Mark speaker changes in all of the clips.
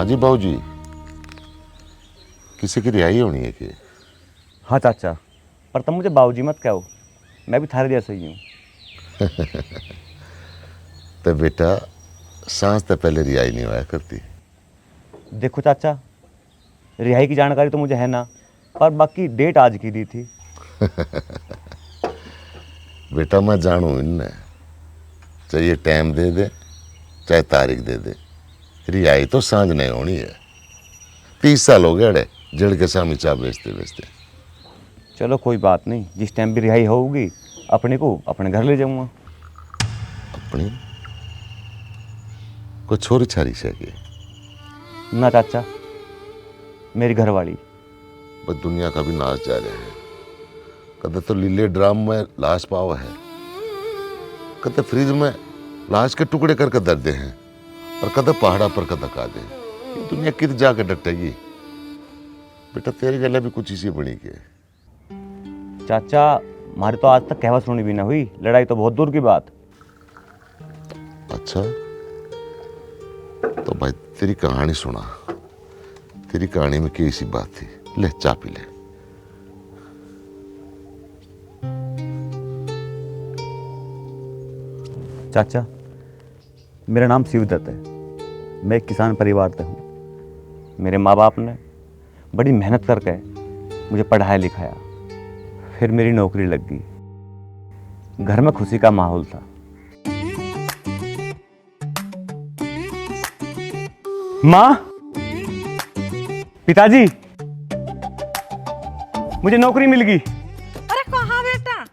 Speaker 1: हाँ जी बाबूजी, किसी की रिहाई होनी है कि?
Speaker 2: हाँ चाचा, पर तुम मुझे बाबूजी मत कहो, मैं भी थारे जैसा ही हूँ।
Speaker 1: तो बेटा सांस तो पहले रिहाई नहीं होया करती।
Speaker 2: देखो चाचा, रिहाई की जानकारी तो मुझे है ना, पर बाकी डेट आज की दी थी।
Speaker 1: बेटा मैं जानू इनने, चाहिए टाइम दे दे चाहे तारीख दे दे, रिहाई तो सांझ नहीं होनी है। 30 साल हो गए अड़े जड़ के सामी चाह बेचते बेचते।
Speaker 2: चलो कोई बात नहीं, जिस टाइम भी रिहाई होगी अपने को अपने घर ले जाऊंगा।
Speaker 1: अपनी कोई छोरी छारी से कि?
Speaker 2: ना चाचा, मेरी घरवाली।
Speaker 1: बस दुनिया का भी नाच जा रहा है। कदे तो लीले ड्राम में लाश पाव है, कदे फ्रिज में लाश के टुकड़े करके दर्दे हैं, और कदे पहाड़ा पर कदे का दे। ये दुनिया कित जाके डटेगी? बेटा तेरे गले भी कुछ इसी बनी के।
Speaker 2: चाचा, हमारी तो आज तक कहवत सुनी भी ना हुई, लड़ाई तो बहुत दूर की बात।
Speaker 1: अच्छा तो भाई तेरी कहानी सुना। तेरी कहानी में कैसी बात थी? ले चाय पी ले।
Speaker 2: चाचा, मेरा नाम शिवदत्त है, मैं एक किसान परिवार से हूँ। मेरे माँ बाप ने बड़ी मेहनत करके मुझे पढ़ाया लिखाया, फिर मेरी नौकरी लग गई। घर में खुशी का माहौल था। माँ, पिताजी, मुझे नौकरी मिल गई।
Speaker 3: अरे कहाँ बेटा?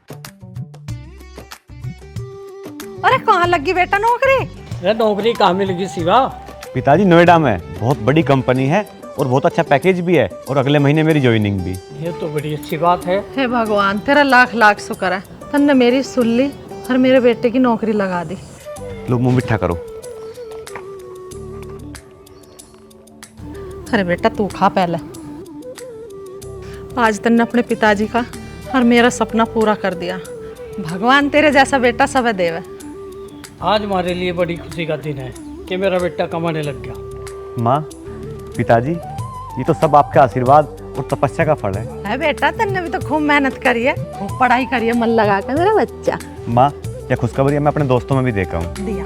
Speaker 3: अरे कहाँ लगी बेटा नौकरी?
Speaker 4: अरे नौकरी कहाँ मिलेगी शिवा?
Speaker 2: पिताजी, नोएडा में बहुत बड़ी कंपनी है और बहुत अच्छा पैकेज भी है, और अगले महीने मेरी ज्वाइनिंग भी।
Speaker 4: ये तो बड़ी अच्छी बात है।
Speaker 3: हे भगवान, तेरा लाख लाख शुक्र है, तन्ने मेरी सुन ली और मेरे बेटे की नौकरी लगा दी।
Speaker 2: लो मुंह मिठा करो।
Speaker 3: अरे बेटा तू खा पहले। आज तन्ने अपने पिताजी का और मेरा सपना पूरा कर दिया। भगवान तेरे जैसा बेटा सब देवे।
Speaker 4: आज हमारे लिए बड़ी खुशी का दिन है कि मेरा बेटा कमाने लग गया।
Speaker 2: माँ, पिताजी, ये तो सब आपके आशीर्वाद और तपस्या का फल है।
Speaker 3: है बेटा, तन्ने भी तो खूब मेहनत करी है, खूब पढ़ाई करी है, मन लगा कर मेरा बच्चा।
Speaker 2: माँ, यह खुशखबरी है मैं अपने दोस्तों में भी देखा हूँ।
Speaker 3: दिया।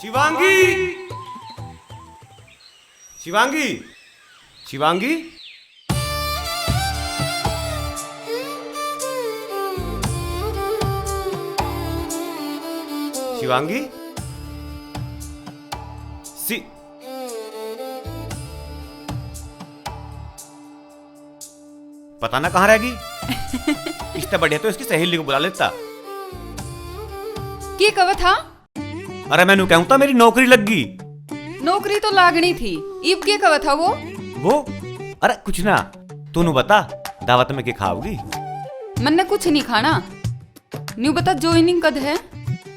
Speaker 5: शिवांगी, शिवांगी, शिवांगी, शिवांगी, पता ना कहाँ रहेगी। इससे बढ़िया तो इसकी सहेली को बुला लेता।
Speaker 6: की कव था?
Speaker 5: अरे मैंने कहूँ था मेरी नौकरी लग गई।
Speaker 6: नौकरी तो लागनी थी, इब के कव था वो?
Speaker 5: अरे कुछ ना, तूने बता दावत में क्या खाओगी?
Speaker 6: मन्ने कुछ नहीं खाना। न्यू बता ज्वाइनिंग कद है?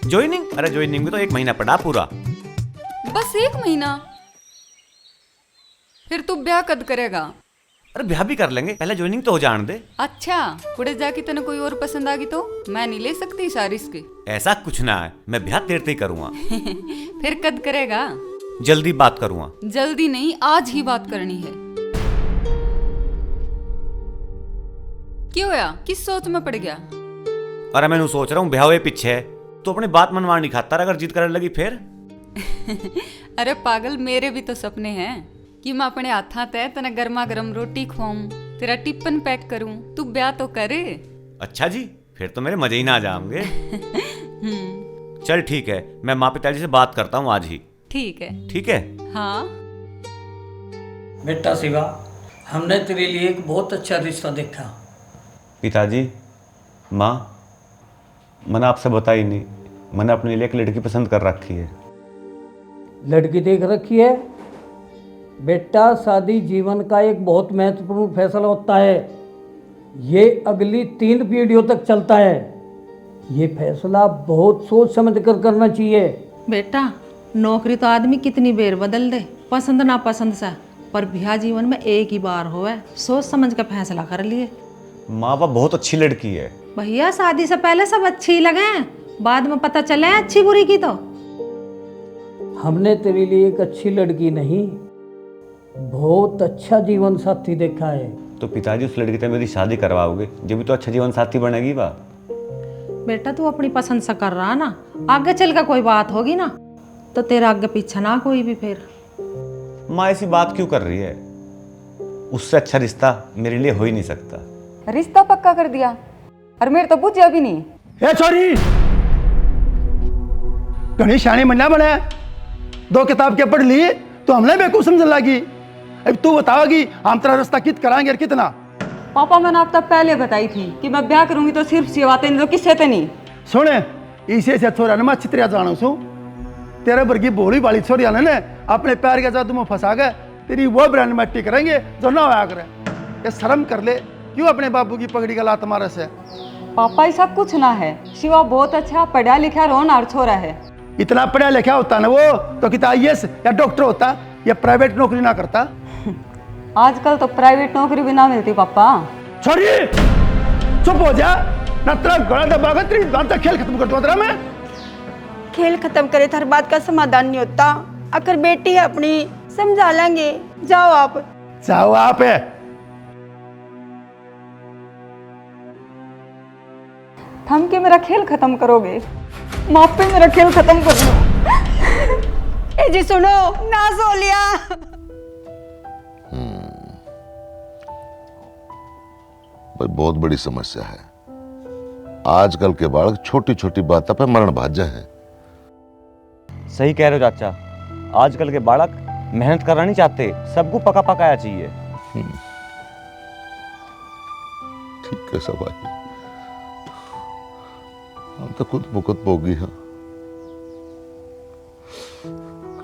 Speaker 5: ज्वाइनिंग? अरे ज्वाइनिंग में तो 1 महीना पड़ा पूरा।
Speaker 6: बस 1 महीना? फिर तू ब्याह कद करेगा?
Speaker 5: अरे ब्याह भी कर लेंगे, पहले ज्वाइनिंग तो हो जाने दे।
Speaker 6: अच्छा, कुड़े जाके तने कोई और पसंद आ गई तो मैं नहीं ले सकती सारी इसके।
Speaker 5: ऐसा कुछ ना है, मैं ब्याह तेरे ही करूँगा।
Speaker 6: फिर कद करेगा?
Speaker 5: जल्दी बात करूँगा।
Speaker 6: जल्दी नहीं, आज ही बात करनी है। क्यों होया? किस सोच में पड़ गया?
Speaker 5: अरे मैं सोच रहा हूँ ब्याह हुए पीछे है तो अपनी बात मनवा नहीं खाता, अगर जिद करने लगी फिर।
Speaker 6: अरे पागल, मेरे भी तो सपने हैं कि मैं अपने हाथा तय तना गर्मा गर्म रोटी खुआऊं, तेरा टिफिन पैक करूं, तू ब्याह तो करे।
Speaker 5: अच्छा जी, फिर तो मेरे मजे ही ना आ जाएंगे। चल ठीक है, मैं माँ पिताजी से बात करता हूँ आज ही।
Speaker 6: ठीक है।
Speaker 5: ठीक है।
Speaker 6: हाँ
Speaker 4: बेटा शिवा, हमने तेरे लिए एक बहुत अच्छा रिश्ता देखा।
Speaker 2: पिताजी, माँ, मैंने आपसे बताई नहीं, मैंने अपने लिए एक लड़की पसंद कर रखी है।
Speaker 4: लड़की देख रखी है? बेटा, शादी जीवन का एक बहुत महत्वपूर्ण फैसला होता है। ये अगली 3 पीढ़ियों तक चलता है। ये फैसला बहुत सोच समझ कर करना चाहिए।
Speaker 3: बेटा, नौकरी तो आदमी कितनी बेर बदल दे, पसंद ना पसंद सा, पर ब्याह जीवन में एक ही बार होवे, सोच समझ कर फैसला कर लिए।
Speaker 2: माँ बाप बहुत अच्छी लड़की है।
Speaker 3: भैया, शादी से पहले सब अच्छी लगे, बाद में पता चले अच्छी बुरी की तो।
Speaker 4: हमने तेरे लिए एक अच्छी लड़की नहीं, बहुत अच्छा जीवन साथी देखा है।
Speaker 5: तो पिताजी उस लड़की से मेरी शादी करवाओगे जब भी तो अच्छा जीवन साथी बनेगी बा।
Speaker 3: बेटा तू अपनी पसंद से कर रहा ना, आगे चल कर कोई बात होगी ना तो तेरा आगे पीछे ना कोई भी फिर।
Speaker 5: माँ ऐसी बात क्यों कर रही है? उससे अच्छा रिश्ता मेरे लिए हो ही नहीं सकता।
Speaker 6: रिश्ता पक्का कर दिया और मेरे तो बुझे अभी नहीं।
Speaker 7: ए छोरी, घनी शानी मन्ना बने, 2 किताब के पढ़ ली तो हमने बेवकूफ समझ लगी। अब तू बताओगी हम तेरा रास्ता कित कराएंगे और कितना?
Speaker 6: पापा मैंने आप तब पहले बताई थी कि मैं ब्याह करूंगी तो सिर्फ सेवाते नहीं तो किससे तो नहीं।
Speaker 7: सुने, इसे से छोरा ने मैं अच्छी तरह जानू सू, तेरे वर्गी भोली वाली छोरिया ने अपने पैर के जादू में फंसा गए तेरी वो ब्रांड मट्टी करेंगे जो ना होया करे। ये शर्म कर ले, क्यों अपने बाबू की पगड़ी का लात मारे से?
Speaker 6: पापा ये सब कुछ ना है, शिवा बहुत अच्छा पढ़ा लिखा रोनार छोरा है।
Speaker 7: इतना पढ़ा लिखा होता ना वो तो कितना IAS या डॉक्टर होता या प्राइवेट नौकरी ना करता।
Speaker 6: आजकल तो प्राइवेट नौकरी भी ना मिलती पापा।
Speaker 7: छोरी चुप हो जा, ना तेरा गला दबाकर तेरी बात का खेल खत्म कर दूंगा तेरा मैं।
Speaker 8: खेल खत्म करे हर बात का समाधान नहीं होता। अगर बेटी है अपनी समझा लेंगे। जाओ आप।
Speaker 7: जाओ आप है।
Speaker 6: थम के मेरा खेल खत्म करोगे? माँ पे मेरा खेल खत्म कर दो।
Speaker 8: ए जी सुनो, ना सो लिया।
Speaker 1: भाई बहुत बड़ी समस्या है। आजकल के बालक छोटी छोटी बातों पे मरण भाज्य हैं।
Speaker 2: सही कह रहे हो चाचा, आजकल के बालक मेहनत करना नहीं चाहते, सबको पका पकाया चाहिए।
Speaker 1: ठीक है सब भाई, हम तो खुद मुकुत भोगी हैं।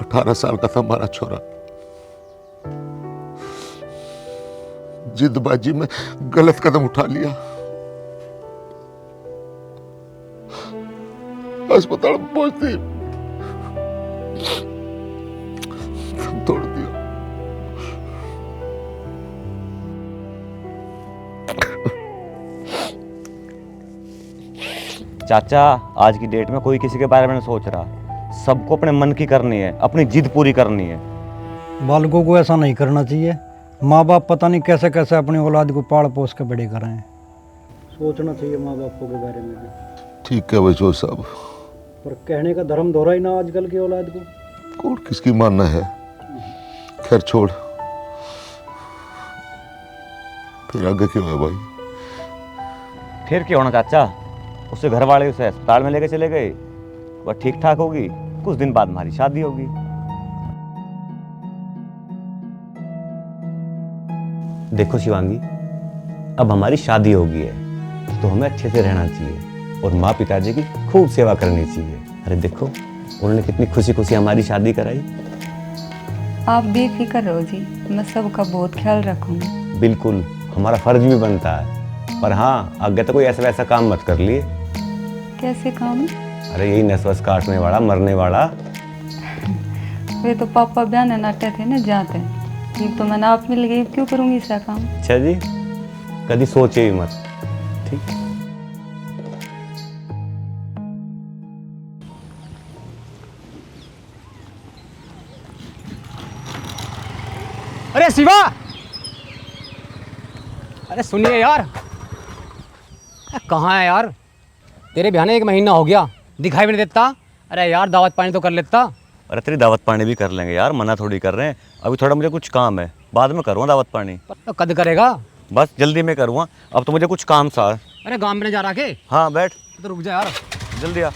Speaker 1: 18 साल का था हमारा छोरा, जिदबाजी में गलत कदम उठा लिया, अस्पताल में पहुंचते दम तोड़ दिया।
Speaker 2: चाचा आज की डेट में कोई किसी के बारे में नहीं सोच रहा, सबको अपने मन की करनी है, अपनी जिद पूरी करनी है।
Speaker 9: बालकों को ऐसा नहीं करना चाहिए। माँ बाप पता नहीं कैसे कैसे अपनी औलाद को पाल पोस के बड़े कर रहे हैं। सोचना चाहिए माँ बापों के बारे में भी।
Speaker 1: ठीक है बच्चों साहब,
Speaker 9: पर कहने का धर्म दोहरा ही ना आजकल की औलाद को।
Speaker 1: कौन किसकी मानना है, खैर छोड़। फिर आगे क्यों है भाई?
Speaker 2: फिर क्या होना चाचा, उससे घर वाले उसे अस्पताल में लेके चले गए, वह ठीक ठाक होगी, कुछ दिन बाद हमारी शादी होगी। देखो शिवांगी, अब हमारी शादी हो गई है तो हमें अच्छे से रहना चाहिए और माँ पिताजी की खूब सेवा करनी चाहिए। अरे देखो उन्होंने कितनी खुशी खुशी हमारी शादी कराई।
Speaker 6: आप बेफिक्र रहो जी, मैं सबका बहुत ख्याल रखूंगी।
Speaker 2: बिल्कुल, हमारा फर्ज भी बनता है, पर हाँ आगे तो कोई ऐसा वैसा काम मत कर लिए।
Speaker 6: कैसे काम?
Speaker 2: अरे यही नस वस काटने वाला, मरने वाला।
Speaker 6: वे तो पापा बयान नाटे थे ना जाते, ये तो मैंने आप मिल गई, क्यों करूंगी ऐसा काम?
Speaker 2: अच्छा जी, कभी सोचे भी मत। ठीक।
Speaker 10: अरे शिवा, अरे सुनिए यार, कहाँ है यार? तेरे भी आने 1 महीना हो गया, दिखाई भी नहीं देता। अरे यार दावत पानी तो कर लेता।
Speaker 2: अरे तेरी दावत पानी भी कर लेंगे यार, मना थोड़ी कर रहे हैं। अभी थोड़ा मुझे कुछ काम है, बाद में करूँगा दावत पानी।
Speaker 10: तो कद करेगा?
Speaker 2: बस जल्दी में करूँगा, अब तो मुझे कुछ काम सा है।
Speaker 10: अरे गाँव में नहीं जा रहा के?
Speaker 2: हाँ बैठ।
Speaker 10: तो रुक जा यार,
Speaker 2: जल्दी आ।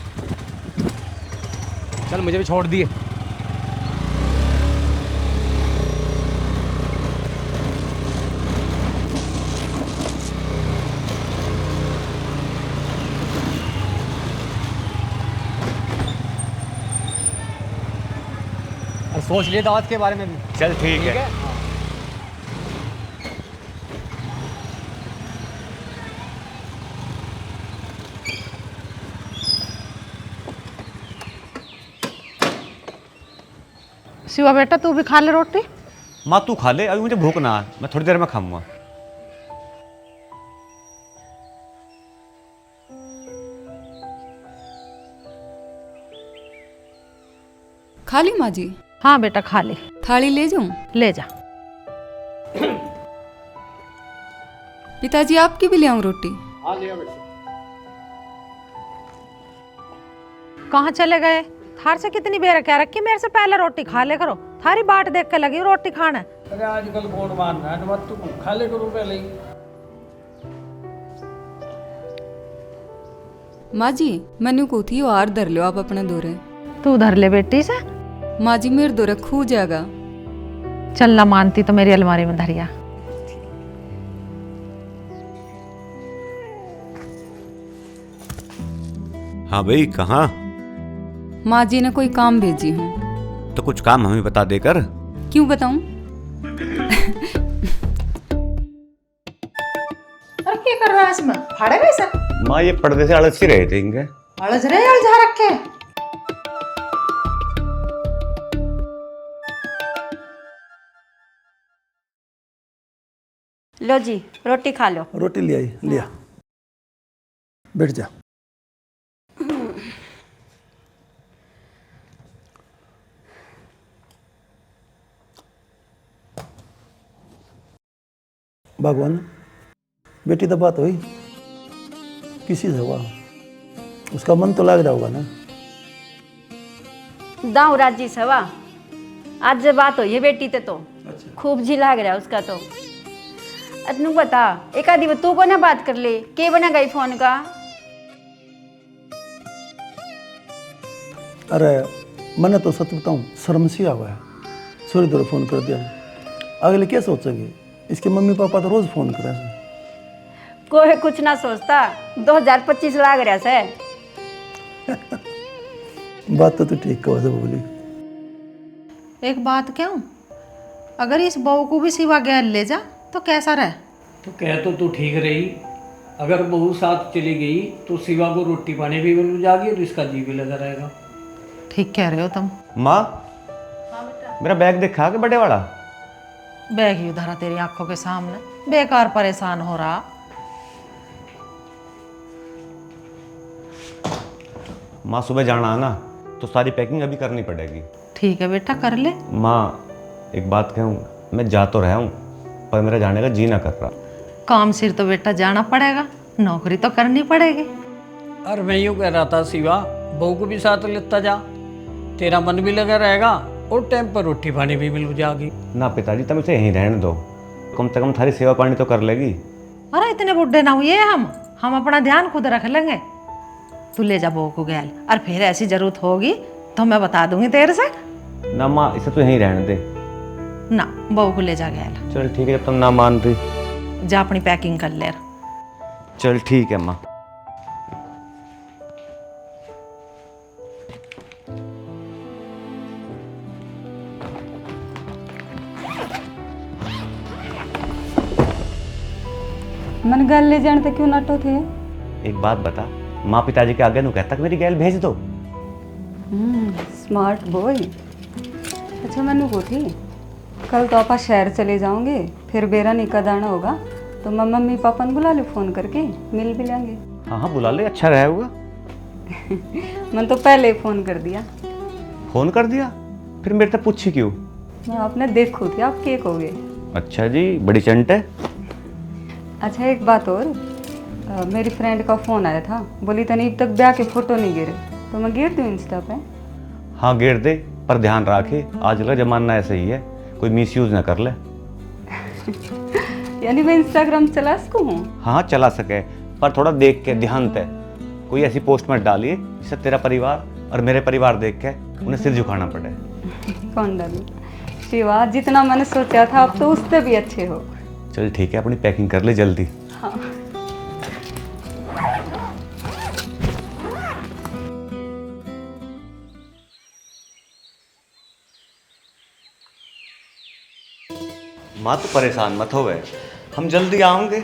Speaker 10: चल मुझे भी छोड़ दिए। सोच लिए दावत के बारे में भी।
Speaker 2: चल ठीक है।
Speaker 3: शिवा बेटा तू भी खा ले रोटी।
Speaker 5: माँ तू खा ले, अभी मुझे भूख ना है, मैं थोड़ी देर में खाऊंगा।
Speaker 6: खा ली माँ जी?
Speaker 3: हाँ बेटा खा ले।
Speaker 6: थाली ले जाऊं?
Speaker 3: ले जा।
Speaker 6: पिताजी आपकी भी ले आऊं रोटी?
Speaker 3: कहाँ चले गए? थार से कितनी बेर कह रखी मेरे से पहले रोटी खा ले करो। थारी बाट देख के लगी रोटी खाना।
Speaker 4: अरे आजकल कौन मान रहा है, बात तू खा ले करो पहले ही।
Speaker 6: माँ जी मैंने को थी और धर लो आप अपने दोरे।
Speaker 3: तू धर ले बेटी से।
Speaker 6: माँ जी मेरे दोरे खू जाएगा।
Speaker 3: चलना मानती तो मेरी अलमारी में धरिया।
Speaker 5: हाँ भाई कहाँ?
Speaker 6: माँ जी ने कोई काम भेजी हूँ।
Speaker 5: तो कुछ काम हमें बता देकर।
Speaker 6: क्यों बताऊं?
Speaker 3: अरे क्या कर रहा है इसमें? फाड़े गए सर?
Speaker 2: माँ ये पर्दे से अलग सी रहे थे इनके।
Speaker 3: अलझ रहे अलझा रखे।
Speaker 8: लो जी रोटी खा लो।
Speaker 7: रोटी ले आई, लिया, बैठ जा। भगवान, बेटी तो बात हुई, किसी से हुआ, उसका मन तो लग रहा होगा ना।
Speaker 8: दाऊ राजी सवा आज जब बात हुई है बेटी ते तो खूब जी लाग रहा है उसका तो। अतनु बता एक आधी तू को ना बात कर ले, के बना गई फोन का?
Speaker 7: अरे मैंने तो सच बताऊं शर्म सी आ हुआ है, थोड़ी देर फोन कर दिया। अगले क्या सोचेंगे, इसके मम्मी पापा तो रोज फोन करे हैं।
Speaker 8: कोई कुछ ना सोचता, 2025 लाग रहा से।
Speaker 7: बात तो तू ठीक कहो से बोली।
Speaker 3: एक बात कहूँ, अगर इस बहू को भी सिवा गैर ले जा तो कैसा रहे?
Speaker 4: तो कह तो तू ठीक रही, अगर बहू साथ चली गई तो शिवा को रोटी पानी भी मिल जाएगी और इसका जी भी लगा रहेगा।
Speaker 3: ठीक कह रहे हो तुम।
Speaker 2: माँ मेरा बैग देखा के बड़े वाला?
Speaker 3: बैग ही उधरा तेरी आंखों के सामने, बेकार परेशान हो रहा।
Speaker 2: माँ सुबह जाना है ना तो सारी पैकिंग अभी करनी पड़ेगी।
Speaker 3: ठीक है बेटा कर ले।
Speaker 2: माँ एक बात कहूँ, मैं जा तो रहा हूँ पर मेरा जाने का जी ना कर रहा।
Speaker 3: काम सिर तो बेटा जाना पड़ेगा, नौकरी तो करनी पड़ेगी।
Speaker 4: और मैं यूँ कह रहा था शिवा, बहू को भी साथ लेता जा, तेरा मन भी लगा रहेगा और टाइम पर रोटी पानी भी मिल जाएगी।
Speaker 2: ना पिताजी तुम इसे यहीं रहने दो, कम से कम थारी सेवा पानी तो कर लेगी।
Speaker 3: अरे इतने बुढ़े ना हुए हम अपना ध्यान खुद रख लेंगे। तू ले जा बहू को गैल, और फिर ऐसी जरूरत होगी तो मैं बता दूंगी तेरे से।
Speaker 2: ना माँ इसे तो यहीं रहने दे।
Speaker 3: ना बहू को ले जा गैल।
Speaker 2: चल ठीक है, जब तुम ना मान रही।
Speaker 3: जा अपनी पैकिंग कर ले।
Speaker 2: चल ठीक है माँ।
Speaker 6: मन गल ले जाने तक क्यों नाटो थे?
Speaker 2: एक बात बता, माँ पिताजी के आगे नु कहता कि मेरी गैल भेज दो।
Speaker 6: Smart boy. अच्छा मैनू को थी कल तो आप शहर चले जाओगे, फिर बेरा निकल आना होगा तो मैं मम्मी पापा ने बुला लो फोन करके, मिल भी लेंगे।
Speaker 2: हाँ हाँ बुला ले, अच्छा रहेगा।
Speaker 6: मैंने तो पहले ही फोन कर दिया।
Speaker 2: फोन कर दिया? फिर मेरे से पूछी क्यों?
Speaker 6: मैं आपने देखो थी आप के कहोगे।
Speaker 2: अच्छा जी, बड़ी चंट है।
Speaker 6: अच्छा एक बात और, मेरी फ्रेंड का फ़ोन आया था, बोली तनी अब तक ब्याह के फ़ोटो नहीं गिरे, तो मैं गिर दूँ इंस्टा पे?
Speaker 2: हाँ गिर दे, पर ध्यान रखे आजकल का जमाना ऐसा ही है, कोई मिसयूज ना कर ले।
Speaker 6: यानी मैं इंस्टाग्राम चला सकूँ हूँ?
Speaker 2: हाँ चला सके, पर थोड़ा देख के ध्यान से। कोई ऐसी पोस्ट मत डालिए जिससे तेरा परिवार और मेरे परिवार देख के उन्हें सिर झुकाना पड़े।
Speaker 6: कौन डालू? शिवा जितना मैंने सोचा था आप तो उससे भी अच्छे हो।
Speaker 2: चल ठीक है, अपनी पैकिंग कर ले जल्दी।
Speaker 6: हाँ।
Speaker 2: माँ तो परेशान मत हो गए, हम जल्दी आएंगे।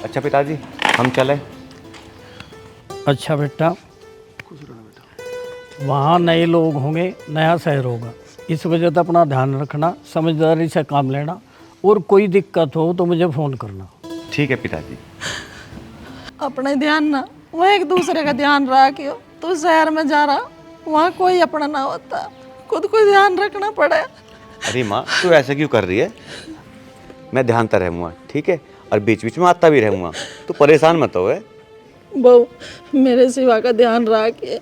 Speaker 2: अच्छा पिताजी हम चले।
Speaker 4: अच्छा बेटा, वहाँ नए लोग होंगे, नया शहर होगा, इस वजह से अपना ध्यान रखना, समझदारी से काम लेना, और कोई दिक्कत हो तो मुझे फ़ोन करना।
Speaker 2: ठीक है पिताजी।
Speaker 3: अपने ध्यान ना वो एक दूसरे का ध्यान रखियो। तू शहर में जा रहा, वहाँ कोई अपना ना होता, खुद को ध्यान रखना पड़े।
Speaker 2: अरे माँ तू ऐसा क्यों कर रही है? मैं ध्यान तो रहूँगा, ठीक है, और बीच बीच में आता भी रहूँगा, तू परेशान मत हो।
Speaker 3: बहू मेरे सिवा का ध्यान रखिए।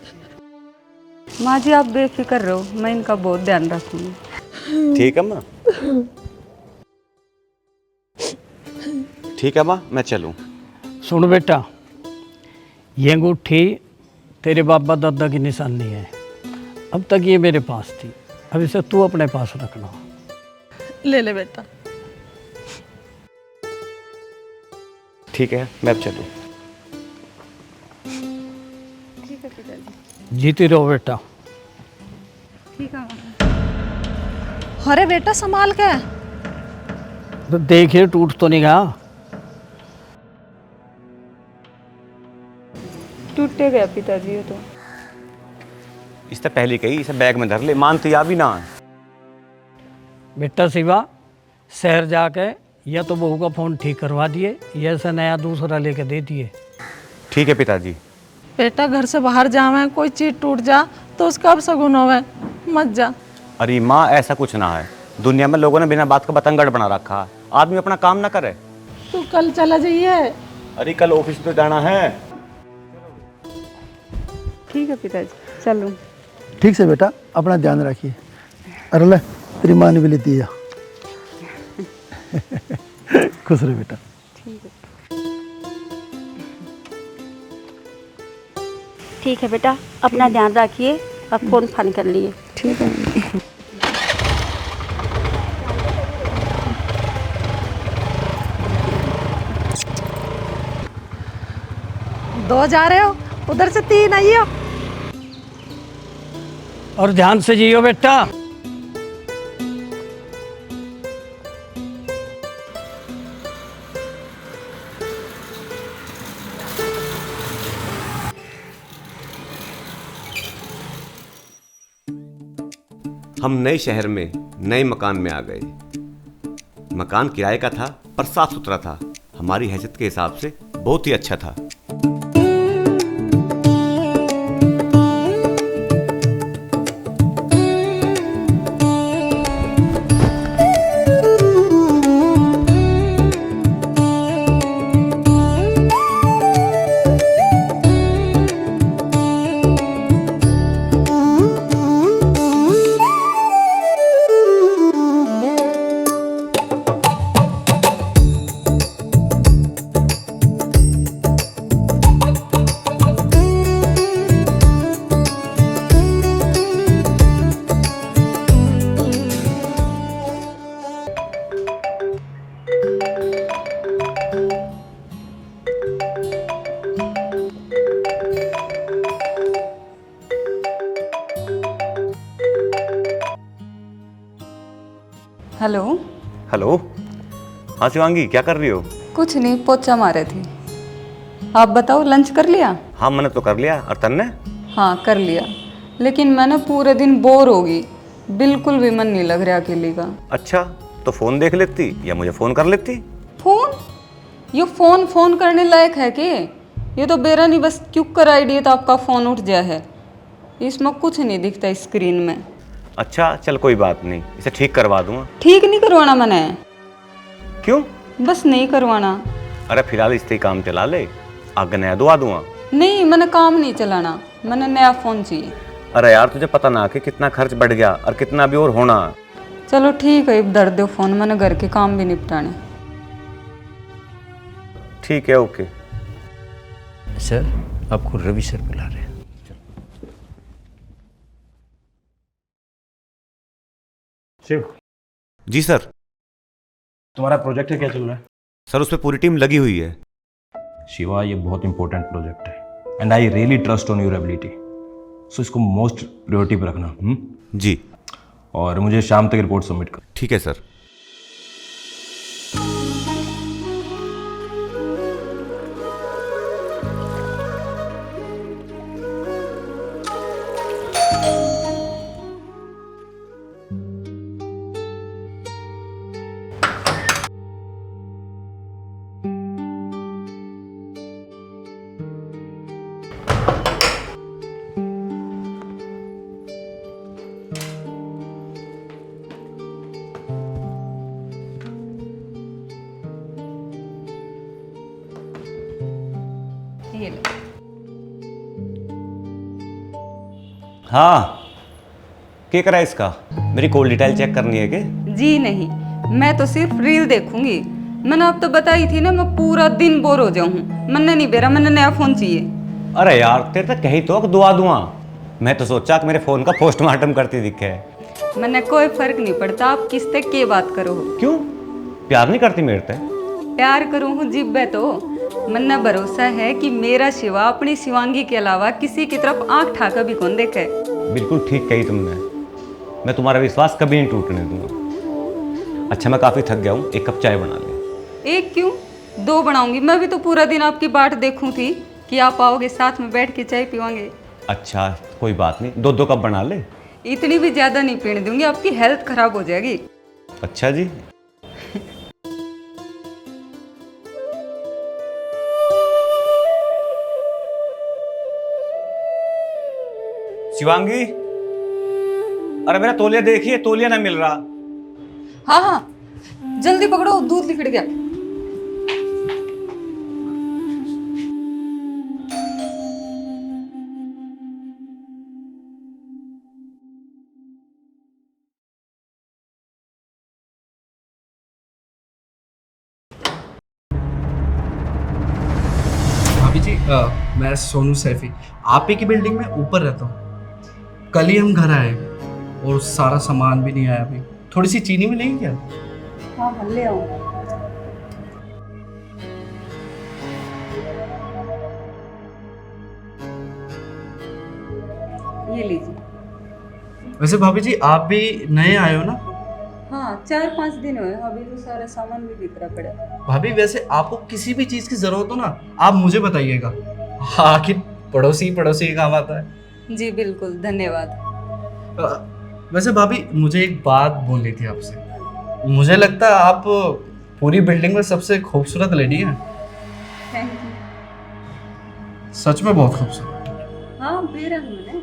Speaker 6: माँ जी आप बेफिक्र रहो, मैं इनका बहुत ध्यान रखूंगी।
Speaker 2: ठीक है माँ। ठीक है माँ, मैं चलूँ।
Speaker 4: सुन बेटा, ये अंगूठी तेरे बाबा दादा की निशानी है। अब तक ये मेरे पास थी, अब इसे तू अपने पास रखना।
Speaker 3: ले ले बेटा।
Speaker 2: ठीक है, मैं अब चलूँ।
Speaker 4: जीती रहो बेटा।
Speaker 6: ठीक है।
Speaker 3: अरे बेटा संभाल के।
Speaker 4: तो देखिए टूट तो नहीं गया।
Speaker 6: टूटे गया पिताजी ये तो।
Speaker 2: इससे पहले कही इसे बैग में धर ले, मानती आ भी ना।
Speaker 4: बेटा शिवा, शहर जाके या तो बहू का फ़ोन ठीक करवा दिए या से नया दूसरा लेके दे दिए।
Speaker 2: ठीक है पिताजी।
Speaker 3: बेटा घर से बाहर जावे, कोई चीज टूट जा तो उसका अब शगुन होवे, मत जा।
Speaker 2: अरे माँ ऐसा कुछ ना है, दुनिया में लोगों ने बिना बात का बतंगड़ बना रखा है। आदमी अपना काम ना करे।
Speaker 3: तू कल चला जाइए।
Speaker 2: अरे कल ऑफिस तो जाना है।
Speaker 6: ठीक है पिताजी, चलो।
Speaker 7: ठीक से बेटा, अपना ध्यान रखिए। अरे ले, तेरी माँ ने भी लेती है। खुश रहे बेटा।
Speaker 8: ठीक है बेटा, अपना ध्यान रखिए। अब फोन फान कर लिए।
Speaker 6: ठीक है।
Speaker 3: दो जा रहे हो, उधर से 3 आइयो।
Speaker 4: और ध्यान से जियो बेटा।
Speaker 5: हम नए शहर में नए मकान में आ गए। मकान किराए का था पर साफ सुथरा था, हमारी हैसियत के हिसाब से बहुत ही अच्छा था।
Speaker 6: हेलो।
Speaker 2: हेलो। हाँ शिवांगी, क्या कर रही हो?
Speaker 6: कुछ नहीं, पोछा मारे थे। आप बताओ, लंच कर लिया?
Speaker 2: हाँ मैंने तो कर लिया, और तन्ने?
Speaker 6: हाँ कर लिया, लेकिन मैं ना पूरे दिन बोर हो गई, बिल्कुल भी मन नहीं लग रहा अकेले का।
Speaker 2: अच्छा तो फोन देख लेती या मुझे फोन कर लेती।
Speaker 6: फोन? ये फोन करने लायक है कि? ये तो बेरा नहीं, बस क्यूक कर आइडिया तो आपका फोन उठ गया है। इसमें कुछ नहीं दिखता स्क्रीन में।
Speaker 2: अच्छा चल कोई बात नहीं, इसे ठीक करवा दूंगा।
Speaker 6: ठीक नहीं करवाना मैंने।
Speaker 2: क्यों?
Speaker 6: बस नहीं करवाना।
Speaker 2: अरे फिलहाल इससे ही काम चला ले, आगे नया दुआ दूंगा।
Speaker 6: नहीं, मैंने काम नहीं चलाना, मैंने नया फोन चाहिए।
Speaker 2: अरे यार तुझे पता ना कि कितना खर्च बढ़ गया और कितना भी और होना।
Speaker 6: चलो ठीक है, अब धर दो फोन, मैंने घर के काम भी निपटाने।
Speaker 2: ठीक है ओके।
Speaker 4: सर आपको रवि सर बुला रहे हैं।
Speaker 11: शिव
Speaker 5: जी सर।
Speaker 11: तुम्हारा प्रोजेक्ट है, क्या चल रहा है?
Speaker 5: सर उस पर पूरी टीम लगी हुई है।
Speaker 11: शिवा ये बहुत इंपॉर्टेंट प्रोजेक्ट है and I really trust on your ability, so इसको मोस्ट प्रायोरिटी पे रखना।
Speaker 5: जी।
Speaker 11: और मुझे शाम तक रिपोर्ट सबमिट कर।
Speaker 5: ठीक है सर।
Speaker 6: ये लो।
Speaker 5: हाँ, क्या करा इसका? मेरी कॉल डिटेल चेक करनी है क्या?
Speaker 6: जी नहीं, मैं तो सिर्फ रील देखूंगी। मैंने अब तो बताई थी ना, मैं पूरा दिन बोर हो जाऊँ। मैंने नहीं बेरा, मैंने नया फोन चाहिए।
Speaker 5: अरे यार, तेरे तक कही तो दुआ दूंगा। मैं तो सोचा कि मेरे फोन का पोस्टमार्टम करती दिखे।
Speaker 6: मैंने कोई फर्क नहीं पड़ता, आप किस तक के बात करो।
Speaker 5: क्यों? प्यार नहीं करती मेरे से?
Speaker 6: प्यार करूँ हूँ जिब्बे तो। मन्ना भरोसा है कि मेरा शिवा अपनी शिवांगी के अलावा किसी की तरफ आंख ठाका भी कौन देखे।
Speaker 5: बिल्कुल ठीक कही तुमने। मैं तुम्हारा विश्वास कभी नहीं टूटने दूंगा। अच्छा, मैं काफ़ी थक गया हूँ, एक कप चाय बना ले।
Speaker 6: एक क्यों, 2 बनाऊंगी। मैं भी तो पूरा दिन आपकी बाट देखूं थी कि आप आओगे, साथ में बैठ के चाय पीवांगे।
Speaker 5: अच्छा, कोई बात नहीं, 2 कप बना ले।
Speaker 6: इतनी भी ज़्यादा नहीं पीने दूंगी, आपकी हेल्थ खराब हो जाएगी।
Speaker 5: अच्छा जी। शिवांगी, अरे मेरा तौलिया देखिए, तौलिया ना मिल रहा।
Speaker 6: हाँ हाँ, जल्दी पकड़ो, दूध लिखट गया।
Speaker 12: भाभी जी, मैं सोनू सैफी, आप ही की बिल्डिंग में ऊपर रहता हूँ। कल ही हम घर आए और सारा सामान भी नहीं आया अभी। थोड़ी सी चीनी मिलेगी क्या?
Speaker 6: हाँ, ले आओ। ये लीजिए।
Speaker 12: वैसे भाभी जी, आप भी नए आए हो ना?
Speaker 6: हाँ, 4-5 दिन हुए, अभी तो सारा सामान भी बिखरा पड़ा है।
Speaker 12: भाभी, वैसे आपको किसी भी चीज़ की ज़रूरत हो ना, आप मुझे बताइएगा। आखिर पड़ोसी पड़ोसी के काम आता है।
Speaker 6: जी बिल्कुल, धन्यवाद।
Speaker 12: वैसे भाभी, मुझे एक बात बोलनी थी आपसे। मुझे लगता है आप पूरी बिल्डिंग में सबसे खूबसूरत लेडी हैं।
Speaker 6: Thank you.
Speaker 12: सच में बहुत खूबसूरत।
Speaker 6: हाँ, बेरंग मैंने।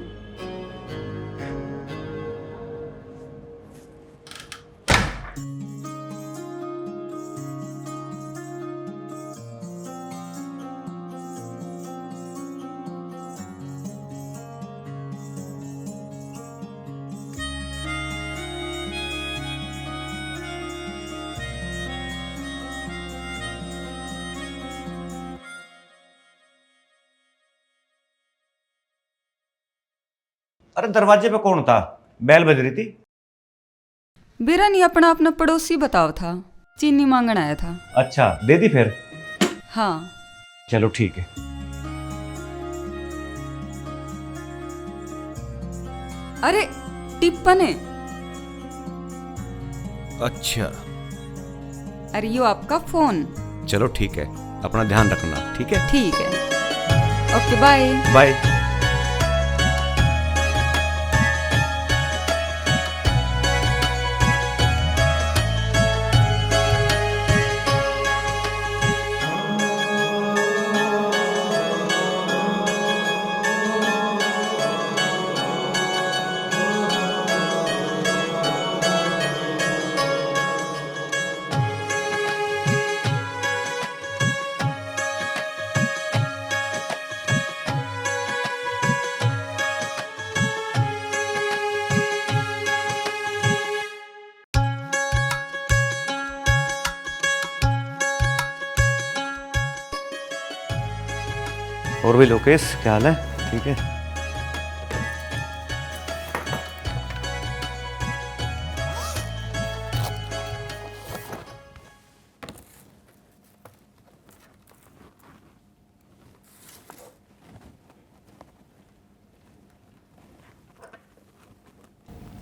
Speaker 5: अरे दरवाजे पे कौन था? बैल बज रही थी।
Speaker 6: बेरा नहीं, अपना अपना पड़ोसी बताओ था, चीनी मांगन आया था।
Speaker 5: अच्छा, दे दी फिर?
Speaker 6: हाँ।
Speaker 5: चलो ठीक है।
Speaker 6: अरे टिप्पण है।
Speaker 5: अच्छा,
Speaker 6: अरे यो आपका फोन।
Speaker 5: चलो ठीक है, अपना ध्यान रखना। ठीक है?
Speaker 6: ठीक है, ओके, बाय
Speaker 5: बाय। और भी लोकेश, क्या हाल है? ठीक है।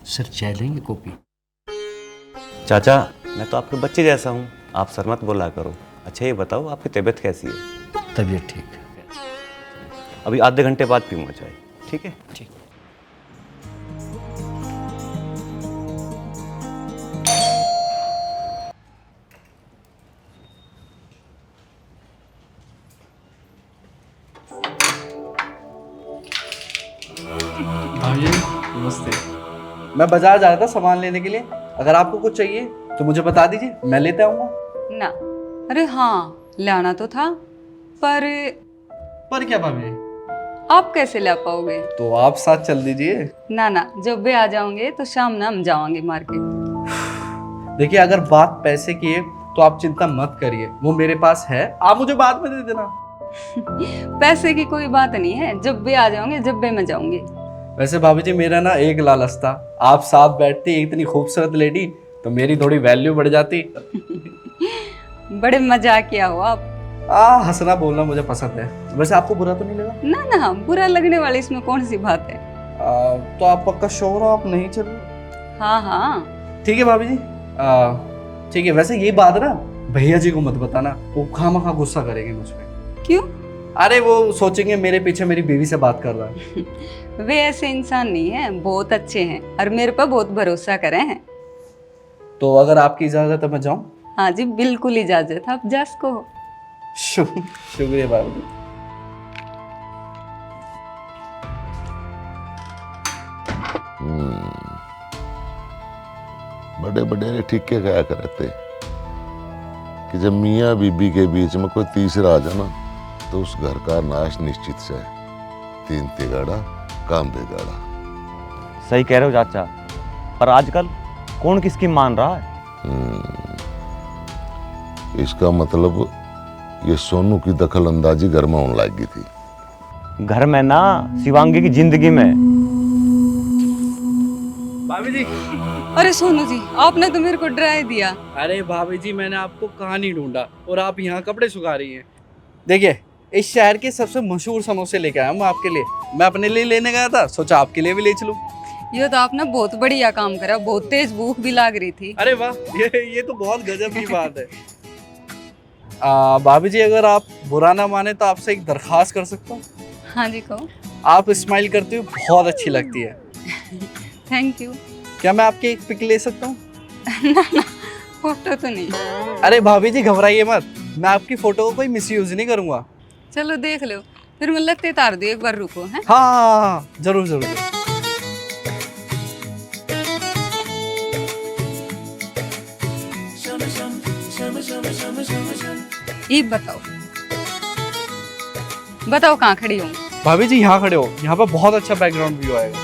Speaker 12: सर, चाय लेंगे? कॉपी?
Speaker 5: चाचा, मैं तो आपके बच्चे जैसा हूँ, आप सर मत बोला करो। अच्छा ये बताओ, आपकी तबीयत कैसी है?
Speaker 12: तबीयत ठीक है।
Speaker 5: अभी आधे घंटे बाद पीऊँगा चाय। ठीक है?
Speaker 12: ठीक। नमस्ते। मैं बाजार जा रहा था सामान लेने के लिए। अगर आपको कुछ चाहिए तो मुझे बता दीजिए, मैं लेते आऊँगा।
Speaker 6: ना। अरे हाँ, लाना तो था, पर
Speaker 12: पर क्या भाभी?
Speaker 6: आप कैसे ला पाओगे?
Speaker 12: तो आप साथ चल दीजिए।
Speaker 6: ना ना, जब भी आ जाओगे तो शाम ना हम जाओगे मार्केट।
Speaker 12: देखिए, अगर बात पैसे की है तो आप चिंता मत करिए, वो मेरे पास है, आप मुझे बाद में दे देना।
Speaker 6: पैसे की कोई बात नहीं है, जब भी आ जाओगे जब भी मैं जाऊंगी।
Speaker 12: वैसे भाभी जी, मेरा ना एक लालच था, आप साथ बैठती इतनी खूबसूरत लेडी तो मेरी थोड़ी वैल्यू बढ़ जाती।
Speaker 6: बड़े मजाकिया हो आप।
Speaker 12: हंसना बोलना मुझे पसंद है। वैसे आपको बुरा तो नहीं लगा?
Speaker 6: ना ना, बुरा लगने वाली इसमें कौन सी बात है।
Speaker 12: तो आप पक्का श्योर हो आप नहीं चल रहे?
Speaker 6: हाँ हाँ
Speaker 12: ठीक है भाभी जी, ठीक है। वैसे ये बात ना भैया जी को मत बताना, वो खामखा गुस्सा करेंगे मुझ पे।
Speaker 6: क्यों?
Speaker 12: अरे वो सोचेंगे मेरे पीछे मेरी बीवी से बात कर रहा है।
Speaker 6: वे ऐसे इंसान नहीं है, बहुत अच्छे हैं और मेरे पर बहुत भरोसा करे हैं।
Speaker 12: तो अगर आपकी इजाजत है मैं जाऊं?
Speaker 6: हाँ जी, बिल्कुल इजाजत, आप जा सको हो।
Speaker 12: शुक्रिया भाभी जी।
Speaker 1: बड़े बड़े ठिक्के खाया करते कि जब मियाँ बीबी के बीच में कोई तीसरा आ जाए ना तो उस घर का नाश निश्चित से है। 3 तिगाड़ा काम बिगाड़ा।
Speaker 2: सही कह रहे हो चाचा, पर आजकल कौन किसकी मान रहा है?
Speaker 1: इसका मतलब ये सोनू की दखल अंदाजी घर में होने लगी थी।
Speaker 2: घर में ना, शिवांगी की जिंदगी में।
Speaker 12: भाभी जी।
Speaker 6: अरे सोनू जी, आपने तो मेरे को डरा ही दिया।
Speaker 12: अरे भाभी जी, मैंने आपको कहाँ नहीं ढूंढा और आप यहाँ कपड़े सुखा रही हैं। देखिए, इस शहर के सबसे मशहूर समोसे लेके आया हूँ आपके लिए। मैं अपने लिए लेने गया था, सोचा आपके लिए भी ले चलूं।
Speaker 6: ये तो आपने बहुत बढ़िया काम करा, बहुत तेज भूख भी लग रही थी।
Speaker 12: अरे वाह, ये तो बहुत गजब की बात है। भाभी जी, अगर आप बुरा ना माने तो आपसे एक दरखास्त कर सकता हूँ?
Speaker 6: हाँ जी, कहो।
Speaker 12: आप स्माइल करते हुए बहुत अच्छी लगती है।
Speaker 6: Thank you.
Speaker 12: क्या मैं आपकी एक पिक ले सकता हूँ?
Speaker 6: ना ना, फोटो तो नहीं।
Speaker 12: अरे भाभी जी, घबराइए मत, मैं आपकी फोटो को कोई मिसयूज नहीं करूंगा।
Speaker 6: चलो देख लो, फिर मैं लगते तार दो, एक बार रुको। है
Speaker 12: हाँ, जरूर जरूर।
Speaker 6: ये बताओ बताओ कहाँ खड़ी हूँ?
Speaker 12: भाभी जी, यहाँ खड़े हो, यहाँ पर बहुत अच्छा बैकग्राउंड व्यू आएगा।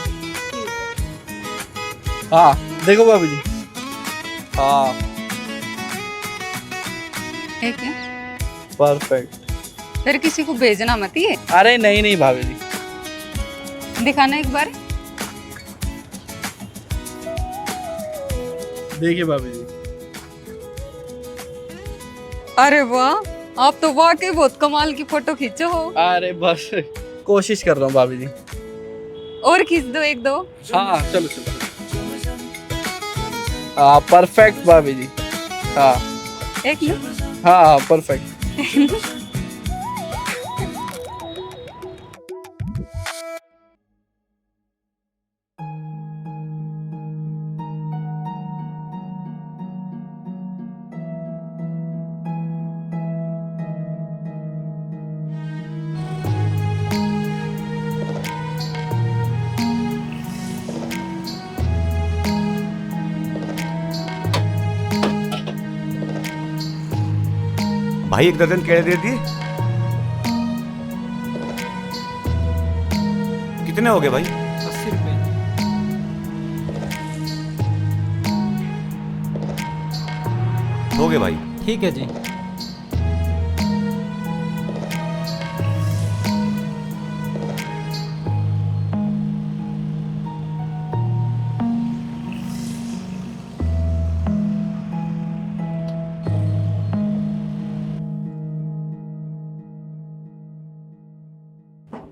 Speaker 12: हाँ देखो भाभी जी। हाँ,
Speaker 6: एक है?
Speaker 12: परफेक्ट।
Speaker 6: फिर किसी को भेजना मत ये।
Speaker 12: अरे नहीं नहीं भाभी जी।
Speaker 6: दिखाना एक बार।
Speaker 12: देखिए भाभी जी।
Speaker 6: अरे वाह, आप तो वाकई बहुत कमाल की फोटो खींचो हो।
Speaker 12: अरे बस कोशिश कर रहा हूँ भाभी जी।
Speaker 6: और खींच दो, एक दो।
Speaker 12: हाँ चलो चलो। हाँ परफेक्ट भाभी जी। हाँ
Speaker 6: एक लो।
Speaker 12: हाँ परफेक्ट।
Speaker 5: भाई 1 दर्जन केले दे दिए। कितने हो गए भाई?
Speaker 12: 80 रुपए।
Speaker 5: हो गए भाई।
Speaker 10: ठीक है जी।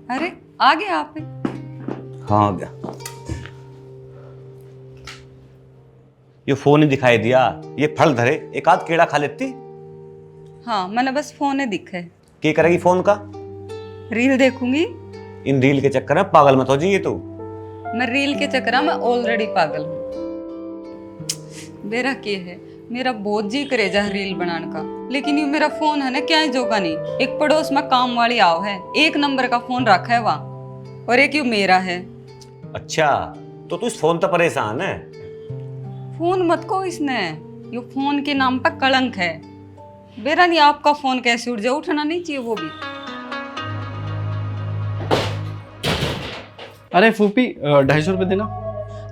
Speaker 6: अरे आ गए आप?
Speaker 2: हाँ आ गया। ये फोन ही दिखाई दिया, ये फल धरे, एक आध केड़ा खा लेती।
Speaker 6: हाँ, मैंने बस फोन ही दिखा है।
Speaker 2: क्या करेगी फोन का?
Speaker 6: रील देखूंगी।
Speaker 2: इन रील के चक्कर में पागल मत हो जाइए तू।
Speaker 6: मैं रील के चक्कर में ऑलरेडी पागल हूँ। मेरा क्या है, मेरा बहुत जी करे जा रील बनाने का, लेकिन ये मेरा फोन है ना, क्या है जोगा नहीं। एक पड़ोस में काम वाली आओ है, 1 नंबर का फोन रखा है वहाँ, और एक ये मेरा है।
Speaker 2: अच्छा, तो तू इस फोन तो परेशान है?
Speaker 6: फोन मत को इसने, ये फोन के नाम पर कलंक है। बेरा नहीं, आपका फोन कैसे उठ जाए, उठना नहीं चाहिए वो भी।
Speaker 12: अरे फूफी 250 रुपये देना।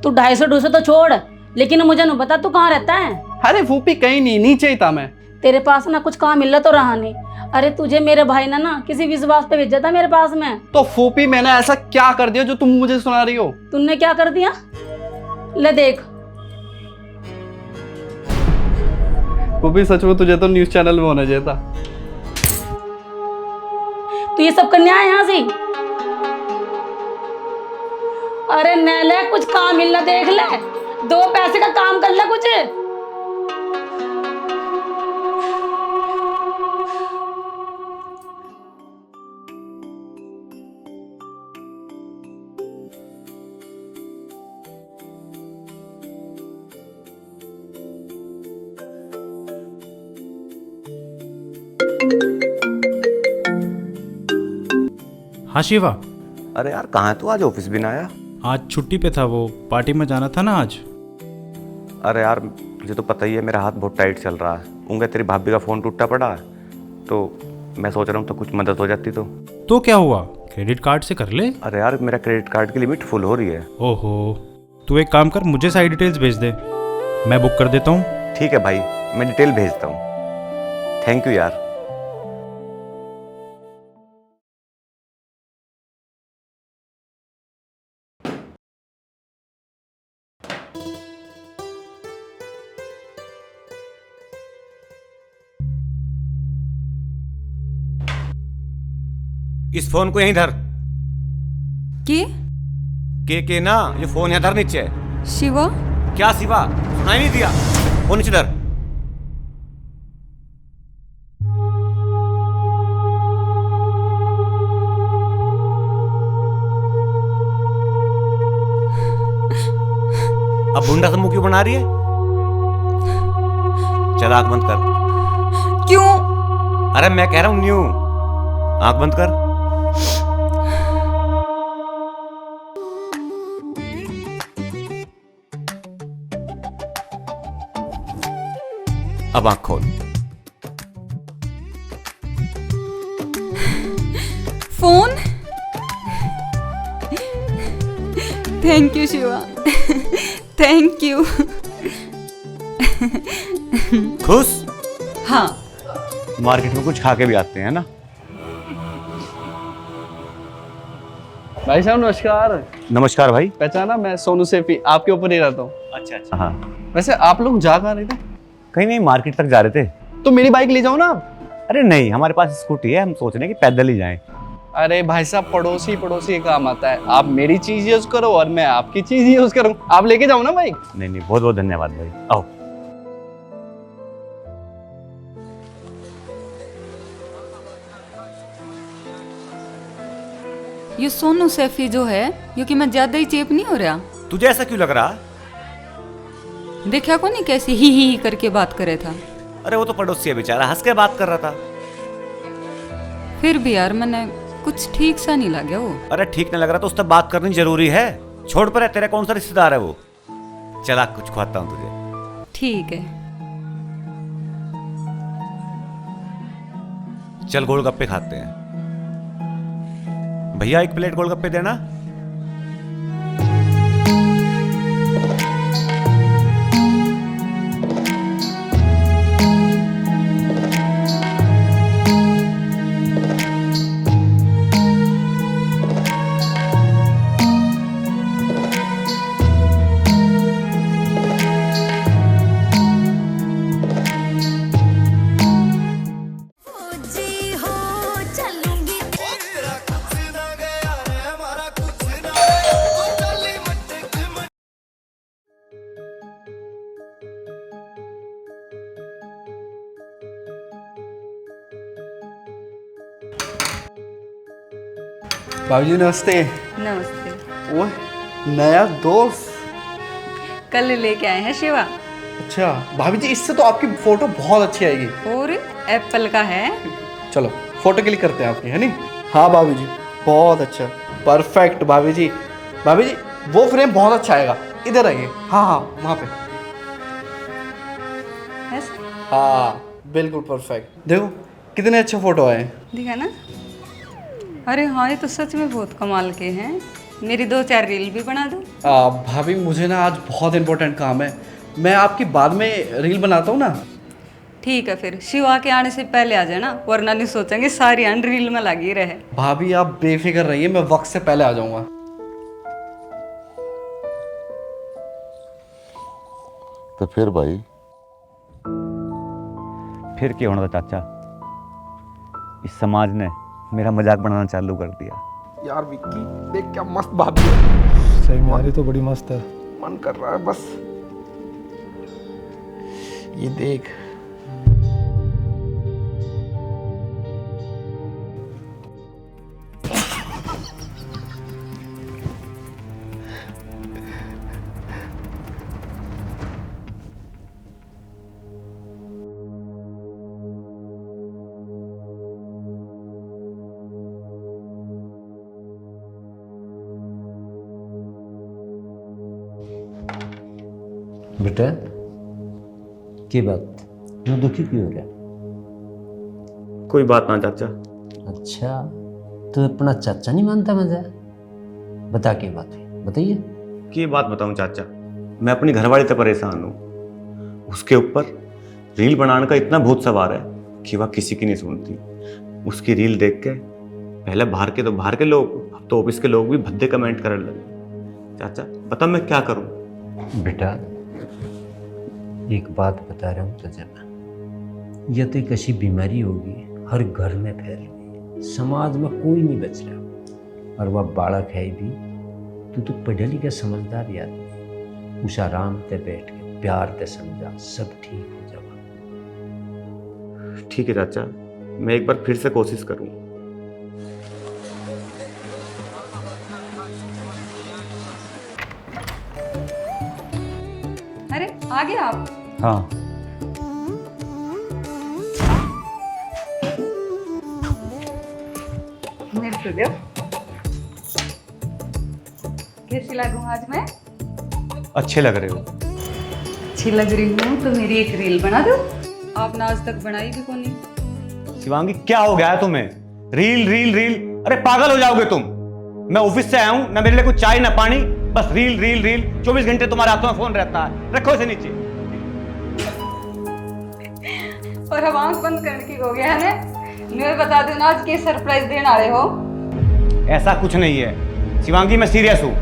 Speaker 8: तू 250 तो छोड़, लेकिन मुझे न बता तू कहाँ रहता है।
Speaker 12: अरे फूफी कहीं नहीं, नीचे ही था मैं।
Speaker 8: तेरे पास ना कुछ काम मिल तो रहा नहीं। अरे तुझे मेरे भाई ने ना किसी विश्वास पे भेजा था मेरे पास में।
Speaker 12: तो फूफी मैंने ऐसा क्या कर दिया जो तुम मुझे सुना रही हो?
Speaker 8: तुमने क्या कर दिया? ले देख।
Speaker 12: फूफी सच में तुझे तो न्यूज चैनल में होना चाहिए था।
Speaker 8: तू ये सब करने आया यहाँ से? अरे नैले कुछ काम मिलना देख ले, 2 पैसे का काम कर ले कुछ।
Speaker 13: हाँ शिवा।
Speaker 2: अरे यार कहाँ है तू? आज ऑफिस भी ना आया।
Speaker 13: आज छुट्टी पे था, वो पार्टी में जाना था ना आज।
Speaker 2: अरे यार मुझे तो पता ही है, मेरा हाथ बहुत टाइट चल रहा है। उनका तेरी भाभी का फ़ोन टूटा पड़ा है, तो मैं सोच रहा हूँ तो कुछ मदद हो जाती तो
Speaker 13: क्या हुआ? क्रेडिट कार्ड से कर ले।
Speaker 2: अरे यार मेरा क्रेडिट कार्ड की लिमिट फुल हो रही है।
Speaker 13: ओहो, तू एक काम कर, मुझे सारी डिटेल्स भेज दे, मैं बुक कर देता हूँ।
Speaker 2: ठीक है भाई, मैं डिटेल भेजता हूँ। थैंक यू यार।
Speaker 5: इस फोन को यहीं धर।
Speaker 6: के
Speaker 5: ना, ये फोन यहाँ धर नीचे।
Speaker 6: शिवा?
Speaker 5: क्या शिवा? सुनाई नहीं दिया? फोन नीचे धर। अब भुंडा सा मुंह क्यों बना रही है? चल आंख बंद कर।
Speaker 6: क्यों?
Speaker 5: अरे मैं कह रहा हूं न्यू, आंख बंद कर। अब आंख खोल।
Speaker 6: Phone? Thank you Shiva, thank you.
Speaker 5: खुश?
Speaker 6: हाँ।
Speaker 2: मार्केट में कुछ खा के भी आते हैं ना।
Speaker 12: भाई साहब नमस्कार।
Speaker 2: नमस्कार भाई।
Speaker 12: पहचाना? मैं सोनू सेफी, आपके ऊपर ही रहता हूँ।
Speaker 2: अच्छा। हाँ।
Speaker 12: वैसे आप लोग जा कहाँ रहे थे?
Speaker 2: कहीं नहीं, मार्केट तक जा रहे थे।
Speaker 12: तो मेरी बाइक ले जाओ ना आप।
Speaker 2: अरे नहीं, हमारे पास स्कूटी है, हम सोच रहे हैं कि पैदल ही जाएं।
Speaker 12: अरे भाई साहब, पड़ोसी के काम आता है। आप मेरी चीज यूज करो और मैं आपकी चीज यूज करूँ। आप लेके जाओ ना बाइक।
Speaker 2: नहीं, बहुत बहुत धन्यवाद भाई। आओ।
Speaker 6: ये सोनू सैफी जो है, ये कि मैं ज्यादा ही चेप नहीं हो रहा?
Speaker 5: तुझे ऐसा क्यों लग रहा?
Speaker 6: देखा को नहीं कैसे ही करके बात करे था।
Speaker 5: अरे वो तो पड़ोसी है बेचारा, हंस के बात कर रहा था।
Speaker 6: फिर भी यार मैंने कुछ ठीक सा नहीं लगा वो।
Speaker 5: अरे ठीक नहीं लग रहा तो उससे बात करनी जरूरी है। छोड़ पर है, तेरा कौन सा रिश्तेदार है वो। चला कुछ खुआता हूँ तुझे।
Speaker 6: ठीक है।
Speaker 5: चल गोलगप्पे खाते हैं। भैया 1 प्लेट गोलगप्पे देना।
Speaker 12: भाभी जी नमस्ते।
Speaker 6: नमस्ते।
Speaker 12: ओह, नया दोस्त
Speaker 6: कल लेके आए हैं शिवा।
Speaker 12: अच्छा भाभी जी, इससे तो आपकी फोटो बहुत अच्छी आएगी।
Speaker 6: और एप्पल का है।
Speaker 12: चलो फोटो क्लिक करते हैं आपकी, है नहीं? हाँ भाभी जी, बहुत अच्छा, परफेक्ट। भाभी जी वो फ्रेम बहुत अच्छा आएगा। इधर आइए। हाँ वहाँ पे। हाँ बिल्कुल परफेक्ट। देखो कितने अच्छे फोटो आए।
Speaker 6: दिखा ना? अरे हाँ, ये तो सच में बहुत कमाल के हैं। मेरी 2-4 रील भी बना दो।
Speaker 12: भाभी मुझे ना आज बहुत इंपॉर्टेंट काम है, मैं आपकी बाद में रील बनाता हूँ ना।
Speaker 6: ठीक है फिर शिवा के आने से पहले आ जाना, वरना नहीं सोचेंगे सारी अन रील में लगी रहे।
Speaker 12: भाभी आप बेफिक्र रहिए, मैं वक्त से पहले आ जाऊंगा।
Speaker 1: तो फिर भाई
Speaker 2: फिर क्या होना था चाचा, इस समाज ने मेरा मजाक बनाना चालू कर दिया।
Speaker 14: यार विक्की देख क्या मस्त भाभी है।
Speaker 9: सही में यार, तो बड़ी मस्त है।
Speaker 14: मन कर रहा है बस ये देख।
Speaker 4: बेटा की बात, क्यों दुखी क्यों हो रहा?
Speaker 2: कोई बात ना चाचा।
Speaker 4: अच्छा तो अपना चाचा नहीं मानता मजा? बता क्या बात है, बताइए।
Speaker 2: की बात बताऊं चाचा, मैं अपनी घरवाली से परेशान हूँ। उसके ऊपर रील बनाने का इतना भूत सवार है कि वह किसी की नहीं सुनती। उसकी रील देख के पहले बाहर के लोग, अब तो ऑफिस के लोग भी भद्दे कमेंट करने लगे। चाचा बता मैं क्या करूं?
Speaker 4: बेटा एक बात बता रहा हूँ तुझे मैं, यह तो एक ऐसी बीमारी होगी हर घर में फैल रही, समाज में कोई नहीं बच रहा। और वह बालक है भी, तू पढ़ा लिखा समझदार आदमी, उस आराम से बैठ के प्यार से समझा, सब ठीक हो जाएगा।
Speaker 2: ठीक है चाचा, मैं एक बार फिर से कोशिश करूँ।
Speaker 6: अरे आ गए आप?
Speaker 2: हाँ
Speaker 6: मेरे को दो। कैसी लगूं आज मैं?
Speaker 2: अच्छे लग रहे हो।
Speaker 6: अच्छी लग रही हूँ तो मेरी एक रील बना दो। आपने आज तक बनाई भी कौन नहीं।
Speaker 2: शिवांगी क्या हो गया है तुम्हें? रील रील रील, अरे पागल हो जाओगे तुम। मैं ऑफिस से आया हूं, ना मेरे लिए कुछ चाय ना पानी, बस रील रील रील। 24 घंटे तुम्हारे हाथों में फोन रहता है। रखो इसे नीचे।
Speaker 6: और अब आंख बंद करने की हो गया है ना। मैं बता दूं ना आज के सरप्राइज देने आ रहे हो।
Speaker 2: ऐसा कुछ नहीं है शिवांगी, मैं सीरियस हूँ।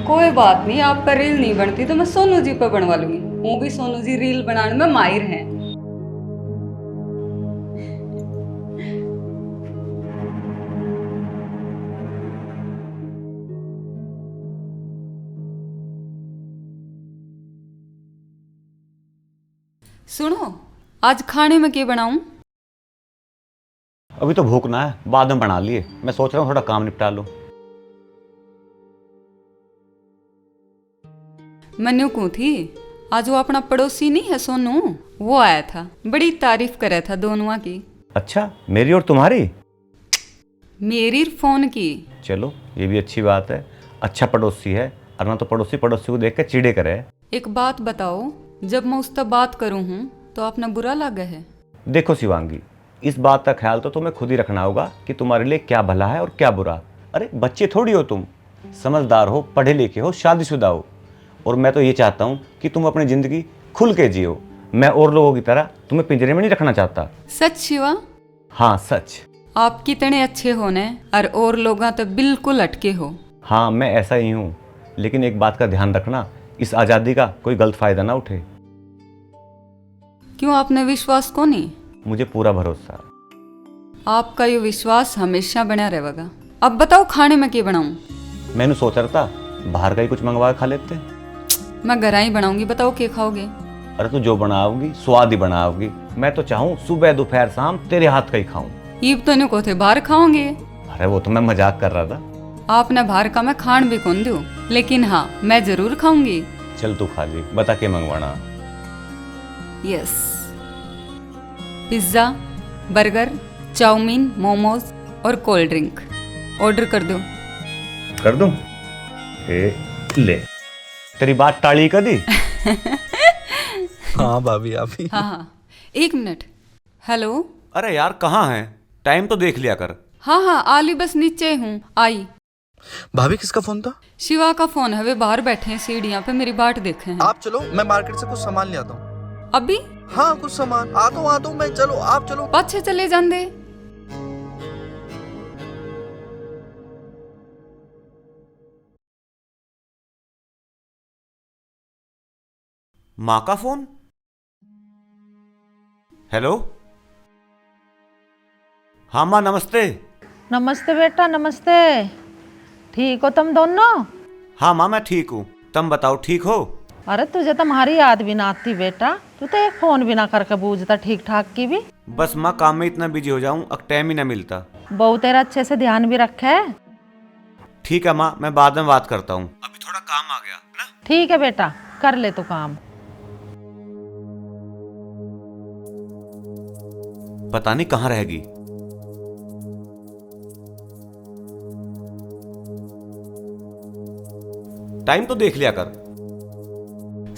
Speaker 6: कोई बात नहीं, आपका रील नहीं बनती तो मैं सोनू जी पर बनवा लूंगी। वो भी सोनू जी रील बनाने में माहिर हैं। सुनो, आज खाने में क्या बनाऊं?
Speaker 2: अभी तो भूख ना है, बाद में बना लिए। मैं सोच रहा हूँ थोड़ा काम निपटा लूं।
Speaker 6: मनु को थी आज वो अपना पड़ोसी नहीं है सोनू, वो आया था, बड़ी तारीफ कर रहा था दोनों की।
Speaker 2: अच्छा, मेरी और तुम्हारी?
Speaker 6: मेरी फोन की।
Speaker 2: चलो ये भी अच्छी बात है। अच्छा पड़ोसी है, और ना तो पड़ोसी पड़ोसी को देख के चिड़े करे।
Speaker 6: एक बात बताओ, जब मैं उससे बात करूं हूं तो आपने बुरा लगा है?
Speaker 2: देखो शिवांगी, इस बात का ख्याल तो तुम्हें खुद ही रखना होगा कि तुम्हारे लिए क्या भला है और क्या बुरा। अरे बच्चे थोड़ी हो तुम, समझदार हो, पढ़े लिखे हो, शादीशुदा हो। और मैं तो ये चाहता हूँ कि तुम अपनी ज़िंदगी खुल के जियो। मैं और लोगों की तरह तुम्हें पिंजरे में नहीं रखना चाहता।
Speaker 6: सच शिवा?
Speaker 2: हाँ सच।
Speaker 6: आप कितने अच्छे होने और लोग तो बिल्कुल अटके हो।
Speaker 2: हाँ मैं ऐसा ही हूँ, लेकिन एक बात का ध्यान रखना, इस आज़ादी का कोई गलत फ़ायदा ना उठे।
Speaker 6: क्यों, आपने विश्वास को नहीं?
Speaker 2: मुझे पूरा भरोसा।
Speaker 6: आपका ये विश्वास हमेशा बना रहेगा। अब बताओ खाने में क्या बनाऊं?
Speaker 2: मैंने सोच रहा था बाहर का ही कुछ मंगवा खा लेते।
Speaker 6: मैं घर ही बनाऊंगी, बताओ क्या खाओगे?
Speaker 2: अरे तू जो बनाओगी स्वाद ही बनाओगी। मैं तो चाहूँ सुबह दोपहर शाम तेरे हाथ का ही खाऊं।
Speaker 6: ईब तो नहीं को थे बाहर खाओगे?
Speaker 2: अरे वो तो मैं मजाक कर रहा था।
Speaker 6: आपने बाहर का मैं खान भी कौन दूं, लेकिन हाँ मैं जरूर खाऊंगी।
Speaker 2: चल तू खा ली, बता के मंगवाना।
Speaker 6: Yes, pizza, burger, chowmein, momos और कोल्ड ड्रिंक ऑर्डर कर दो।
Speaker 2: कर दूं? ले, तेरी बात टाली कर दी।
Speaker 12: हाँ भाभी आप ही।
Speaker 6: हाँ, एक मिनट। हेलो।
Speaker 5: अरे यार कहाँ है? टाइम तो देख लिया कर।
Speaker 6: हाँ, आली बस नीचे हूँ, आई।
Speaker 12: भाभी किसका फोन था?
Speaker 6: शिवा का फोन है, वे बाहर बैठे हैं सीढ़ियां पे, मेरी बाट देखे हैं।
Speaker 12: आप चलो, मैं मार्केट से कुछ सामान ले आता हूँ।
Speaker 6: अभी?
Speaker 12: हाँ कुछ सामान, आता हूँ मैं, चलो आप चलो।
Speaker 6: पाछे चले जांदे।
Speaker 5: माँ का फोन? हेलो, हाँ माँ नमस्ते।
Speaker 3: नमस्ते बेटा, नमस्ते। ठीक हो तुम दोनों?
Speaker 5: हाँ माँ मैं ठीक हूँ, तुम बताओ ठीक हो?
Speaker 3: अरे तुझे तुम्हारी याद भी ना आती बेटा, तू तो एक फोन भी ना करके पूछता ठीक ठाक की भी।
Speaker 5: बस माँ काम में इतना बिजी हो जाऊँ, अब टाइम ही ना मिलता।
Speaker 3: बहू तेरा अच्छे से ध्यान भी रखे।
Speaker 5: ठीक है माँ, मैं बाद में बात करता हूँ, अभी थोड़ा काम आ गया ना।
Speaker 3: ठीक है बेटा, कर ले तू काम।
Speaker 5: पता नहीं कहाँ रहेगी। टाइम तो देख लिया कर।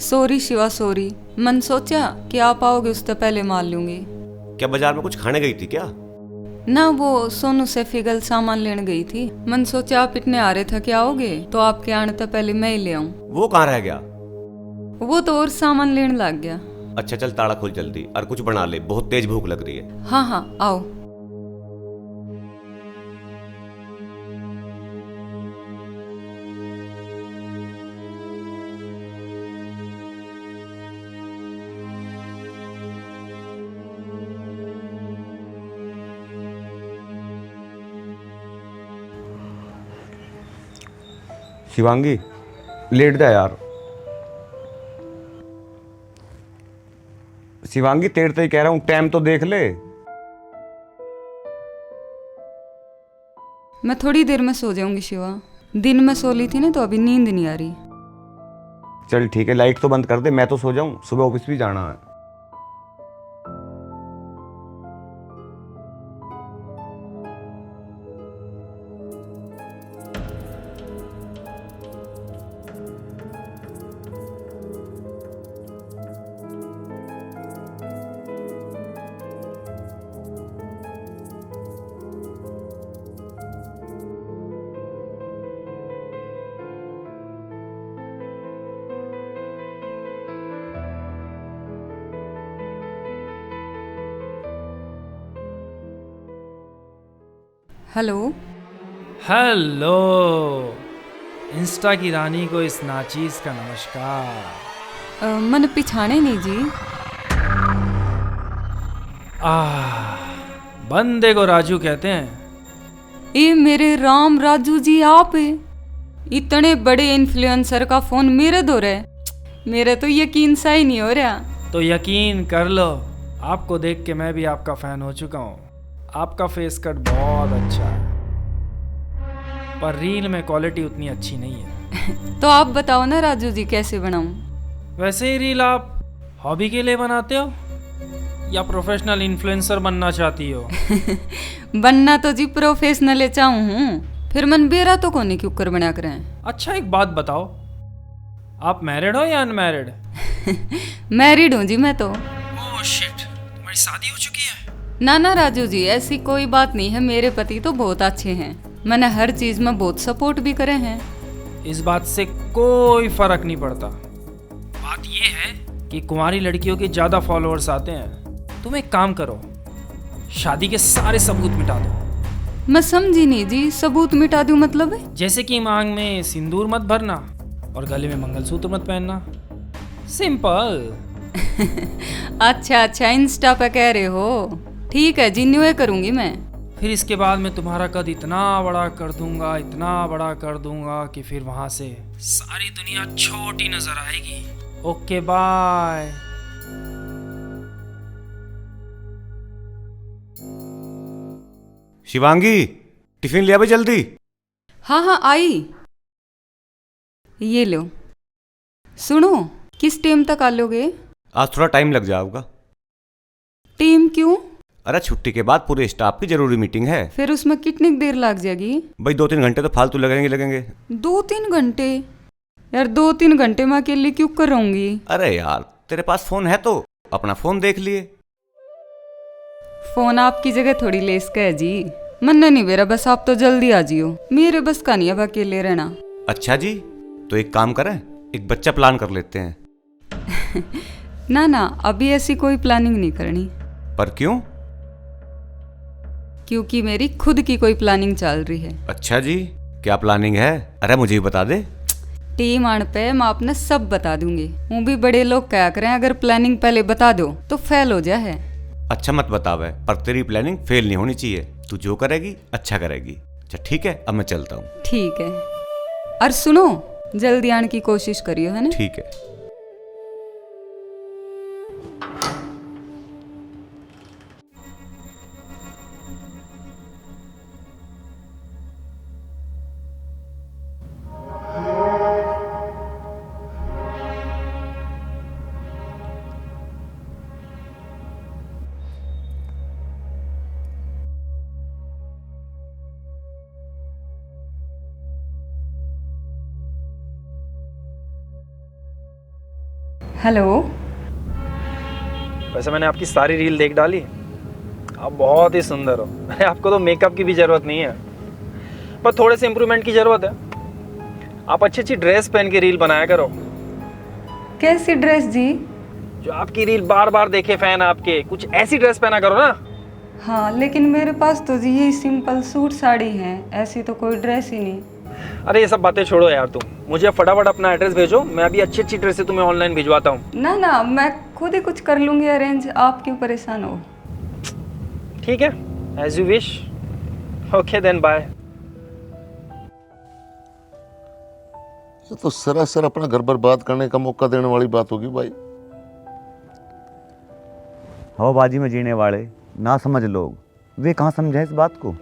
Speaker 6: सॉरी शिवा सॉरी, मन सोचा कि आप आओगे उससे पहले मार लूंगी।
Speaker 5: क्या बाजार में कुछ खाने गई थी क्या?
Speaker 6: ना, वो सोनू से फिगल सामान लेने गई थी। मन सोचा आप इतने आ रहे थे कि आओगे तो आपके आने से पहले मैं ही ले आऊं।
Speaker 5: वो कहाँ रह गया?
Speaker 6: वो तो और सामान लेने लग गया।
Speaker 5: अच्छा चल ताला खोल जल्दी और कुछ बना ले, बहुत तेज भूख लग रही है।
Speaker 6: हाँ हाँ आओ।
Speaker 2: शिवांगी लेट जा यार। शिवांगी तेरे से ही कह रहा हूँ, टाइम तो देख ले।
Speaker 6: मैं थोड़ी देर में सो जाऊंगी शिवा, दिन में सो ली थी ना तो अभी नींद नहीं आ रही।
Speaker 2: चल ठीक है, लाइट तो बंद कर दे, मैं तो सो जाऊं, सुबह ऑफिस भी जाना है।
Speaker 6: हेलो।
Speaker 15: हेलो, इंस्टा की रानी को इस नाचीज का नमस्कार।
Speaker 6: मन पिछाने नहीं जी।
Speaker 15: बंदे को राजू कहते हैं।
Speaker 6: ये मेरे राम राजू जी, आप इतने बड़े इन्फ्लुएंसर का फोन मेरे दो रहे, मेरे तो यकीन सा ही नहीं हो रहा।
Speaker 15: तो यकीन कर लो, आपको देख के मैं भी आपका फैन हो चुका हूँ। आपका फेस कट बहुत अच्छा है, पर रील में क्वालिटी उतनी अच्छी नहीं है।
Speaker 6: तो आप बताओ ना राजू जी, कैसे बनाऊं?
Speaker 15: वैसे ही रील आप हॉबी के लिए बनाते हो या प्रोफेशनल इन्फ्लुएंसर बनना चाहती हो?
Speaker 6: बनना तो जी प्रोफेशनल चाहूँ हूँ, फिर मन बेरा तो कोने क्यों कर बना करें।
Speaker 15: अच्छा एक बात बताओ, आप मैरिड हो या अनमैरिड?
Speaker 6: मैरिड हूँ जी मैं तो।
Speaker 15: ओह शिट, तुम्हारी शादी हो चुकी है?
Speaker 6: ना ना राजू जी, ऐसी कोई बात नहीं है, मेरे पति तो बहुत अच्छे हैं, मैंने हर चीज में बहुत सपोर्ट भी करे हैं।
Speaker 15: इस बात से कोई फर्क नहीं पड़ता। बात ये है कि कुंवारी लड़कियों के ज्यादा फॉलोअर्स आते हैं। तुम एक काम करो, शादी के सारे सबूत मिटा दो।
Speaker 6: मैं समझी नहीं जी, सबूत मिटा दूं मतलब है?
Speaker 15: जैसे कि मांग में सिंदूर मत भरना और गले में मंगलसूत्र मत पहनना, सिंपल।
Speaker 6: अच्छा अच्छा, इंस्टा पे कह रहे हो? ठीक है जी, न्यू करूंगी मैं।
Speaker 15: फिर इसके बाद मैं तुम्हारा कद इतना बड़ा कर दूंगा, इतना बड़ा कर दूंगा कि फिर वहां से सारी दुनिया छोटी नजर आएगी। Okay bye.
Speaker 5: शिवांगी टिफिन ले आवे जल्दी।
Speaker 6: हाँ हाँ आई, ये लो। सुनो, किस टाइम तक आ लोगे?
Speaker 5: आज थोड़ा टाइम लग जाएगा।
Speaker 6: टीम क्यों?
Speaker 5: अरे छुट्टी के बाद पूरे स्टाफ की जरूरी मीटिंग है।
Speaker 6: फिर उसमें कितनी देर लग जाएगी?
Speaker 5: भाई 2-3 घंटे तो फालतू लगेंगे।
Speaker 6: 2-3 घंटे? यार 2-3 घंटे में अकेले क्यों कर रहूंगी?
Speaker 5: अरे यार तेरे पास फोन है तो अपना फोन देख लिए।
Speaker 6: फोन आपकी जगह थोड़ी ले इसका है जी। मन नहीं मेरा, बस आप तो जल्दी आ जियो, मेरे बस का नहीं अब अकेले रहना।
Speaker 5: अच्छा जी, तो एक काम करें, एक बच्चा प्लान कर लेते हैं।
Speaker 6: ना ना, अभी ऐसी कोई प्लानिंग नहीं करनी।
Speaker 5: पर क्यों?
Speaker 6: क्योंकि मेरी खुद की कोई प्लानिंग चल रही है।
Speaker 5: अच्छा जी, क्या प्लानिंग है? अरे मुझे भी बता दे।
Speaker 6: टीम आने पे मैं आपने सब बता दूंगी। वो भी बड़े लोग क्या करें, अगर प्लानिंग पहले बता दो तो फेल हो जाए।
Speaker 5: अच्छा मत बतावे, पर तेरी प्लानिंग फेल नहीं होनी चाहिए। तू जो करेगी अच्छा करेगी। अच्छा ठीक है, अब मैं चलता हूँ।
Speaker 6: ठीक है, और सुनो, जल्दी आने की कोशिश करियो, है ना?
Speaker 5: ठीक है।
Speaker 6: हेलो।
Speaker 15: वैसे मैंने आपकी सारी रील देख डाली, आप बहुत ही सुंदर हो। अरे आपको तो मेकअप की भी ज़रूरत नहीं है, पर थोड़े से इम्प्रूवमेंट की ज़रूरत है। आप अच्छी अच्छी ड्रेस पहन के रील बनाया करो।
Speaker 6: कैसी ड्रेस जी?
Speaker 15: जो आपकी रील बार बार देखे फैन आपके, कुछ ऐसी ड्रेस पहना करो ना।
Speaker 6: हाँ, लेकिन मेरे पास तो जी यही सिंपल सूट साड़ी है, ऐसी तो कोई ड्रेस ही नहीं।
Speaker 15: अरे ये सब बातें छोड़ो यार, तुम मुझे फटाफट अपना एड्रेस भेजो, मैं अभी अच्छी अच्छी ड्रेसें तुम्हें ऑनलाइन भिजवाता हूँ।
Speaker 6: ना ना, मैं खुद ही कुछ कर लूँगी अरेंज, आप क्यों परेशान हो?
Speaker 15: ठीक है, as you wish. Okay then, bye.
Speaker 1: ये तो सरासर अपना घर बर्बाद करने का मौका देने वाली बात होगी भाई।
Speaker 2: हवाबाजी में जीने वाले ना समझ लोग, वे कहाँ समझे इस बात को?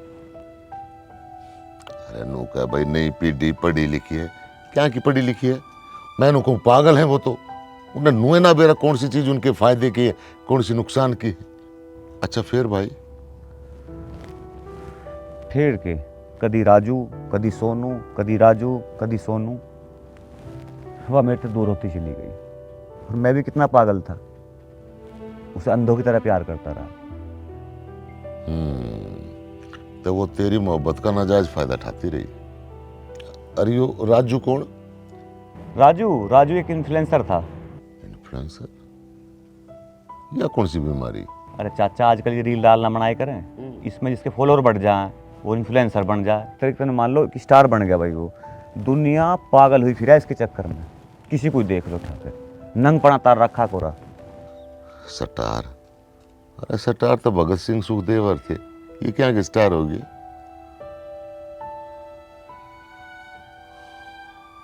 Speaker 1: अरे नो क्या भाई, नई पीढ़ी पढ़ी लिखी है, क्या की पढ़ी लिखी है? मैं नु कहूँ पागल है वो तो। उन्हें नुए ना बेरा कौन सी चीज उनके फायदे की है, कौन सी नुकसान की है। अच्छा फिर भाई?
Speaker 2: फिर के कदी राजू कदी सोनू, कदी राजू कदी सोनू, वह मेरे से दूर होती चली गई। और मैं भी कितना पागल था, उसे अंधों की तरह प्यार करता रहा।
Speaker 1: तो वो तेरी मोहब्बत का नाजायज फायदा उठाती रही। अरे यो राजू कौन?
Speaker 2: राजू एक इन्फ्लुएंसर था।
Speaker 1: इन्फ्लुएंसर? या कौन सी बीमारी?
Speaker 2: अरे चाचा, आजकल ये रील डालना मनाई करें, इसमें जिसके फॉलोअर बढ़ जाए वो इन्फ्लुएंसर बन जाए। तरीके से मान लो कि स्टार बन गया भाई वो। दुनिया पागल हुई फिरा इसके चक्कर में। किसी को देख लो उठा के, नंग पड़ा तार रखा कोरा।
Speaker 1: सटार? अरे सटार तो भगत सिंह सुखदेवर थे, ये क्या के स्टार होगी?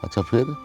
Speaker 1: अच्छा फिर?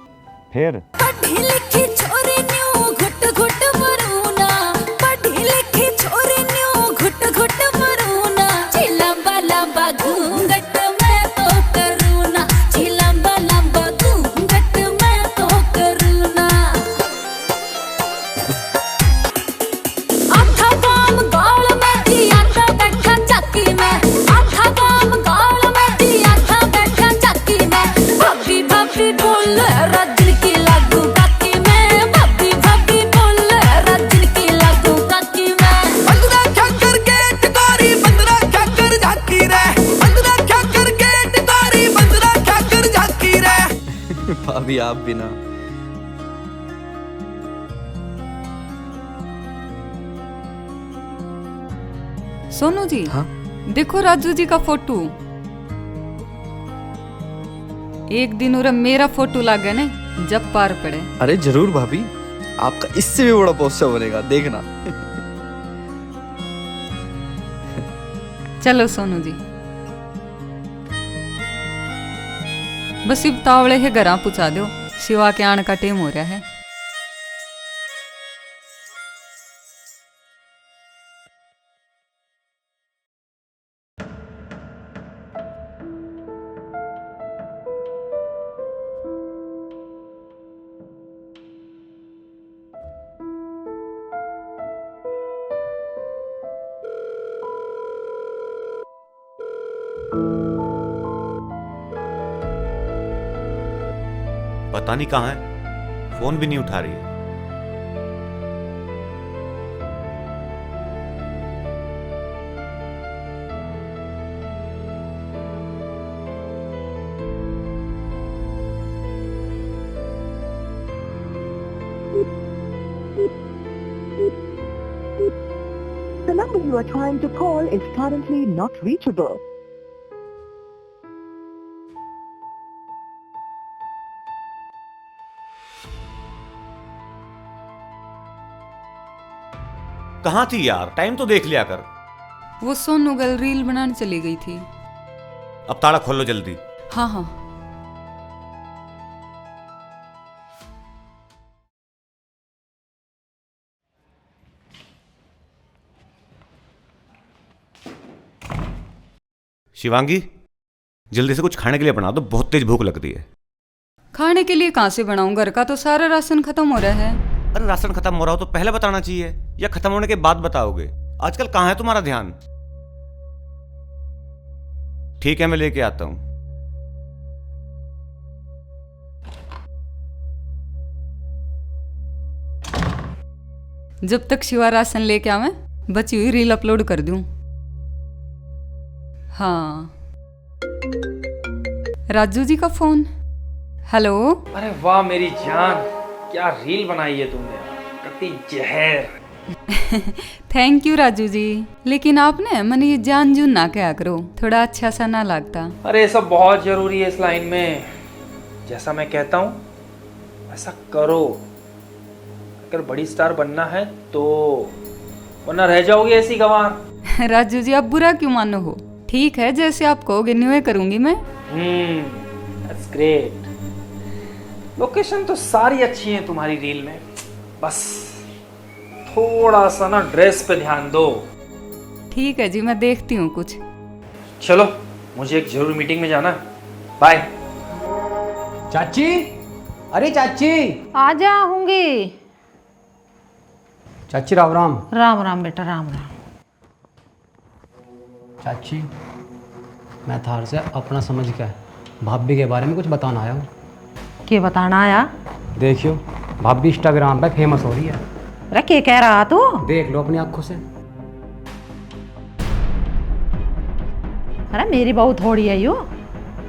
Speaker 12: भाभी आप बिना।
Speaker 6: सोनू जी,
Speaker 12: हाँ?
Speaker 6: देखो राजू जी का फोटो। एक दिन उरा मेरा फोटो लागे ने जब पार पड़े।
Speaker 12: अरे जरूर भाभी, आपका इससे भी बड़ा पोस्टर बनेगा, देखना।
Speaker 6: चलो सोनू जी, बस इब तावड़े है घरा पूछा दो, शिवा के आने का टाइम हो रहा है।
Speaker 5: पता नहीं कहाँ है, फोन भी नहीं उठा रही है।
Speaker 16: you are trying to call is currently not reachable.
Speaker 5: कहाँ थी यार, टाइम तो देख लिया कर।
Speaker 6: वो सोनू गल रील बनाने चली गई थी।
Speaker 5: अब ताला खोल लो जल्दी।
Speaker 6: हाँ हाँ।
Speaker 5: शिवांगी, जल्दी से कुछ खाने के लिए बना दो, बहुत तेज भूख लग रही है।
Speaker 6: खाने के लिए कहाँ से बनाऊं, घर का तो सारा राशन खत्म हो रहा है।
Speaker 5: अरे राशन खत्म हो रहा हो तो पहले बताना चाहिए, या खत्म होने के बाद बताओगे? आजकल कहाँ है तुम्हारा ध्यान? ठीक है, मैं लेके आता हूं।
Speaker 6: जब तक शिवा राशन लेके आवे बची हुई रील अपलोड कर दूं। हाँ, राजू जी का फोन। हेलो।
Speaker 15: अरे वाह मेरी जान, क्या रील बनाई है तुमने, कति जहर।
Speaker 6: थैंक यू राजू जी, लेकिन आपने मैंने ये जान जून ना क्या करो, थोड़ा अच्छा सा ना लगता।
Speaker 15: अरे ये सब बहुत जरूरी है इस लाइन में। जैसा मैं कहता हूँ ऐसा करो, अगर बड़ी स्टार बनना है तो, वरना रह जाओगे ऐसी गंवार।
Speaker 6: राजू जी आप बुरा क्यों मानो हो, ठीक है जैसे आप कहोगे न्यू करूंगी मैं।
Speaker 15: That's great. लोकेशन तो सारी अच्छी है तुम्हारी रील में, बस थोड़ा सा ना ड्रेस पे ध्यान दो।
Speaker 6: ठीक है जी, मैं देखती हूँ कुछ।
Speaker 15: चलो मुझे एक जरूरी मीटिंग में जाना है, बाय।
Speaker 10: चाची, अरे चाची।
Speaker 3: आ जाऊंगी।
Speaker 10: चाची राम राम।
Speaker 3: राम राम बेटा, राम राम।
Speaker 10: चाची, मैं थार से अपना समझ के भाभी के बारे में कुछ बताना आया हूँ।
Speaker 3: क्या बताना आया?
Speaker 10: देखियो, भाभी इंस्टाग्राम पे फेमस हो रही है।
Speaker 3: अरे क्या कह रहा तू?
Speaker 10: देख लो अपनी आंखों से।
Speaker 3: अरे मेरी बहू थोड़ी है यू,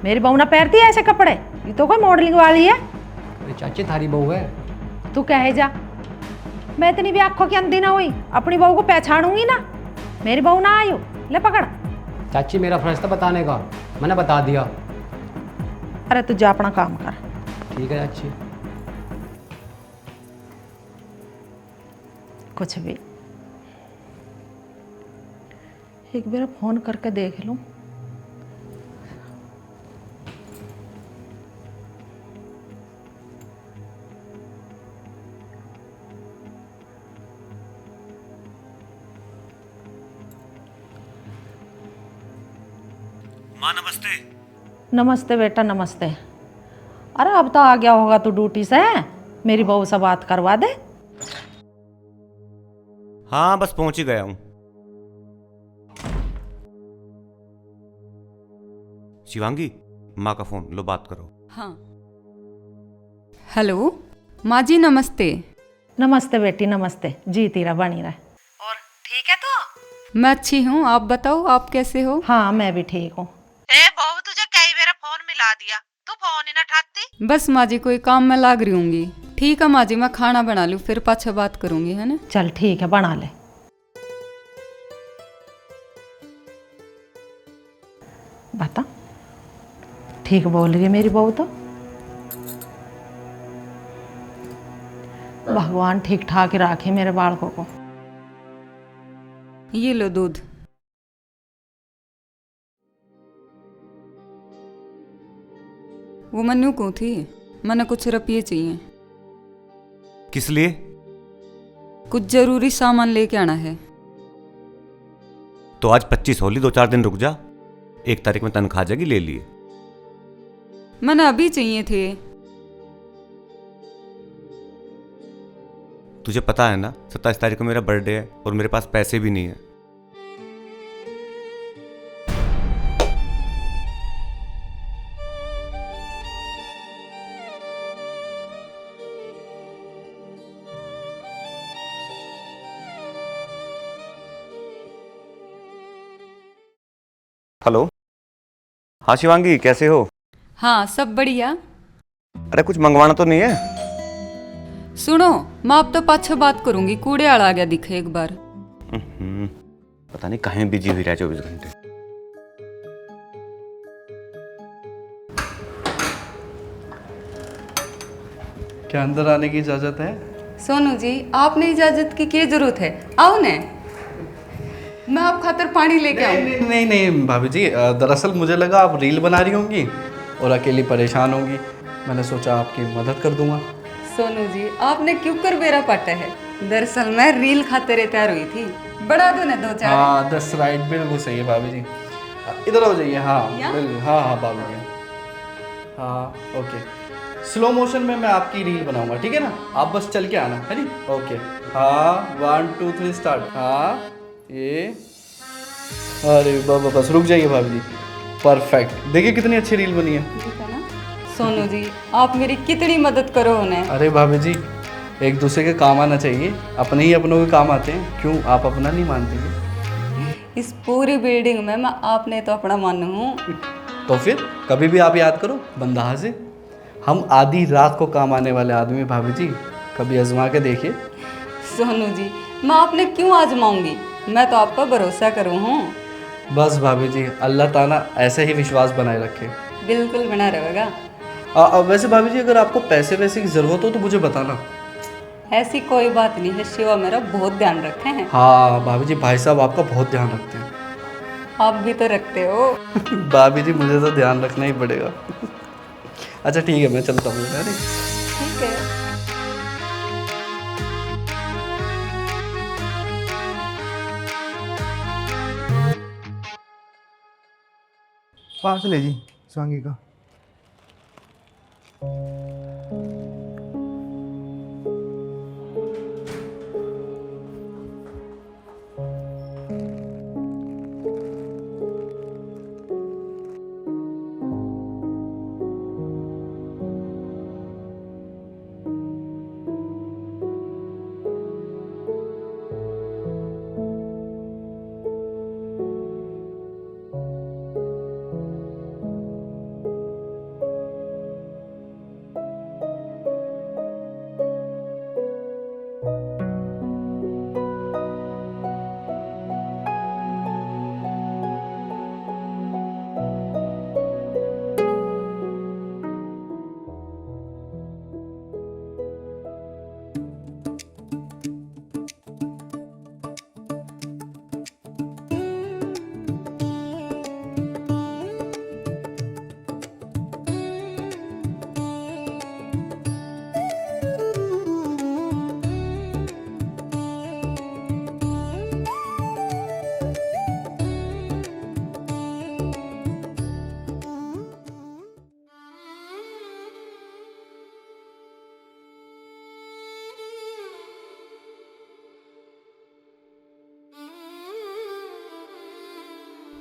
Speaker 3: मेरी बहू ना पहनती है ऐसे कपड़े, ये तो कोई मॉडलिंग वाली है।
Speaker 10: अरे चाची थारी बहू है।
Speaker 3: तू कहे जा, मैं इतनी भी आंखों की अंधी ना हुई, अपनी बहू को पहचानूंगी ना। मेरी बहू ना आयु, ले पकड़।
Speaker 10: चाची मेरा फर्ज था बताने का, मैंने बता दिया।
Speaker 3: अरे तू जा अपना काम कर।
Speaker 10: ठीक है चाची।
Speaker 3: कुछ भी, एक बार फोन करके देख लूं।
Speaker 5: माँ नमस्ते।
Speaker 3: नमस्ते बेटा, नमस्ते। अरे अब तो आ गया होगा तू ड्यूटी से, मेरी बहू से बात करवा दे।
Speaker 5: हाँ बस पहुंच ही गया हूं। शिवांगी, माँ का फोन लो, बात करो।
Speaker 6: हाँ। हेलो माँ जी, नमस्ते।
Speaker 3: नमस्ते बेटी, नमस्ते। जी तेरा बनी रहे। और ठीक है तो?
Speaker 6: मैं अच्छी हूँ, आप बताओ आप कैसे हो?
Speaker 3: हाँ मैं भी ठीक हूँ।
Speaker 17: बहू तुझे कई बार फोन मिला दिया, तू फोन ही ना उठाती।
Speaker 6: बस माँ जी कोई काम में लाग रही होंगी। ठीक है माँ जी, मैं खाना बना लूँ फिर पाछा बात करूंगी, है ना?
Speaker 3: चल ठीक है, बना ले। बता, ठीक बोल रही है मेरी बहू तो। भगवान ठीक ठाक ही रखे मेरे बालकों को।
Speaker 6: ये लो दूध। वो मन्नू को थी, मैंने कुछ रुपये चाहिए।
Speaker 5: किस लिए?
Speaker 6: कुछ जरूरी सामान लेके आना है।
Speaker 5: तो आज 25 होली, 2-4 दिन रुक जा, 1 तारीख में तनख्वाह आ जाएगी, ले लिए।
Speaker 6: मैंने अभी चाहिए थे।
Speaker 5: तुझे पता है ना 27 तारीख को मेरा बर्थडे है और मेरे पास पैसे भी नहीं है। हेलो। हाँ शिवांगी, कैसे हो?
Speaker 6: हाँ सब बढ़िया।
Speaker 5: अरे कुछ मंगवाना तो नहीं है?
Speaker 6: सुनो, मैं अब तो पाछे बात करूंगी, कूड़े आड़ आ गया दिखे एक बार।
Speaker 2: पता नहीं कहीं बिजी हुई रहा 24 घंटे।
Speaker 12: क्या अंदर आने की इजाज़त है?
Speaker 6: सोनू जी, आपने इजाजत की क्या जरूरत है? आओ ने, मैं आप खातर पानी लेके आऊँ।
Speaker 12: नहीं नहीं भाभी जी, दरअसल मुझे लगा आप रील बना रही होंगी और अकेली परेशान होंगी, मैंने सोचा आपकी मदद कर दूंगा।
Speaker 6: सोनू जी, आपने क्यों कर बेरा पाटा है? दरअसल मैं रील खातिर तैयार हुई थी, बढ़ा दो ना 2-4।
Speaker 12: हाँ दस राइट, बिल्कुल सही है भाभी जी। इधर हो जाइए। हाँ बिल्कुल, हाँ हाँ भाभी जी, हाँ ओके। स्लो मोशन में मैं आपकी रील बनाऊंगा, ठीक है ना? आप बस चल के आना, है नी? ओके। हाँ 1 2 3 स्टार्ट। हाँ ये, अरे बाबा बस रुक जाइए भाभी जी। परफेक्ट, देखिए कितनी अच्छी रील बनी है।
Speaker 6: सोनू जी, आप मेरी कितनी मदद करो उन्हें।
Speaker 12: अरे भाभी जी, एक दूसरे के काम आना चाहिए, अपने ही अपनों के काम आते हैं, क्यों आप अपना नहीं मानती?
Speaker 6: इस पूरी बिल्डिंग में मैं आपने तो अपना मानू हूँ।
Speaker 12: तो फिर कभी भी आप याद करो, बंदा हाजिर। हम आधी रात को काम आने वाले आदमी भाभी जी, कभी आजमा के देखिए।
Speaker 6: सोनू जी, मैं आपने क्यों आजमाऊंगी, मैं तो आपका भरोसा करूँ हूँ।
Speaker 12: बस भाभी जी, अल्लाह ताला ऐसे ही विश्वास बनाए रखे।
Speaker 6: बिल्कुल बना रहेगा।
Speaker 12: वैसे भाभी जी, अगर आपको पैसे वैसे की ज़रूरत हो तो मुझे बताना।
Speaker 6: ऐसी कोई बात नहीं है, शिवा मेरा बहुत ध्यान रखे हैं।
Speaker 12: हाँ भाभी जी, भाई साहब आपका बहुत ध्यान रखते हैं।
Speaker 6: आप भी तो रखते हो।
Speaker 12: भाभी जी, मुझे तो ध्यान रखना ही पड़ेगा। अच्छा ठीक है, मैं चलता हूँ।
Speaker 6: ठीक है।
Speaker 14: पार्सल है जी स्वांगी का।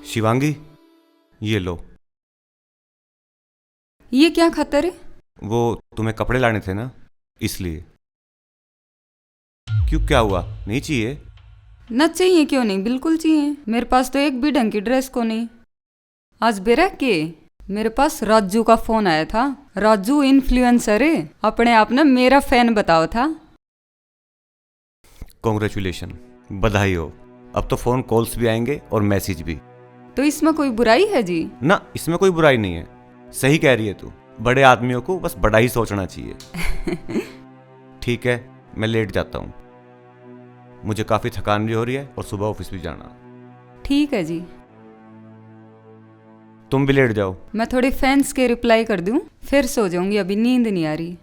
Speaker 5: शिवांगी, ये लो।
Speaker 6: ये क्या खतर है?
Speaker 5: वो तुम्हें कपड़े लाने थे ना, इसलिए। क्यों, क्या हुआ? नहीं चाहिए?
Speaker 6: न चाहिए क्यों नहीं, बिल्कुल चाहिए। मेरे पास तो एक भी ढंग की ड्रेस को नहीं। आज बेरा के मेरे पास राजू का फोन आया था। राजू इन्फ्लुएंसर है, अपने आप ने मेरा फैन बताओ था।
Speaker 5: कॉन्ग्रेचुलेशन, बधाई हो। अब तो फोन कॉल्स भी आएंगे और मैसेज भी।
Speaker 6: तो इसमें कोई बुराई है जी?
Speaker 5: ना, इसमें कोई बुराई नहीं है। सही कह रही है तू, बड़े आदमियों को बस बड़ा ही सोचना चाहिए। ठीक है, मैं लेट जाता हूँ, मुझे काफी थकान भी हो रही है और सुबह ऑफिस भी जाना।
Speaker 6: ठीक है जी।
Speaker 5: तुम भी लेट जाओ।
Speaker 6: मैं थोड़े फैंस के रिप्लाई कर दूं, फिर सो जाऊंगी, अभी नींद नहीं आ रही।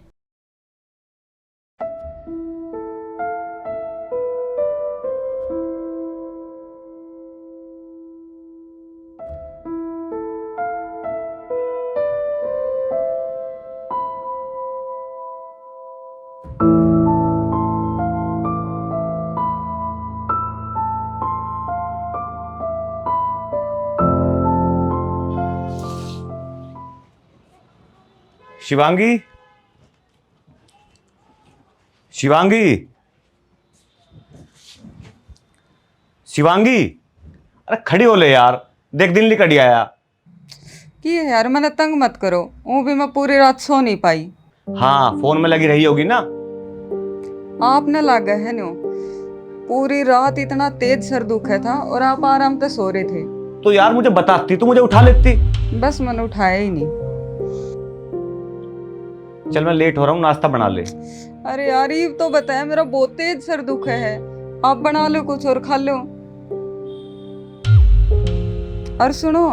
Speaker 2: शिवांगी, शिवांगी, शिवांगी, अरे खड़ी हो ले यार, देख दिन निकट आया।
Speaker 6: कि यार मैंने तंग मत करो, वो भी मैं पूरी रात सो नहीं पाई।
Speaker 2: हाँ, फोन में लगी रही होगी ना।
Speaker 6: आपने लागा है नो, पूरी रात इतना तेज सर दुखा था और आप आराम से सो रहे थे।
Speaker 2: तो यार मुझे बताती, तू मुझे उठा लेती।
Speaker 6: बस मैंने उठाया ही नहीं।
Speaker 2: चल मैं लेट हो रहा हूँ, नाश्ता बना ले।
Speaker 6: अरे यार ये तो बताया, मेरा बहुत तेज सर दुखा है। आप बना लो कुछ और खा लो। और सुनो,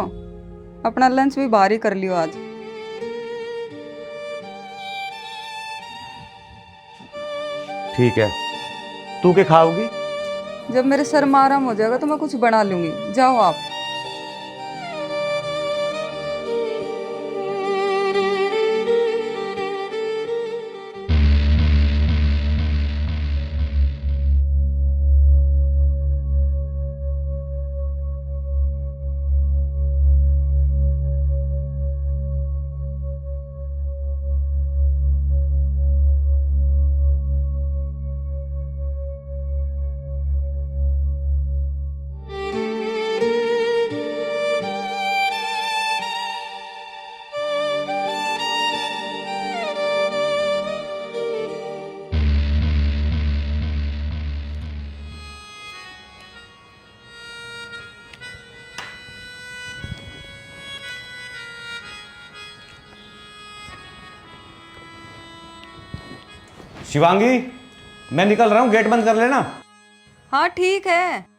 Speaker 6: अपना लंच भी बाहर ही कर लियो आज।
Speaker 2: ठीक है, तू क्या खाओगी?
Speaker 6: जब मेरे सर में आराम हो जाएगा तो मैं कुछ बना लूंगी, जाओ आप।
Speaker 2: शिवांगी, मैं निकल रहा हूँ, गेट बंद कर लेना।
Speaker 6: हाँ ठीक है।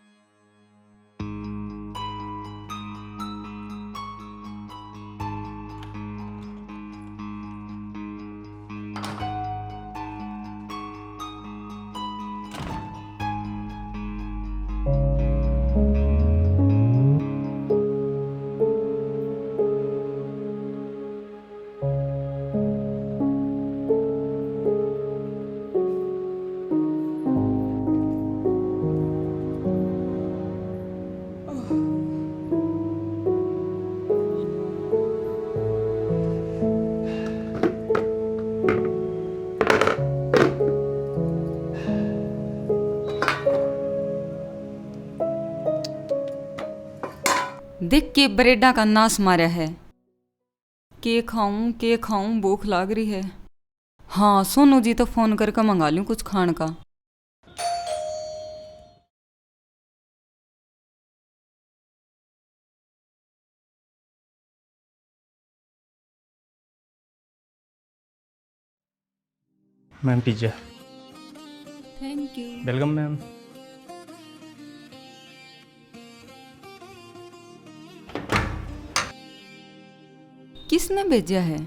Speaker 6: देख के ब्रेडा का नाश मारा है। के खाऊं भूख लाग रही है। हाँ सोनू जी तो फोन करके मंगा लूं कुछ खान का।
Speaker 13: Ma'am pizza.
Speaker 6: Thank you.
Speaker 13: Welcome ma'am.
Speaker 6: किसने भेजा है?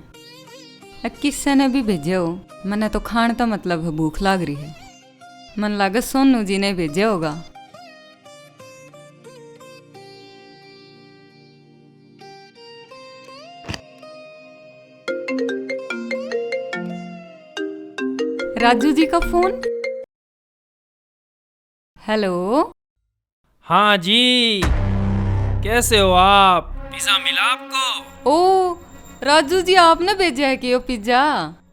Speaker 6: किससे ने भी भेजा हो, मैंने तो खान का मतलब है भूख लाग रही है। मन लागे सोनू जी ने भेजा होगा। राजू जी का फोन। हेलो।
Speaker 15: हाँ जी, कैसे हो आप? पिज्जा मिला आपको?
Speaker 6: ओ राजू जी, आपने भेजा है कि वो पिज्जा?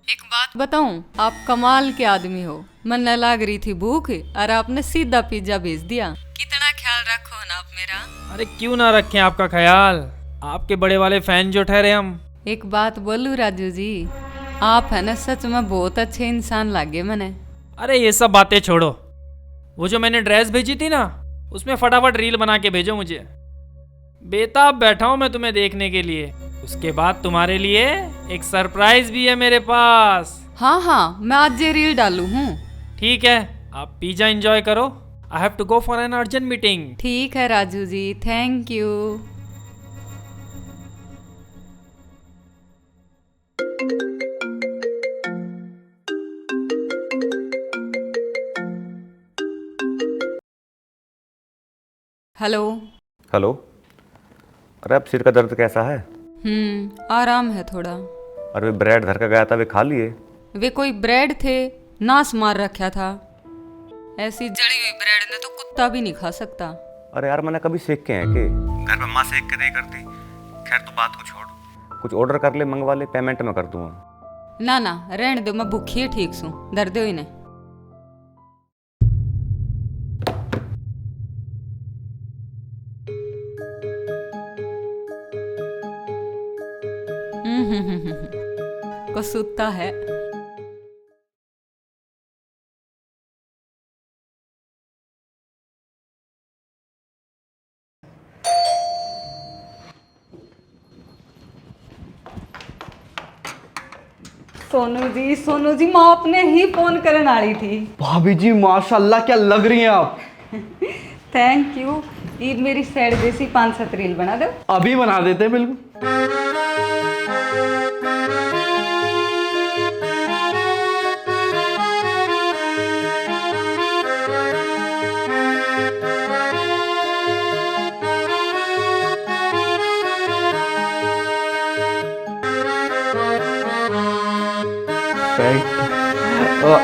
Speaker 6: एक बात बताऊं, आप कमाल के आदमी हो। मन लाग रही थी भूख और आपने सीधा पिज्जा भेज दिया। कितना ख्याल रखो ना आप मेरा।
Speaker 15: अरे क्यों ना रखें आपका ख्याल, आपके बड़े वाले फैन जो ठहरे हम।
Speaker 6: एक बात बोलूं राजू जी, आप है ना सच में बहुत अच्छे इंसान लगे मैंने।
Speaker 15: अरे ये सब बातें छोड़ो, वो जो मैंने ड्रेस भेजी थी ना, उसमें फटाफट रील बना के भेजो मुझे। बेताब बैठा हूं मैं तुम्हें देखने के लिए। उसके बाद तुम्हारे लिए एक सरप्राइज भी है मेरे पास।
Speaker 6: हाँ मैं आज ये रील डालू हूँ।
Speaker 15: ठीक है, आप पिज्जा एंजॉय करो। I have to go for an urgent meeting.
Speaker 6: ठीक है Raju ji, thank you. Hello.
Speaker 2: Hello. अरे अब सिर का दर्द कैसा है?
Speaker 6: आराम है थोड़ा।
Speaker 2: अरे वे ब्रेड धर का गया था, वे खा लिए?
Speaker 6: वे कोई ब्रेड थे, नाश मार रखा था। ऐसी जड़ी हुई ब्रेड ने तो कुत्ता भी नहीं खा सकता।
Speaker 2: अरे यार मैंने कभी सेक के हैं कि घर पे माँ सेक के नहीं करती। खैर तो बात को छोड़, कुछ ऑर्डर कर ले, मंगवा ले, पेमेंट में कर दूंगा।
Speaker 6: ना रहने दो, मैं भूखी है ठीक सू, दर्द हो ही नहीं। को सूता है। सोनू जी माँ अपने ही फोन करने वाली थी।
Speaker 12: भाभी जी माशाल्लाह क्या लग रही हैं आप।
Speaker 6: Thank you. ये मेरी सैड जैसी 5-7 रील बना दो।
Speaker 12: अभी बना देते हैं बिल्कुल।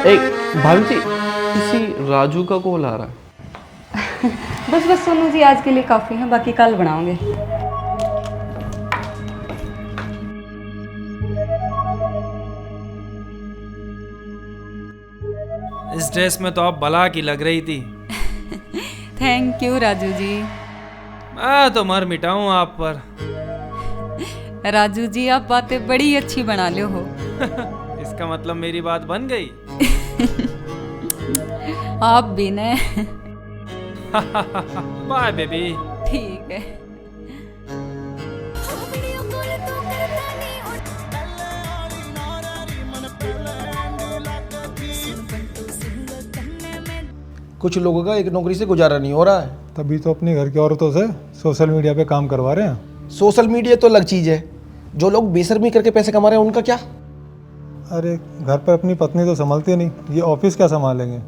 Speaker 12: एक भाभी जी किसी राजू का कॉल आ रहा है।
Speaker 6: बस सोनू जी आज के लिए काफ़ी है, बाकी कल बनाओगे।
Speaker 15: इस ड्रेस में तो आप भला की लग रही थी।
Speaker 6: Thank you Raju ji.
Speaker 15: मैं तो मर मिटाऊं आप पर।
Speaker 6: राजू जी आप बातें बड़ी अच्छी बना लो हो।
Speaker 15: इसका मतलब मेरी बात बन गई।
Speaker 6: आप भी ने।
Speaker 15: Bye baby.
Speaker 6: ठीक है।
Speaker 14: कुछ लोगों का एक नौकरी से गुजारा नहीं हो रहा है।
Speaker 18: तभी तो अपने घर की औरतों से सोशल मीडिया पे काम करवा रहे हैं।
Speaker 14: सोशल मीडिया तो अलग चीज है, जो लोग बेशर्मी करके पैसे कमा रहे हैं उनका क्या।
Speaker 18: अरे घर पर अपनी पत्नी तो संभालती नहीं, ये ऑफिस क्या संभालेंगे।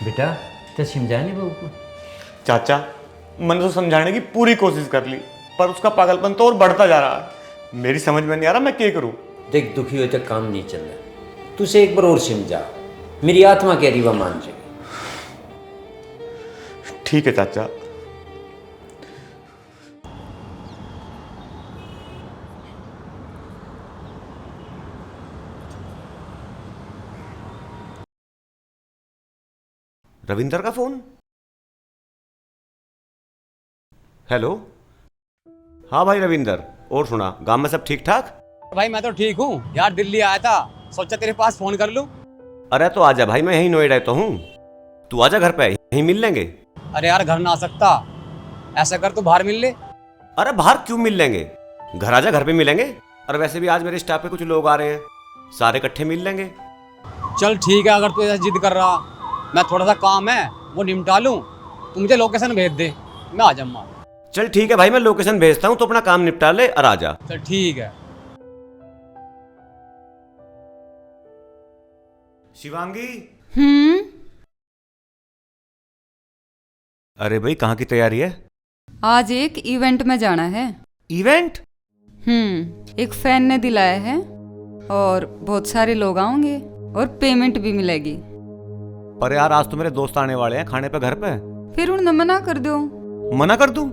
Speaker 19: बेटा तो समझा नहीं बहू को।
Speaker 5: चाचा मैंने तो समझाने की पूरी कोशिश कर ली, पर उसका पागलपन तो और बढ़ता जा रहा है। मेरी समझ में नहीं आ रहा मैं क्या करूं।
Speaker 19: देख दुखी हो तो काम नहीं चल रहा, तुझे एक बार और समझा, मेरी आत्मा कह रही वह मान जाएगी।
Speaker 5: ठीक है चाचा। रविंदर का फोन। हेलो। हाँ भाई रविंदर, और सुना गांव में सब ठीक ठाक?
Speaker 10: भाई मैं तो ठीक हूँ यार, दिल्ली आया था, सोचा तेरे पास फोन कर लूं।
Speaker 5: अरे तो आजा भाई, मैं यहीं नोएडा तो हूँ, तू आजा घर पे, यहीं मिल लेंगे।
Speaker 10: अरे यार घर ना आ सकता, ऐसा कर तू बाहर मिल ले।
Speaker 5: अरे बाहर क्यों मिल लेंगे, घर आजा, घर पे मिलेंगे। और वैसे भी आज मेरे स्टाफ पे कुछ लोग आ रहे हैं, सारे इकट्ठे मिल लेंगे।
Speaker 10: चल ठीक है, अगर तू ऐसा जिद कर रहा, मैं थोड़ा सा काम है वो निपटा लूँ, तू मुझे लोकेशन भेज दे, मैं आ जाऊंगा।
Speaker 5: चल ठीक है भाई, मैं लोकेशन भेजता हूँ, तो अपना काम निपटा ले और आजा।
Speaker 10: चल ठीक है।
Speaker 5: शिवांगी।
Speaker 6: अरे
Speaker 5: भाई कहाँ की तैयारी है?
Speaker 6: आज एक इवेंट में जाना है।
Speaker 5: इवेंट?
Speaker 6: एक फैन ने दिलाया है और बहुत सारे लोग आएंगे और पेमेंट भी मिलेगी।
Speaker 5: पर यार आज तो मेरे दोस्त आने वाले हैं खाने पे घर पे।
Speaker 6: फिर उन्हें मना कर दो।
Speaker 5: मना कर दूं?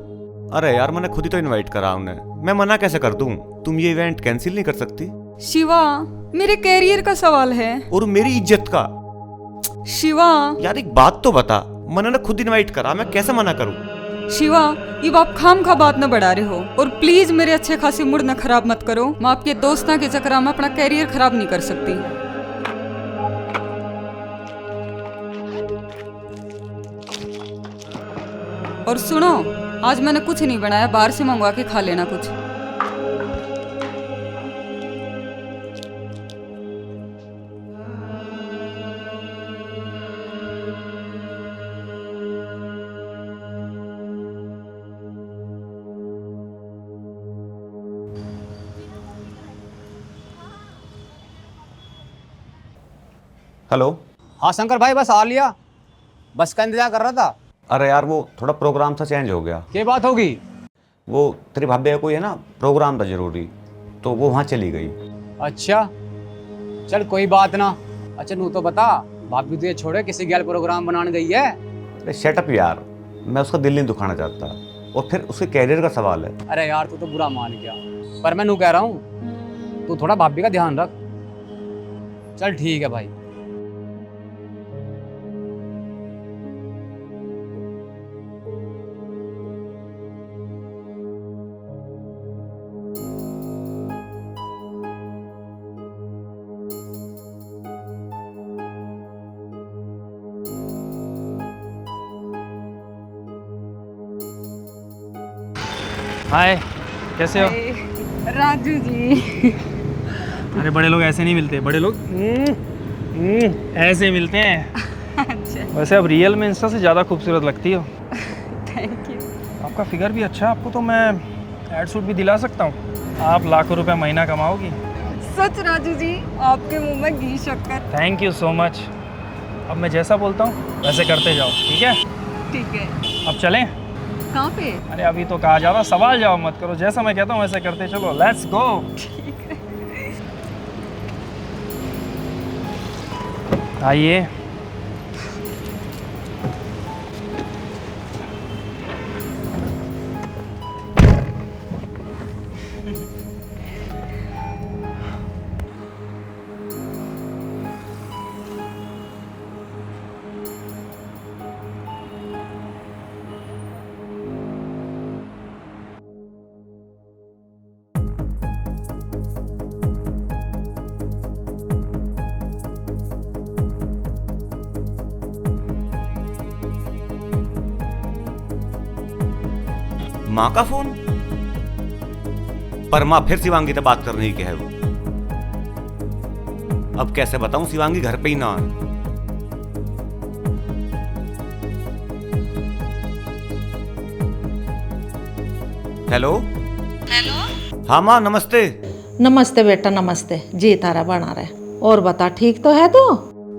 Speaker 5: अरे यार मैंने खुद ही तो इनवाइट करा उन्हें, मैं मना कैसे कर दूं? तुम ये इवेंट कैंसिल नहीं कर सकती?
Speaker 6: शिवा मेरे कैरियर का सवाल है।
Speaker 5: और मेरी इज्जत का।
Speaker 6: शिवा
Speaker 5: यार एक बात तो बता, मैंने ना खुद इनवाइट करा, मैं कैसे मना करूं?
Speaker 6: शिवा ये आप खाम खा बात न बढ़ा रहे हो, और प्लीज मेरे अच्छे खासे मूड न खराब मत करो। मैं आपके दोस्तों के चक्कर में अपना कैरियर खराब नहीं कर सकती। और सुनो, आज मैंने कुछ नहीं बनाया, बाहर से मंगवा के खा लेना कुछ।
Speaker 5: हेलो।
Speaker 10: हाँ शंकर भाई बस आ लिया, बस का इंतजार कर रहा था।
Speaker 5: अरे यार वो थोड़ा प्रोग्राम सा चेंज हो गया।
Speaker 10: क्या बात होगी?
Speaker 5: वो तेरी भाभी का कोई है ना प्रोग्राम था जरूरी, तो वो वहाँ चली गई।
Speaker 10: अच्छा चल कोई बात ना। अच्छा नू तो बता, भाभी तुझे छोड़े किसी गैल प्रोग्राम बनाने गई है?
Speaker 5: अरे शटअप यार, मैं उसका दिल नहीं दुखाना चाहता, और फिर उसके कैरियर का सवाल है।
Speaker 10: अरे यार तू तो बुरा मान गया, पर मैं नू कह रहा हूँ तू थोड़ा भाभी का ध्यान रख। चल ठीक है भाई।
Speaker 15: हाय, कैसे हो?
Speaker 6: राजू जी।
Speaker 15: अरे बड़े लोग ऐसे नहीं मिलते, बड़े लोग ऐसे मिलते हैं।
Speaker 6: अच्छा।
Speaker 15: वैसे अब रियल में इंस्टा से ज़्यादा खूबसूरत लगती हो।
Speaker 6: Thank you.
Speaker 15: आपका फिगर भी अच्छा है, आपको तो मैं एड शूट भी दिला सकता हूँ। आप लाखों रुपए महीना कमाओगी।
Speaker 6: सच राजू जी, आपके मुंह में घी शक्कर।
Speaker 15: Thank you so much. अब मैं जैसा बोलता हूँ वैसे करते जाओ, ठीक है?
Speaker 6: ठीक है।
Speaker 15: अब चलें?
Speaker 6: कहाँ पे?
Speaker 15: अरे अभी तो कहा जा रहा, सवाल जवाब मत करो, जैसा मैं कहता हूँ वैसे करते चलो। Let's go. आइए।
Speaker 5: माँ का फोन? पर माँ फिर शिवांगी से बात करने की है वो। अब कैसे बताऊं शिवांगी घर पे ही ना आए। हेलो।
Speaker 3: हेलो।
Speaker 5: हाँ माँ, नमस्ते।
Speaker 3: नमस्ते बेटा, नमस्ते। जी तारा बना रहे। और बता, ठीक तो है तू?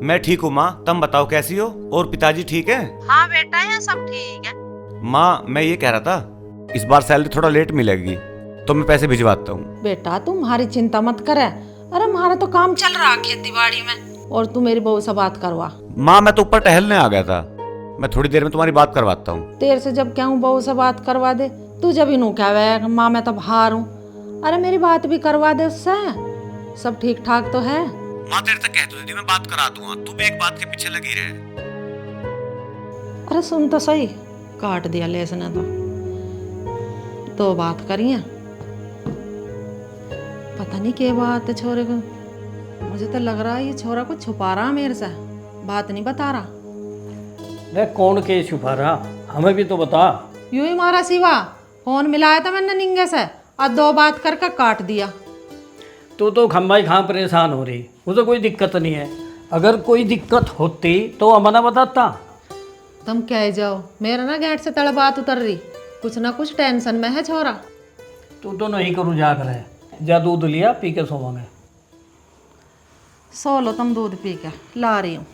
Speaker 5: मैं ठीक हूँ माँ, तुम बताओ कैसी हो? और पिताजी ठीक है?
Speaker 17: हाँ बेटा, यहाँ सब ठीक है।
Speaker 5: माँ मैं ये कह रहा था, इस बार सैलरी थोड़ा लेट मिलेगी तो मैं पैसे भिजवाता हूँ।
Speaker 3: बेटा तुम्हारी चिंता मत करे। अरे हमारा तो काम चल रहा है खेती बाड़ी में, और तू मेरी बहू से बात करवा।
Speaker 5: माँ मैं तो ऊपर टहलने आ गया था, मैं थोड़ी देर में तुम्हारी बात करवाता हूँ।
Speaker 3: तेरे से जब कहूँ बहू से बात करवा दे, तू जब इनू क्या माँ मैं तो बाहर हूँ। अरे मेरी बात भी करवा दे उससे। सब ठीक ठाक तो है?
Speaker 5: माँ तेरे से कह तो दीदी, मैं बात करा दूंगा, तू भी एक बात के पीछे लगी रहे।
Speaker 3: अरे सुन तो सही, काट दिया ले इसने तो बात करिए। पता नहीं क्या बात है छोरे को, मुझे तो लग रहा है ये छोरा कुछ छुपा रहा मेरे से, बात नहीं बता रहा।
Speaker 4: अरे कौन के छुपा रहा, हमें भी तो बता।
Speaker 3: यूं ही मारा सिवा, फोन मिलाया था मैंने निंगे से और दो बात करके काट दिया।
Speaker 4: तू तो खम्बाई खां परेशान हो रही, मुझे कोई दिक्कत नहीं है। अगर कोई दिक्कत होती तो अमना बताता।
Speaker 3: तुम कह जाओ, मेरा ना गेट से तड़ बात उतर रही, कुछ ना कुछ टेंशन में है छोरा।
Speaker 4: तू तो नहीं करूँ जाग रहे, जा दूध लिया, पी के सोवांगे।
Speaker 3: सो लो तुम दूध पी के, ला रही हूँ।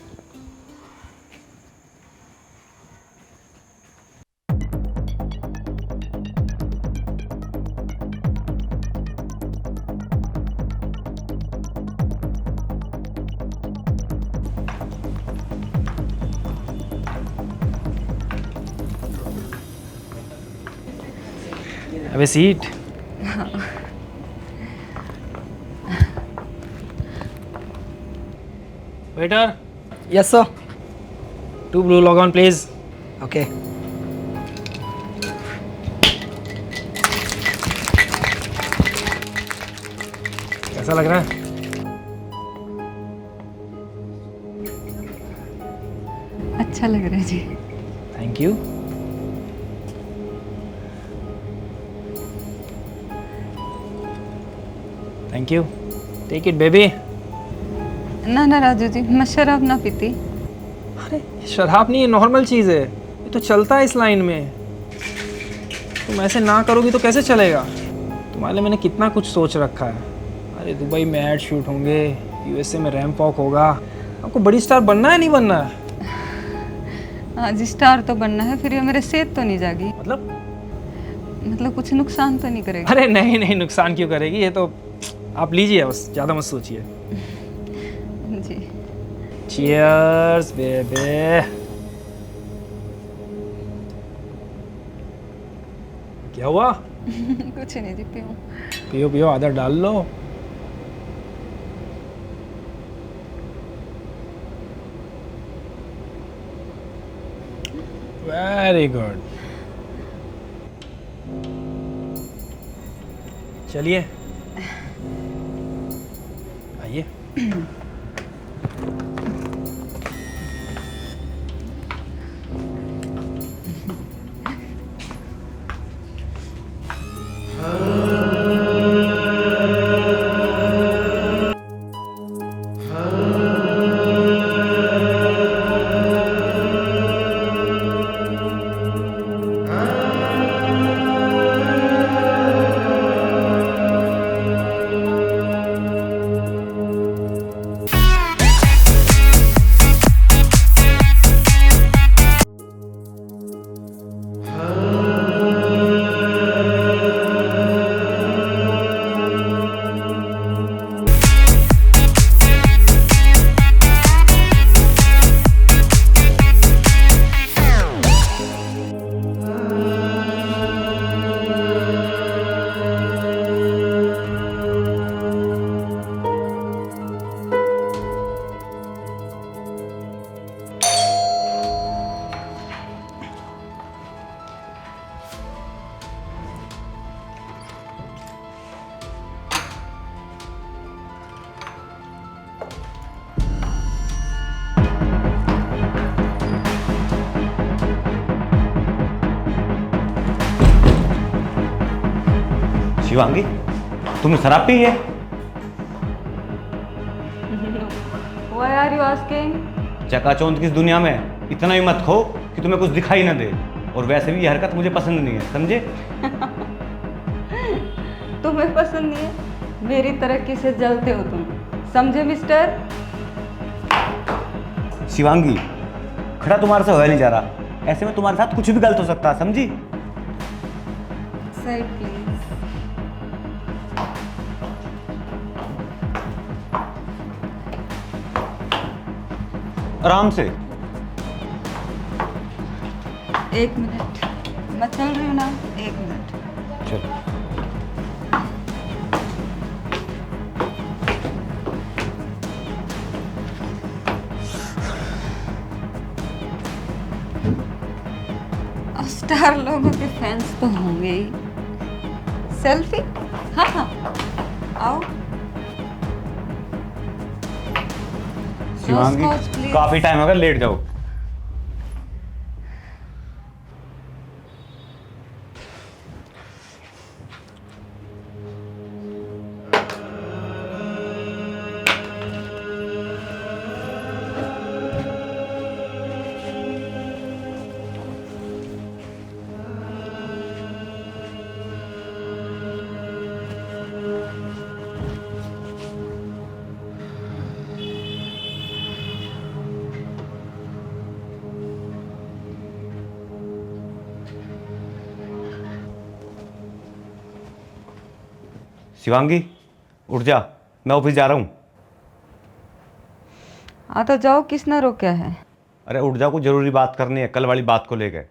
Speaker 15: Have a seat. Waiter.
Speaker 14: Yes, sir.
Speaker 15: 2 blue logon, please.
Speaker 14: Okay.
Speaker 15: कैसा लग रहा है?
Speaker 6: अच्छा लग रहा है जी।
Speaker 15: Thank you. Thank you. Take it baby.
Speaker 6: ना ना राजू जी, मैं शराब ना पीती।
Speaker 15: अरे शराब नहीं, ये नॉर्मल चीज़ है, ये तो चलता है इस लाइन में। तुम ऐसे ना करोगी तो कैसे चलेगा? तुम्हारे लिए मैंने कितना कुछ सोच रखा है। अरे दुबई में ऐड शूट होंगे, यूएसए में रैंप वॉक होगा। आपको बड़ी स्टार बनना है नहीं बनना है?
Speaker 6: हाँ जी, स्टार तो बनना है। फिर ये मेरे सेहत तो नहीं जागी? मतलब कुछ नुकसान तो नहीं करेगी?
Speaker 15: अरे नहीं नहीं, नुकसान क्यों करेगी, ये तो आप लीजिए, बस ज़्यादा मत सोचिए।
Speaker 6: जी।
Speaker 15: Cheers, baby. क्या हुआ?
Speaker 6: कुछ नहीं जी, पियो।
Speaker 15: पियो पियो, आधा डाल लो। Very good. चलिए आइए।
Speaker 2: शिवांगी, तुमने शराब पी है?
Speaker 6: Why are you asking?
Speaker 2: चकाचौंध की इस दुनिया में इतना ही मत खो कि तुम्हें कुछ दिखाई ना दे। और वैसे भी ये हरकत मुझे पसंद नहीं है, समझे?
Speaker 6: तुम्हें पसंद नहीं है? मेरी तरक्की से जलते हो तुम, समझे मिस्टर?
Speaker 2: शिवांगी, खड़ा तुम्हारे से होया नहीं जा रहा। ऐसे में तुम्हारे साथ कुछ भी गलत हो सकता है, समझी?
Speaker 6: सही प्लीज।
Speaker 2: आराम से।
Speaker 6: एक मिनट, मैं चल रही हूँ ना, एक मिनट।
Speaker 2: चलो।
Speaker 6: स्टार लोगों के फैंस तो होंगे ही। सेल्फी? हाँ हाँ, आओ।
Speaker 2: शिवांगी, काफी टाइम हो गया, लेट जाओ। शिवांगी, उठ जा, मैं ऑफिस जा रहा हूँ।
Speaker 6: हाँ तो जाओ, किसने रोका है?
Speaker 2: अरे उठ जाओ, कुछ जरूरी बात करनी है, कल वाली बात को लेकर।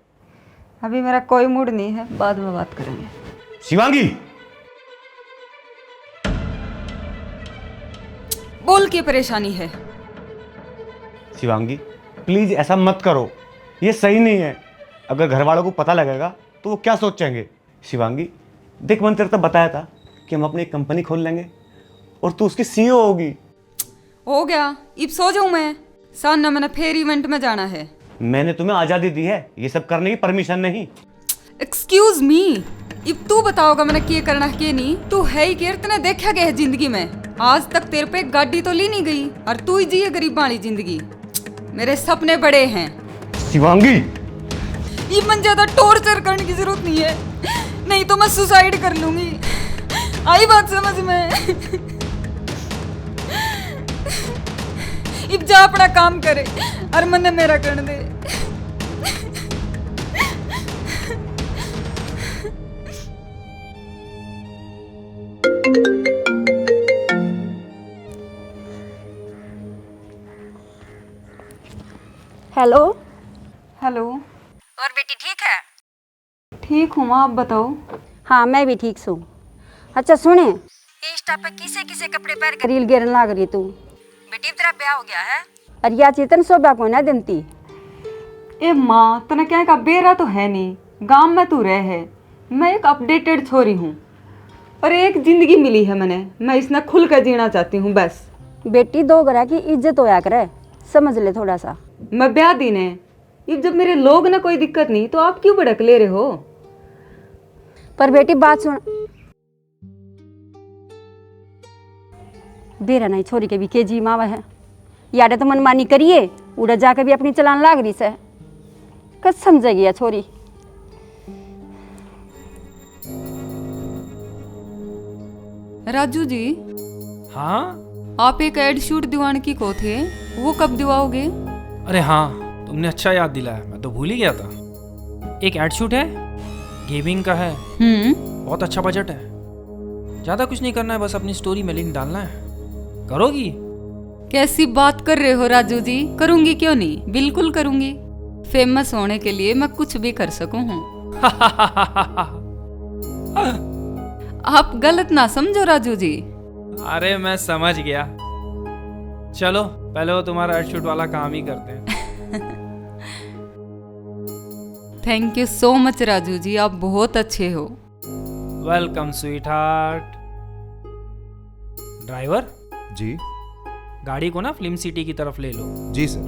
Speaker 6: अभी मेरा कोई मूड नहीं है, बाद में बात करेंगे।
Speaker 2: शिवांगी,
Speaker 6: बोल के परेशानी है।
Speaker 2: शिवांगी प्लीज ऐसा मत करो, ये सही नहीं है। अगर घर वालों को पता लगेगा तो वो क्या सोचेंगे? शिवांगी देख, मैंने तेरे को बताया था कि हम अपनी एक कंपनी खोल लेंगे और तू उसकी सीईओ होगी।
Speaker 6: हो गया, अब सो जाऊं मैं। सान्ना मैंने फिर इवेंट में जाना है।
Speaker 2: मैंने तुम्हें आजादी दी है, ये सब करने की परमिशन नहीं।
Speaker 6: एक्सक्यूज मी, अब तू बताओगा मैंने क्या करना है क्या नहीं। तू है ही क्या, तेने देखा क्या है जिंदगी में? आज तक तेरे पे गाड़ी तो ली नहीं गई और तू ही जिए गरीब वाली जिंदगी। मेरे सपने बड़े हैं।
Speaker 2: शिवांगी,
Speaker 6: ये मन ज्यादा टॉर्चर करने की जरूरत नहीं है, नहीं तो मैं सुसाइड कर लूंगी। आई बात समझ में? अब जा अपना काम करे और मन मेरा कर दे।
Speaker 8: हेलो।
Speaker 6: हेलो।
Speaker 8: और बेटी ठीक है?
Speaker 6: ठीक हूँ माँ, आप बताओ।
Speaker 8: हाँ मैं भी ठीक हूँ। अच्छा सुने, इंस्टा पे किसे किसे कपड़े पहन कर रील गिरने लग रही तू? बेटी तेरा ब्याह हो गया है? अरे या चेतन शोभा को ना देती।
Speaker 6: ए माँ, तने क्या का बेरा तो है नहीं, गांव में तू रह है। मैं एक अपडेटेड छोरी हूँ और एक जिंदगी मिली है मैंने, मैं इसने खुल कर जीना चाहती हूँ बस।
Speaker 8: बेटी दो घरा की इज्जत होया करे, समझ ले थोड़ा सा।
Speaker 6: मैं ब्याह दिन है, अब जब मेरे लोग ना कोई दिक्कत नहीं तो आप क्यों भड़क ले रहे हो?
Speaker 8: पर बेटी बात सुन, बेरा नहीं छोरी के भी के जी मावा है। याद तो मनमानी करिए, उड़ा जाकर भी अपनी चलान लाग रही से। कद समझेगी या छोरी?
Speaker 6: राजू जी।
Speaker 15: हाँ?
Speaker 6: आप एक एड शूट दिवान की को थे, वो कब दिवाओगे?
Speaker 15: अरे हाँ, तुमने अच्छा याद दिलाया, मैं तो भूल ही गया था। एक एड शूट है, गेमिंग का है। बहुत अच्छा बजट है, ज़्यादा कुछ नहीं करना है, बस अपनी स्टोरी में लिंक डालना है। करोगी?
Speaker 6: कैसी बात कर रहे हो राजू जी? करूंगी क्यों नहीं, बिल्कुल करूंगी। फेमस होने के लिए मैं कुछ भी कर सकूं हूँ। आप गलत ना समझो राजू जी।
Speaker 15: अरे मैं समझ गया। चलो पहले वो तुम्हारा एड शूट वाला काम ही करते हैं।
Speaker 6: Thank you so much Raju ji, आप बहुत अच्छे हो।
Speaker 15: Welcome sweetheart. ड्राइवर
Speaker 13: जी,
Speaker 15: गाड़ी को ना फिल्म सिटी की तरफ ले लो।
Speaker 13: जी सर।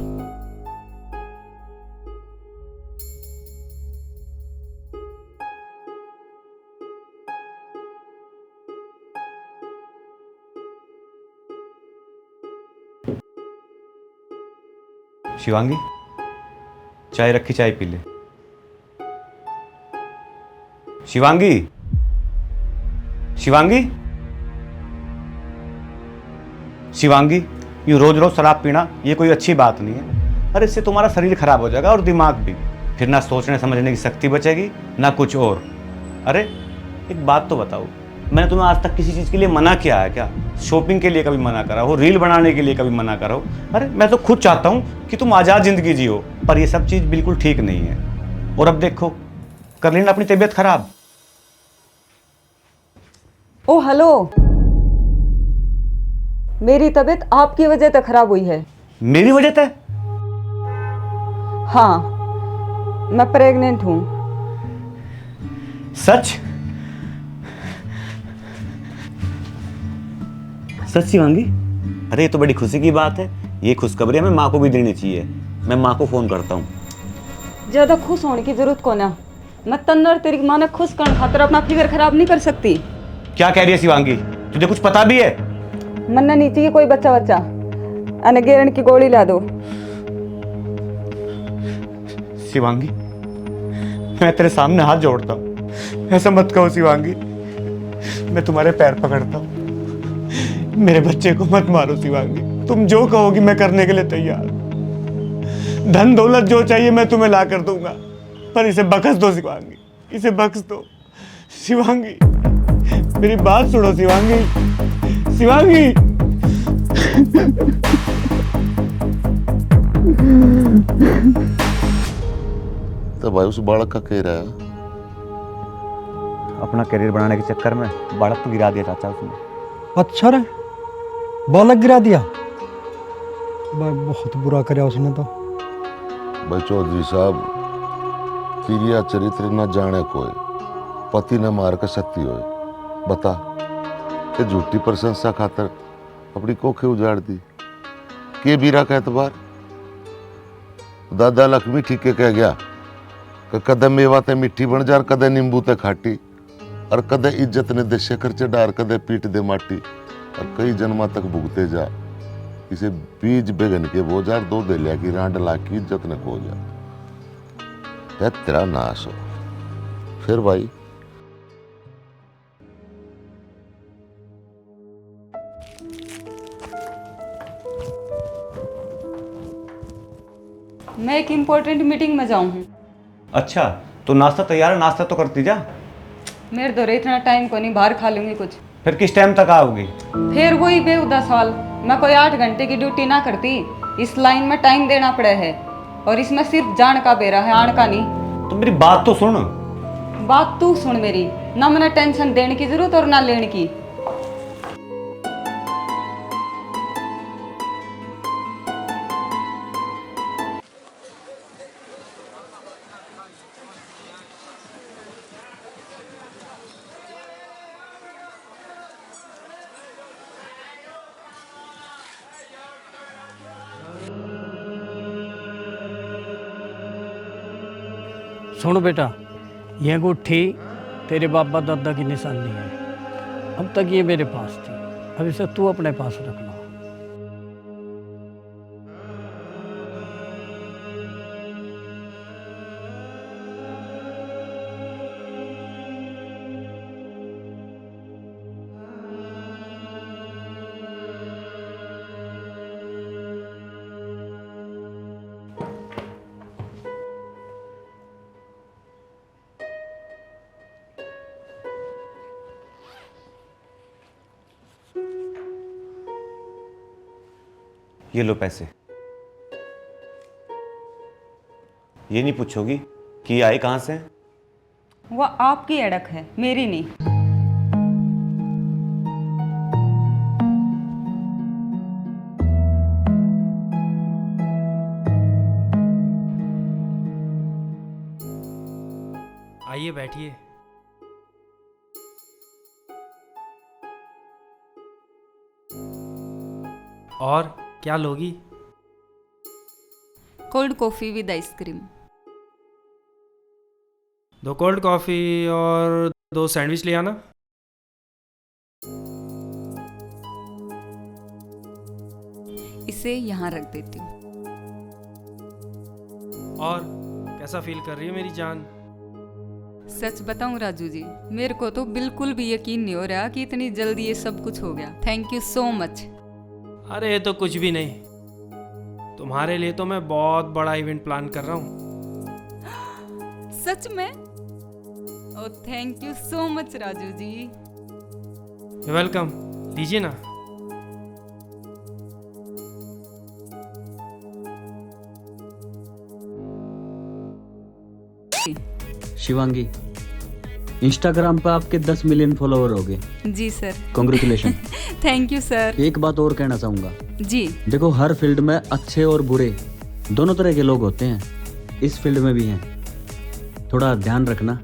Speaker 5: शिवांगी, चाय रखी, चाय पी ले। शिवांगी, शिवांगी, शिवांगी, यूँ रोज रोज शराब पीना ये कोई अच्छी बात नहीं है। अरे इससे तुम्हारा शरीर खराब हो जाएगा और दिमाग भी। फिर ना सोचने समझने की शक्ति बचेगी ना कुछ और। अरे एक बात तो बताओ, मैंने तुम्हें आज तक किसी चीज़ के लिए मना किया है क्या? शॉपिंग के लिए कभी मना करा हो, रील बनाने के लिए कभी मना करा हो? अरे मैं तो खुद चाहता हूँ कि तुम आज़ाद ज़िंदगी जियो, पर ये सब चीज़ बिल्कुल ठीक नहीं है। और अब देखो, कर लेना अपनी तबीयत खराब।
Speaker 6: ओ हेलो, मेरी तबीयत आपकी वजह से खराब हुई है।
Speaker 5: मेरी वजह से?
Speaker 6: हाँ, मैं प्रेग्नेंट हूँ।
Speaker 5: सच? सच शिवांगी? अरे ये तो बड़ी खुशी की बात है। ये खुशखबरी हमें माँ को भी देनी चाहिए। मैं माँ को फोन करता हूँ।
Speaker 6: ज्यादा खुश होने की जरूरत को ना, मैं तन्नर तेरी माँ ने खुश करने खातिर अपना फिगर खराब नहीं कर सकती।
Speaker 5: क्या कह रही है शिवांगी? तुझे कुछ पता भी है?
Speaker 6: मन्ना नहीं चाहिए कोई बच्चा बच्चा, अनगेरन की गोली ला दो।
Speaker 5: शिवांगी, मैं तेरे सामने हाथ जोड़ता हूँ, ऐसा मत कहो शिवांगी। मैं तुम्हारे पैर पकड़ता हूँ, मेरे बच्चे को मत मारो शिवांगी। तुम जो कहोगी मैं करने के लिए तैयार। धन दौलत जो चाहिए मैं तुम्हें ला कर दूंगा, पर इसे बख्श दो शिवांगी, इसे बख्श दो। शिवांगी, मेरी बात सुनो शिवांगी। शिवांगी,
Speaker 1: तो भाई उस बालक का कह रहा है
Speaker 2: अपना करियर बनाने के चक्कर में बालक तो गिरा दिया चाचा उसने।
Speaker 9: अच्छा रे, बालक गिरा दिया? भाई बहुत बुरा कराया उसने तो।
Speaker 1: भाई चौधरी साहब, तिरिया चरित्र न जाने कोई, पति न मार के सती होए। बता, ये झूठी प्रशंसा खातर अपनी कोखे उजाड़ दी के बीरा का एतबार। दादा लक्ष्मी ठीक कह गया कि कदे मेवा ते मिट्टी बन जार, कदे नींबू ते खाटी, और कदे इज्जत ने दे शेखर च डार, कदे पीट दे माटी, और कई जन्मा तक भुगते जा। इसे बीज बेगन के बोझार, दो देलिया की रांड ला की इज्जत ने खो जा। है तेरा नाश हो। फिर भाई
Speaker 6: मैं एक इम्पोर्टेंट मीटिंग में जाऊँ हूँ।
Speaker 5: अच्छा, तो नाश्ता तैयार है, नाश्ता तो करती जा।
Speaker 6: मेरे दो इतना टाइम को नहीं, बाहर खा लूंगी कुछ।
Speaker 5: फिर किस टाइम तक आओगी?
Speaker 6: फिर वही बेहुदा सवाल। मैं कोई 8 घंटे की ड्यूटी ना करती, इस लाइन में टाइम देना पड़ा है, और इसमें सिर्फ जान का बेरा है, आन का नहीं।
Speaker 5: तो मेरी बात तो सुन।
Speaker 6: बात तू सुन मेरी, ना मैंने टेंशन देने की जरूरत और ना लेने की।
Speaker 4: सुनो बेटा, ये अंगूठी तेरे बाबा दादा की निशानी है। अब तक ये मेरे पास थी, अब इसे तू अपने पास रखना।
Speaker 5: ये लो पैसे। ये नहीं पूछोगी कि आए कहाँ से?
Speaker 6: वह आपकी अड़क है, मेरी नहीं।
Speaker 15: आइए बैठिए। और क्या लोगी?
Speaker 6: Cold coffee with ice cream.
Speaker 15: 2 cold coffee और 2 सैंडविच ले आना।
Speaker 6: इसे यहाँ रख देती हूँ।
Speaker 15: और कैसा फील कर रही है मेरी जान?
Speaker 6: सच बताऊं राजू जी, मेरे को तो बिल्कुल भी यकीन नहीं हो रहा कि इतनी जल्दी ये सब कुछ हो गया। Thank you so much.
Speaker 15: अरे ये तो कुछ भी नहीं, तुम्हारे लिए तो मैं बहुत बड़ा इवेंट प्लान कर रहा हूँ।
Speaker 6: सच में? Oh thank you so much Raju ji.
Speaker 15: Welcome, लीजिए ना।
Speaker 20: शिवांगी, इंस्टाग्राम पे आपके 10 मिलियन फॉलोवर हो गए।
Speaker 6: जी sir.
Speaker 20: Congratulation.
Speaker 6: Thank you sir.
Speaker 20: एक बात और कहना चाहूंगा।
Speaker 6: जी।
Speaker 20: देखो, हर फील्ड में अच्छे और बुरे दोनों तरह के लोग होते हैं, इस फील्ड में भी हैं, थोड़ा ध्यान रखना।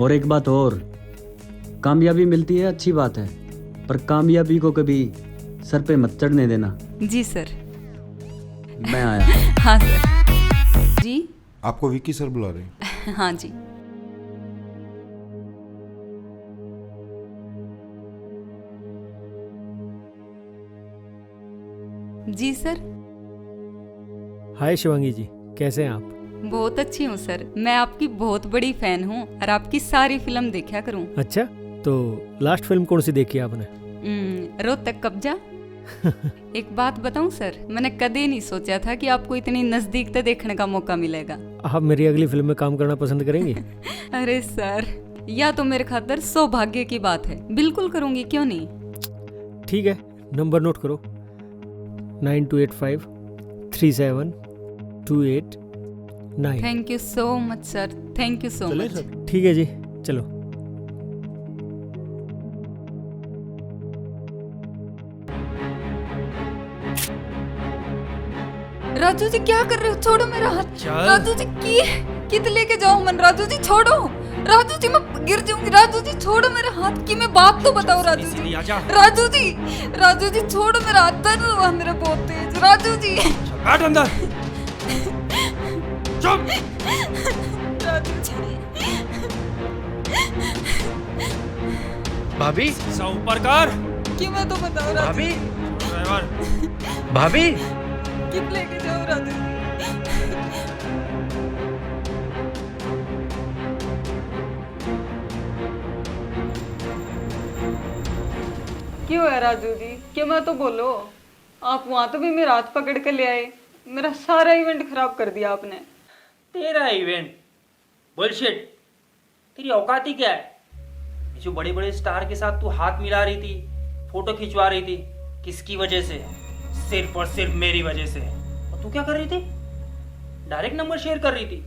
Speaker 20: और एक बात और, कामयाबी मिलती है अच्छी बात है, पर कामयाबी को कभी सर पे मत चढ़ने देना।
Speaker 6: जी सर।
Speaker 20: मैं आया।
Speaker 6: हाँ सर। जी
Speaker 18: आपको विकी सर बुला रहे हैं।
Speaker 6: हाँ जी। जी सर।
Speaker 21: हाय शिवांगी जी, कैसे हैं आप?
Speaker 6: बहुत अच्छी हूँ सर, मैं आपकी बहुत बड़ी फैन हूँ और आपकी सारी फिल्म देखा करूँ।
Speaker 21: अच्छा, तो लास्ट फिल्म कौन सी देखी आपने?
Speaker 6: रोहतक कब्जा। एक बात बताऊं सर, मैंने कभी नहीं सोचा था कि आपको इतनी नजदीक से देखने का मौका मिलेगा।
Speaker 21: आप मेरी अगली फिल्म में काम करना पसंद करेंगे?
Speaker 6: अरे सर, यह तो मेरे खातिर सौभाग्य की बात है, बिल्कुल करूंगी, क्यों नहीं।
Speaker 21: ठीक है, नंबर नोट करो, 92853728
Speaker 6: thank you so much sir, thank you so much.
Speaker 21: ठीक है जी, चलो।
Speaker 6: राजू जी क्या कर रहे हो? छोड़ो मेरा हाथ। राजू जी कित लेके जाओ मन? राजू जी छोड़ो। राजू जी मैं गिर जाऊंगी। राजू जी छोड़ो मेरा हाथ की, मैं बात तो बताओ राजू जी। राजू जी छोड़ो मेरा हाथ, दर्द हुआ मेरा बहुत तेज। राजू जी
Speaker 15: बैठ अंदर। चुप।
Speaker 6: राजू जी।
Speaker 12: भाभी
Speaker 15: सा ऊपर कर।
Speaker 6: कि मैं तो बताओ राजू।
Speaker 12: भाभी
Speaker 15: ड्राइवर।
Speaker 12: भाभी
Speaker 6: कित लेके जाओ राजू जी। क्यों है राजू जी? क्यों मैं तो बोलो। आप वहां तो भी मेरा हाथ पकड़ के ले आए, मेरा सारा इवेंट खराब कर दिया आपने।
Speaker 22: तेरा इवेंट? बुलशिट। तेरी औकात ही क्या है? जो बड़े बड़े स्टार के साथ तू हाथ मिला रही थी, फोटो खिंचवा रही थी, किसकी वजह से? सिर्फ और सिर्फ मेरी वजह से। और तू क्या कर रही थी? डायरेक्ट नंबर शेयर कर रही थी,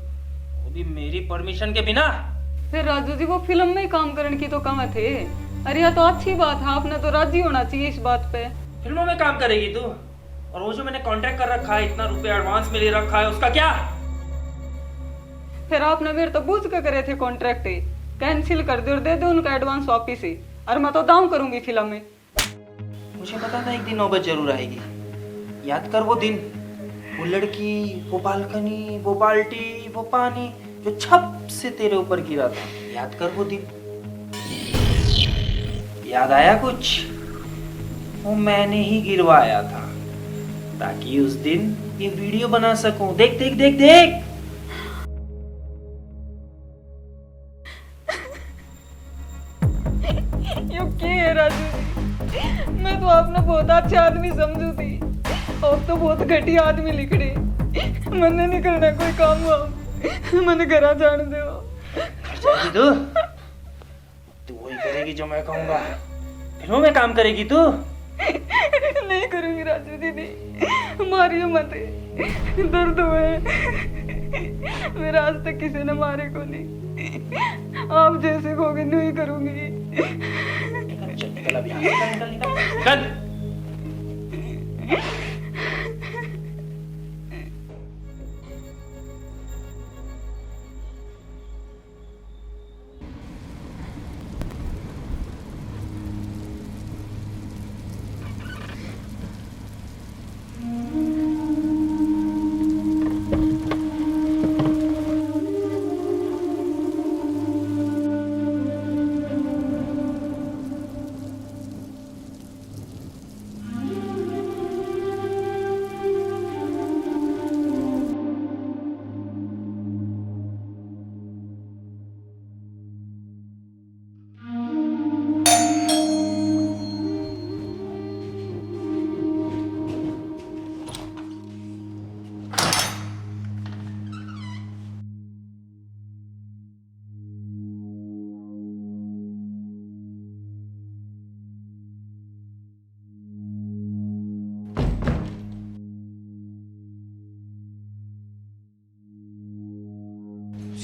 Speaker 22: वो भी मेरी परमिशन के बिना।
Speaker 6: फिर राजू जी वो फिल्म में ही काम करने की तो कम थे। अरे यह तो अच्छी बात है, आपने तो राजी होना चाहिए इस बात पे।
Speaker 22: फिल्मों में काम करेगी तू? और वो जो मैंने कॉन्ट्रैक्ट कर रखा है, इतना रुपया एडवांस में ले रखा है, उसका क्या?
Speaker 6: फिर आपने मेरे तो पूछ के करे थे कॉन्ट्रैक्ट, कैंसिल कर दे और दे दो उनका एडवांस वापिस ही, और मैं तो दाम करूंगी फिल्म में।
Speaker 22: मुझे पता था एक दिन नौबत जरूर आएगी। याद कर वो दिन, वो लड़की, वो बालकनी, वो बाल्टी, वो पानी जो छप से तेरे ऊपर गिरा था। याद कर वो दिन। याद आया कुछ? वो मैंने ही गिरवाया था ताकि उस दिन ये वीडियो बना सकूं। देख देख देख देख।
Speaker 6: ये क्या है राजू जी? मैं तो आपने बहुत अच्छा आदमी समझू थी, अब तो बहुत घटिया आदमी लिखड़े। मैंने नहीं करना कोई काम हुआ, मैंने घर जान दो।
Speaker 22: तू वही करेगी जो मैं कहूंगा। फिल्मों में काम करेगी तू?
Speaker 6: नहीं करूंगी राजू दीदी, मारियो मत, दर्द हुए। मेरा आज तक किसी ने मारे को नहीं, आप जैसे कहोगे नहीं करूंगी।
Speaker 22: चल।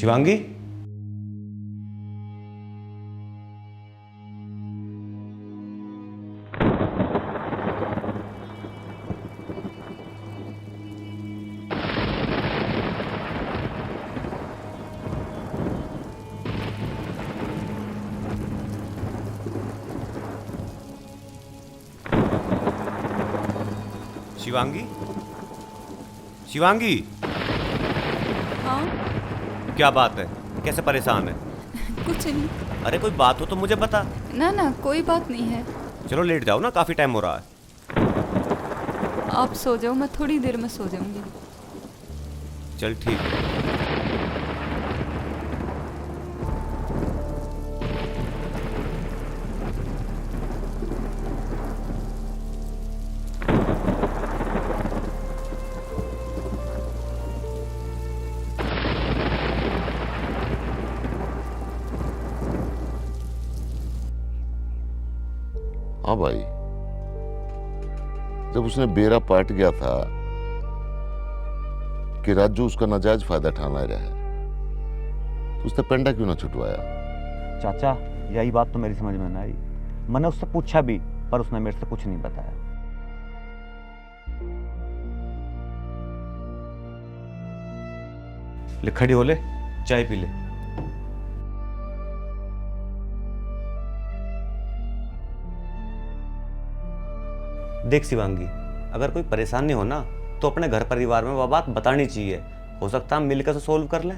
Speaker 5: शिवांगी, शिवांगी, शिवांगी,
Speaker 6: हाँ
Speaker 5: क्या बात है? कैसे परेशान है?
Speaker 6: कुछ नहीं।
Speaker 5: अरे कोई बात हो तो मुझे बता।
Speaker 6: ना ना कोई बात नहीं है।
Speaker 5: चलो लेट जाओ ना, काफी टाइम हो रहा है।
Speaker 6: आप सो जाओ, मैं थोड़ी देर में सो जाऊंगी।
Speaker 5: चल ठीक है।
Speaker 1: हाँ भाई, जब उसने बेरा पाट गया था कि राजू उसका नाजायज फायदा उठाना रहा है, तो उसने पेंडा क्यों ना छुटवाया?
Speaker 2: चाचा, यही बात तो मेरी समझ में ना आई। मैंने उससे पूछा भी, पर उसने मेरे से कुछ नहीं बताया।
Speaker 5: ले खड़ी हो ले, चाय पी ले। देख शिवांगी, अगर कोई परेशानी हो ना तो अपने घर परिवार में वो बात बतानी चाहिए। हो सकता है हम मिलकर से सोल्व कर लें।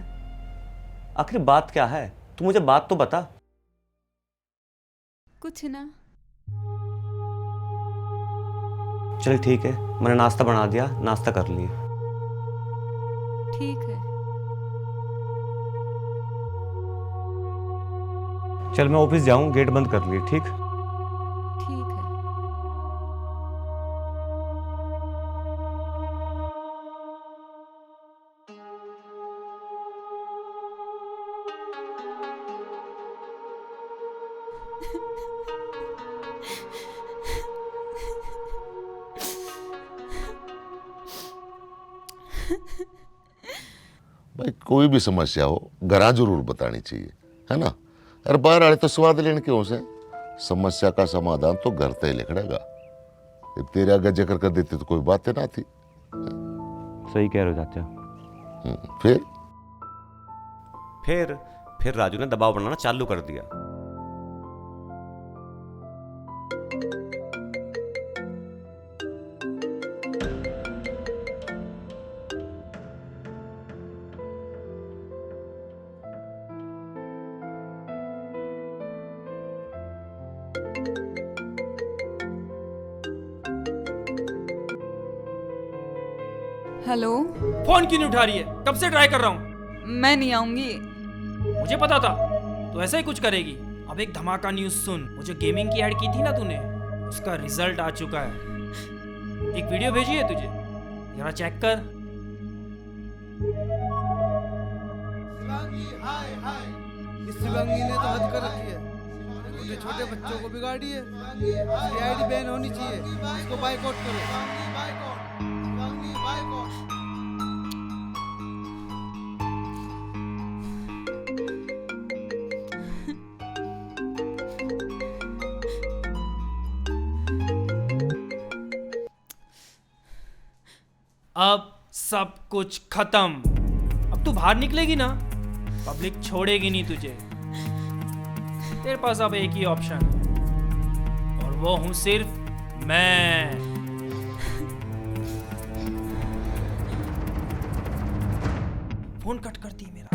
Speaker 5: आखिर बात क्या है? तू मुझे बात तो बता।
Speaker 6: कुछ ना।
Speaker 5: चल ठीक है, मैंने नाश्ता बना दिया, नाश्ता कर लिए।
Speaker 6: ठीक है।
Speaker 5: चल मैं ऑफिस जाऊं, गेट बंद कर लिए। ठीक।
Speaker 6: ठीक है।
Speaker 1: भाई कोई भी समस्या हो घरा जरूर बतानी चाहिए, है ना? अरे बाहर आए तो स्वाद लेने क्यों से? समस्या का समाधान तो घर से ही लिखड़ेगा। ये तेरे आगे जिक्र कर देते तो कोई बात ना थी।
Speaker 2: सही कह रहे हो चाचा।
Speaker 5: फिर राजू ने दबाव बनाना चालू कर दिया।
Speaker 6: हेलो।
Speaker 15: फोन क्यों नहीं उठा रही है? कब से ट्राई कर रहा हूँ।
Speaker 6: मैं नहीं आऊंगी।
Speaker 15: मुझे पता था तो ऐसा ही कुछ करेगी। अब एक धमाका न्यूज़ सुन। वो जो गेमिंग की ऐड की थी ना तूने, उसका रिजल्ट आ चुका है। एक वीडियो भेजी है तुझे, जरा चेक कर।
Speaker 12: इस शिवांगी ने तो हद कर रखी है। छोटे छोटे बच्चों को बिगाड़ी है। इसकी आईडी बैन होनी चाहिए। इसको बाइकआउट करो।
Speaker 15: अब सब कुछ खत्म। अब तू बाहर निकलेगी ना, पब्लिक छोड़ेगी नहीं तुझे। तेरे पास अब एक ही ऑप्शन, और वो हूं सिर्फ मैं। फोन कट कर दी मेरा।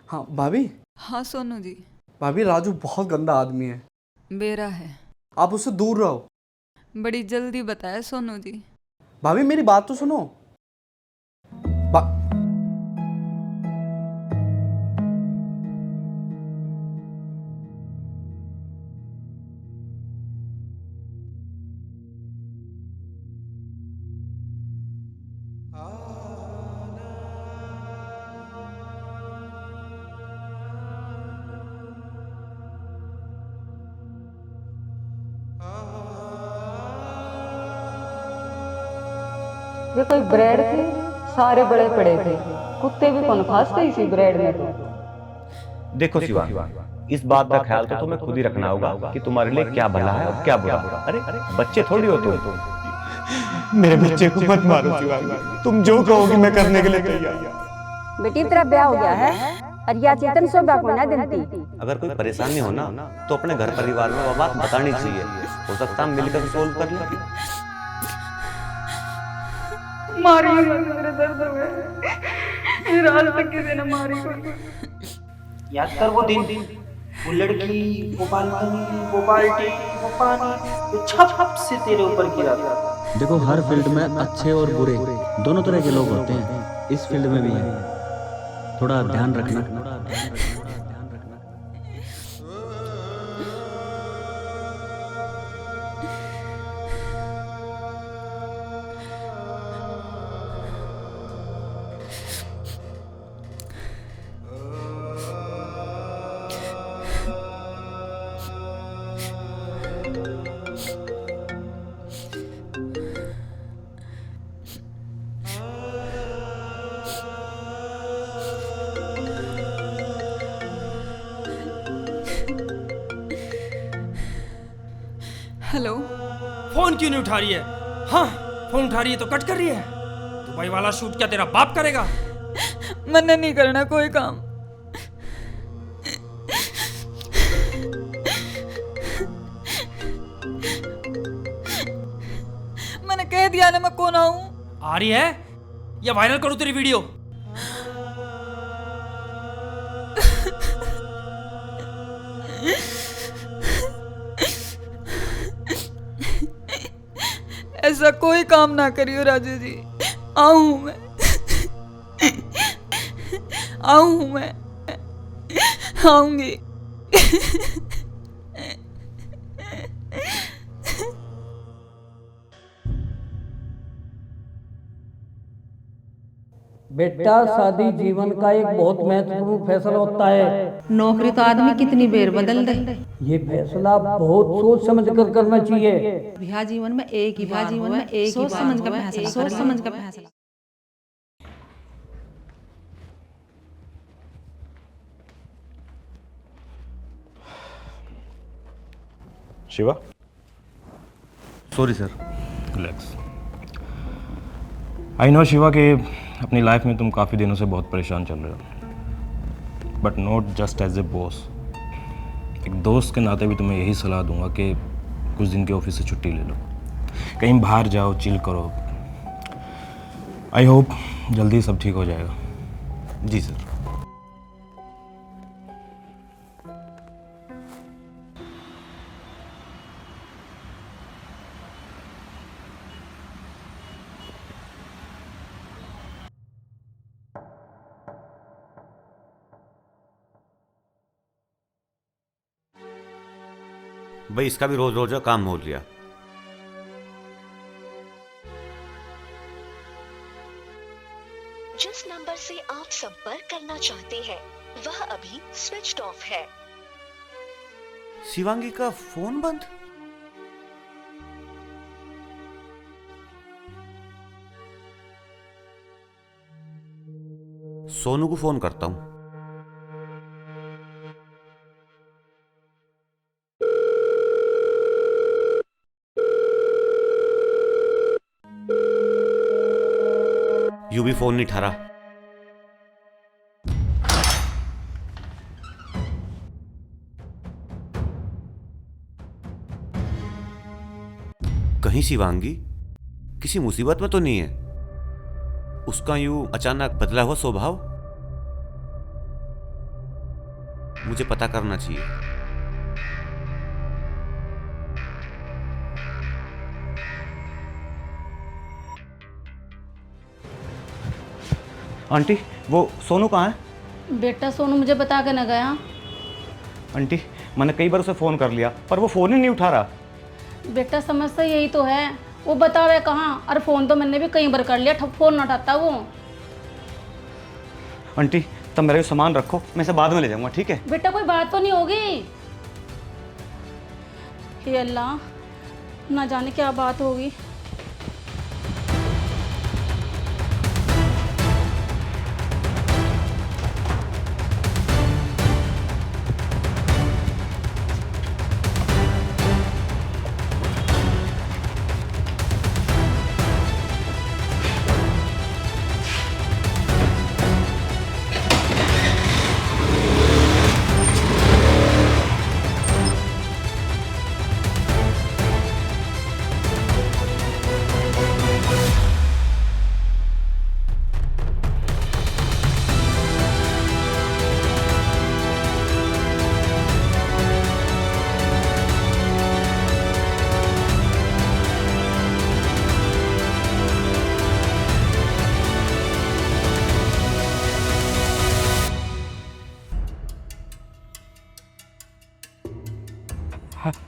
Speaker 12: हाँ भाभी।
Speaker 6: हाँ सोनू जी।
Speaker 12: भाभी राजू बहुत गंदा आदमी है।
Speaker 6: बेरा है।
Speaker 12: आप उससे दूर रहो।
Speaker 6: बड़ी जल्दी बताया सोनू जी।
Speaker 12: भाभी मेरी बात तो सुनो।
Speaker 6: ये कोई ब्रेड थे, सारे बड़े पड़े थे, कुत्ते भी कौन खाते इसी ब्रेड में तो।
Speaker 2: देखो शिवा, इस बात का ख्याल तो तुम्हें खुद ही रखना होगा कि तुम्हारे लिए क्या भला है और क्या बुरा। अरे बच्चे थोड़ी हो तुम।
Speaker 13: मेरे बच्चे को मत मारो शिवांगी, तुम जो कहोगी मैं करने के लिए तैयार।
Speaker 8: बेटी तेरा ब्याह हो गया है और या चेतन सोबा को ना देती।
Speaker 2: अगर कोई परेशानी हो ना तो अपने घर परिवार में वो बात बतानी चाहिए, हो सकता है मिलकर सोल्व कर लें।
Speaker 6: मारी मेरे दर्द हुए, रात तक किसी ने मारी को।
Speaker 22: याद कर वो दिन, वो लड़की, वो बालकनी, वो बाल्टी, वो पानी जो छप से तेरे ऊपर गिरा था।
Speaker 20: देखो हर फील्ड में अच्छे और बुरे दोनों तरह के लोग होते हैं, इस फील्ड में भी हैं। थोड़ा ध्यान रखना।
Speaker 6: हेलो,
Speaker 15: फोन क्यों नहीं उठा रही है? हाँ, फोन उठा रही है तो कट कर रही है। दुबई वाला शूट क्या तेरा बाप करेगा?
Speaker 6: मैंने नहीं करना कोई काम। मैंने कह दिया ना मैं कौन आऊं।
Speaker 15: आ रही है या वायरल करूं तेरी वीडियो?
Speaker 6: ऐसा कोई काम ना करियो राजू जी, आऊं मैं, आऊं मैं, आऊंगी।
Speaker 4: बेटा शादी जीवन का एक बहुत महत्वपूर्ण फैसला होता है।
Speaker 3: नौकरी तो आदमी कितनी बेर बदल दे,
Speaker 4: ये फैसला बहुत सोच समझ कर करना चाहिए।
Speaker 3: ब्याह जीवन में एक ही बार, जीवन में एक ही समझ का फैसला, सोच समझ का फैसला।
Speaker 13: Shiva,
Speaker 2: sorry sir.
Speaker 13: Relax. I know Shiva कि अपनी लाइफ में तुम काफ़ी दिनों से बहुत परेशान चल रहे हो, but not just as a boss. एक दोस्त के नाते भी तुम्हें यही सलाह दूंगा कि कुछ दिन के ऑफिस से छुट्टी ले लो, कहीं बाहर जाओ, चिल करो। आई होप जल्दी सब ठीक हो जाएगा।
Speaker 2: जी सर। भाई इसका भी रोज रोज का काम हो लिया।
Speaker 7: जिस नंबर से आप संपर्क करना चाहते हैं वह अभी स्विच ऑफ है।
Speaker 5: शिवांगी का फोन बंद। सोनू को फोन करता हूं। यूं भी फोन नहीं उठा रहा। कहीं शिवांगी किसी मुसीबत में तो नहीं है? उसका यूं अचानक बदला हुआ स्वभाव मुझे पता करना चाहिए।
Speaker 2: आंटी वो सोनू कहाँ है?
Speaker 8: बेटा सोनू मुझे बता के न गया।
Speaker 2: आंटी मैंने कई बार उसे फ़ोन कर लिया पर वो फ़ोन ही नहीं उठा रहा।
Speaker 8: बेटा समझता यही तो है, वो बतावे कहाँ। और फ़ोन तो मैंने भी कई बार कर लिया, फ़ोन ना उठाता वो।
Speaker 2: आंटी तब मेरा सामान रखो, मैं इसे बाद में ले जाऊंगा, ठीक है?
Speaker 8: बेटा कोई बात तो नहीं होगी? हे अल्लाह, ना जाने क्या बात होगी।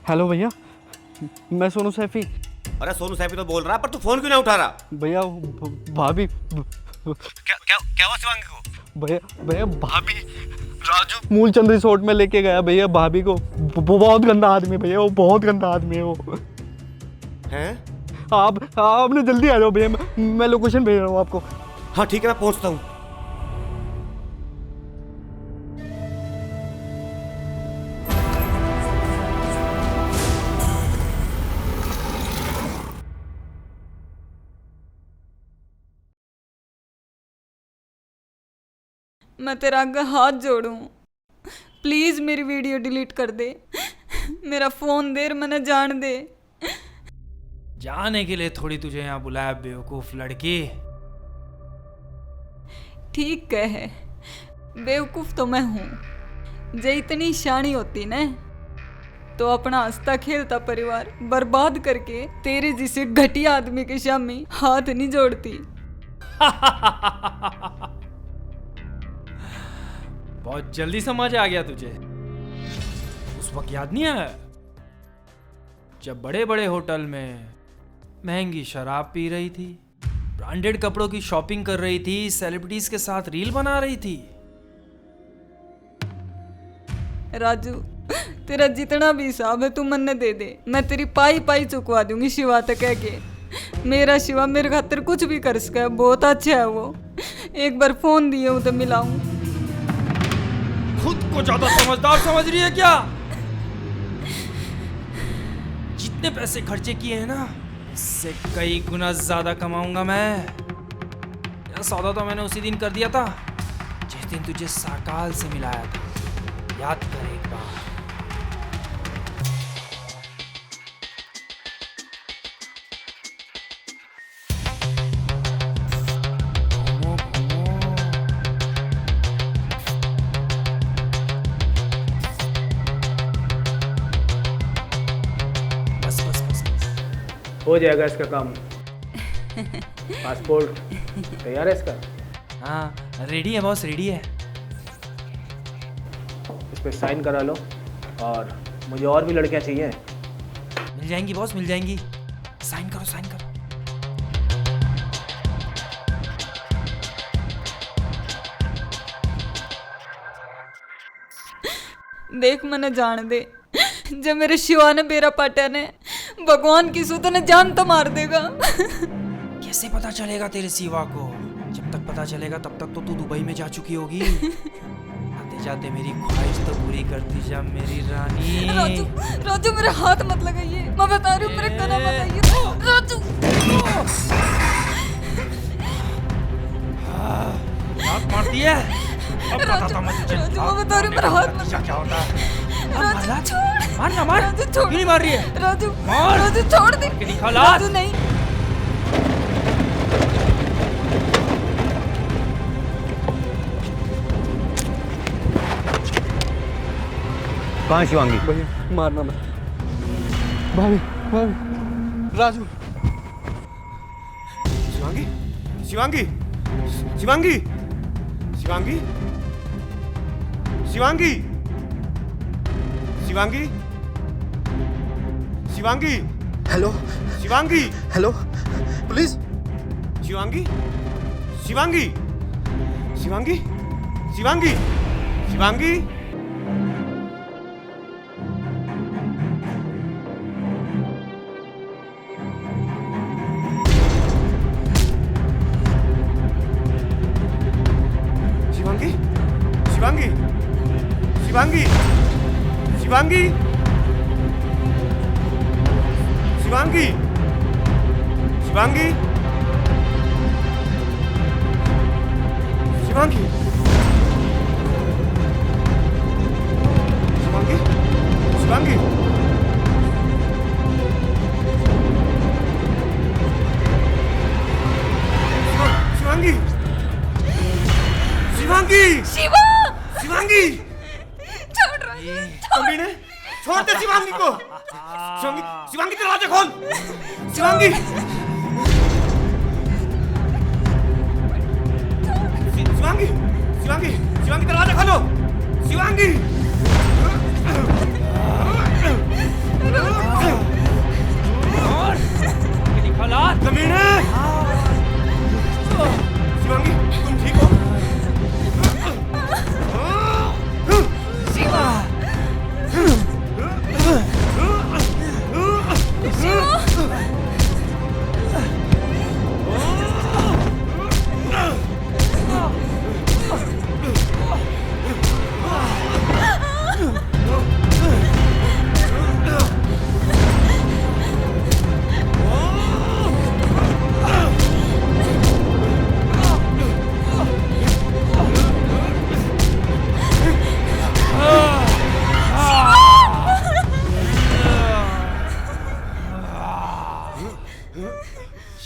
Speaker 12: हेलो भैया, मैं सोनू सैफी।
Speaker 5: अरे सोनू सैफी तो बोल रहा, पर तू फोन क्यों नहीं उठा रहा?
Speaker 12: भैया भाभी।
Speaker 5: क्या हुआ शिवांगी को?
Speaker 12: भैया भाभी राजू मूलचंद रिसोर्ट में लेके गया भैया भाभी को। बहुत गंदा आदमी भैया, वो बहुत गंदा आदमी है वो।
Speaker 5: हैं?
Speaker 12: आपने जल्दी आ जाओ भैया, मैं लोकेशन भेज रहा हूँ आपको।
Speaker 5: हाँ ठीक है, मैं पहुंचता हूँ।
Speaker 6: मैं तेरा आगे हाथ जोड़ूं, प्लीज मेरी वीडियो डिलीट कर दे, मेरा फोन देर मैंने जान दे।
Speaker 15: जाने के लिए थोड़ी तुझे यहाँ बुलाया बेवकूफ लड़की।
Speaker 6: ठीक है, बेवकूफ तो मैं हूँ। जे इतनी शानी होती ना तो अपना हंसता खेलता परिवार बर्बाद करके तेरे जिसे घटिया आदमी के सामने हाथ नहीं जोड़ती।
Speaker 15: बहुत जल्दी समझ आ गया तुझे। उस वक्त याद नहीं आया जब बड़े बड़े होटल में महंगी शराब पी रही थी, ब्रांडेड कपड़ों की शॉपिंग कर रही थी, सेलिब्रिटीज के साथ रील बना रही थी।
Speaker 6: राजू, तेरा जितना भी हिसाब है तू मन्ने दे दे, मैं तेरी पाई पाई चुकवा दूंगी शिवा तक कह के। मेरा शिवा मेरे खातिर कुछ भी कर सका, बहुत अच्छा है वो। एक बार फोन दिए हूं तो मिलाऊं।
Speaker 15: खुद को ज्यादा समझदार समझ रही है क्या? जितने पैसे खर्चे किए हैं ना, इससे कई गुना ज्यादा कमाऊंगा मैं। यह सौदा तो मैंने उसी दिन कर दिया था जिस दिन तुझे साकाल से मिलाया था, याद कर एक बार।
Speaker 21: हो जाएगा इसका काम। पासपोर्ट तैयार है इसका?
Speaker 15: हाँ रेडी है बॉस, रेडी है।
Speaker 21: इस पर साइन करा लो, और मुझे और भी लड़कियां चाहिए।
Speaker 15: मिल जाएंगी बॉस, मिल जाएंगी। साइन करो, साइन करो।
Speaker 6: देख मैंने जान दे, जब मेरे शिवा ने बेरा पाटा ने भगवान की सुत ने जान तो मार देगा।
Speaker 15: कैसे पता चलेगा तेरे शिवा को? जब तक पता चलेगा तब तक तो तू दुबई में जा चुकी होगी। आते जाते मेरी ख्वाहिश तो पूरी करती जा मेरी रानी।
Speaker 6: राजू, राजू मेरे हाथ मत लगाइए, मैं बता रही हूँ, मेरे कदम मत आइए। राजू
Speaker 15: हाथ मारती है। अब बताता मैं तुझे।
Speaker 6: राजू मैं बता रही हूँ, मेरा हाथ मत।
Speaker 15: क्या होता है?
Speaker 6: राजू छोड़,
Speaker 15: मार ना मार।
Speaker 6: राजू छोड़,
Speaker 15: क्यों नहीं मार रही है?
Speaker 6: राजू
Speaker 15: मार।
Speaker 6: राजू छोड़ दे। राजू नहीं।
Speaker 2: कहाँ है शिवांगी?
Speaker 12: भैया मारना मत। भाभी भाभी Raju.
Speaker 5: Shivangi, Shivangi, Shivangi, Shivangi, Shivangi, Shivangi, Shivangi.
Speaker 12: Hello
Speaker 5: Shivangi.
Speaker 12: Hello police.
Speaker 5: Shivangi, Shivangi, Shivangi, Shivangi, Shivangi. Shivangi, Shivangi, Shivangi, Shivangi, Shivangi, Shivangi, Shivangi, Shivangi, Shivangi, Shivangi, Shivangi,
Speaker 6: Shiva,
Speaker 5: Shivangi.
Speaker 6: छोड़ राजू,
Speaker 5: कमीने, छोड़ दे शिवांगी को। शिवांगी, शिवांगी दरवाजा खोल। शिवांगी, शिवांगी, शिवांगी, शिवांगी दरवाजा खोलो। शिवांगी,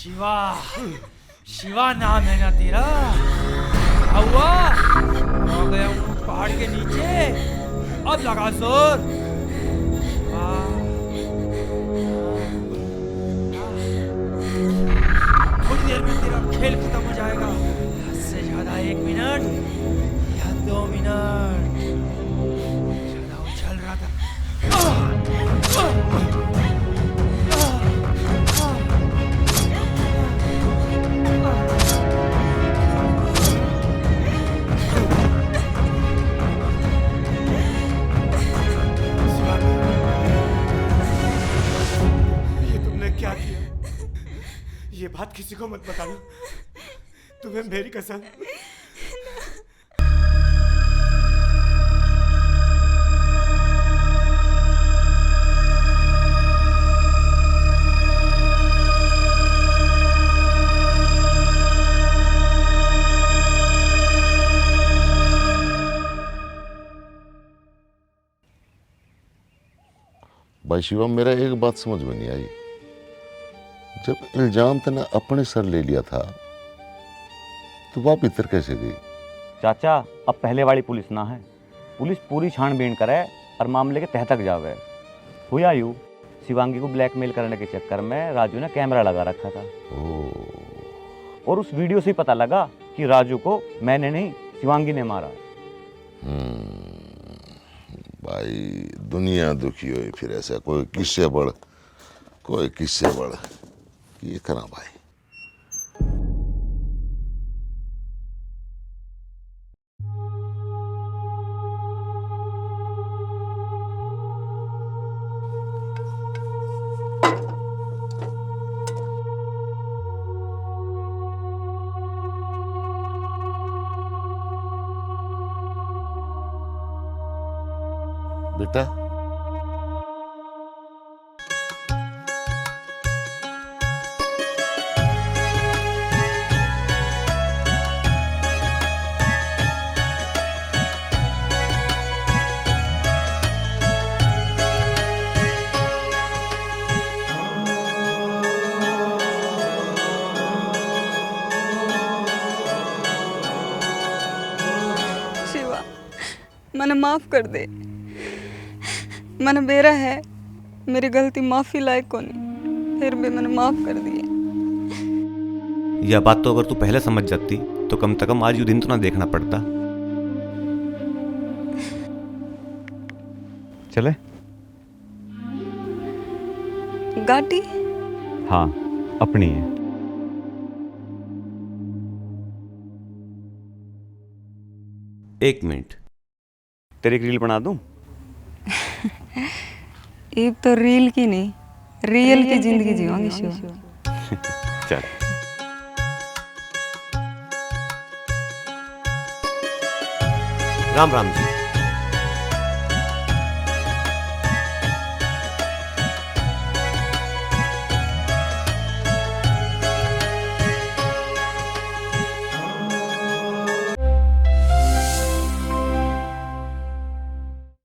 Speaker 22: शिवा, शिवा नाम है ना तेरा? हुआ आ गया हूँ पहाड़ के नीचे, अब लगा जोर। थोड़ी देर में तेरा खेल खत्म हो जाएगा, हद से ज्यादा 1 मिनट या 2 मिनट। ज्यादा उछल रहा था।
Speaker 5: क्या किया? ये बात किसी को मत बताना, तुम्हें मेरी कसम।
Speaker 1: भाई शिवम, मेरा एक बात समझ में नहीं आई। जब इल्जाम तूने अपने सर ले लिया था तो वह भीतर कैसे गई?
Speaker 2: चाचा, अब पहले वाली पुलिस ना है। पुलिस पूरी छानबीन करे और मामले के तह तक जावे। हुआ यूं, शिवांगी को ब्लैकमेल करने के चक्कर में राजू ने कैमरा लगा रखा था। और उस वीडियो से ही पता लगा कि राजू को मैंने नहीं, शिवांगी ने मारा।
Speaker 1: भाई दुनिया दुखी हुई फिर ऐसा कोई किससे बढ़ ये करा भाई। बेटा,
Speaker 6: शिवा, मने माफ कर दे। मैंने बेरा है, मेरी गलती माफी लायक को नहीं, फिर भी मैंने माफ कर दिए।
Speaker 5: यह बात तो अगर तू पहले समझ जाती तो कम से कम आज ये दिन तो ना देखना पड़ता।
Speaker 2: चले?
Speaker 6: गाड़ी?
Speaker 2: हाँ, अपनी है।
Speaker 5: एक मिनट,
Speaker 2: तेरी एक रील बना दूं?
Speaker 6: एक तो रील की नहीं, रियल की जिंदगी जीवांगी शिवा।
Speaker 2: चल।
Speaker 5: राम राम जी।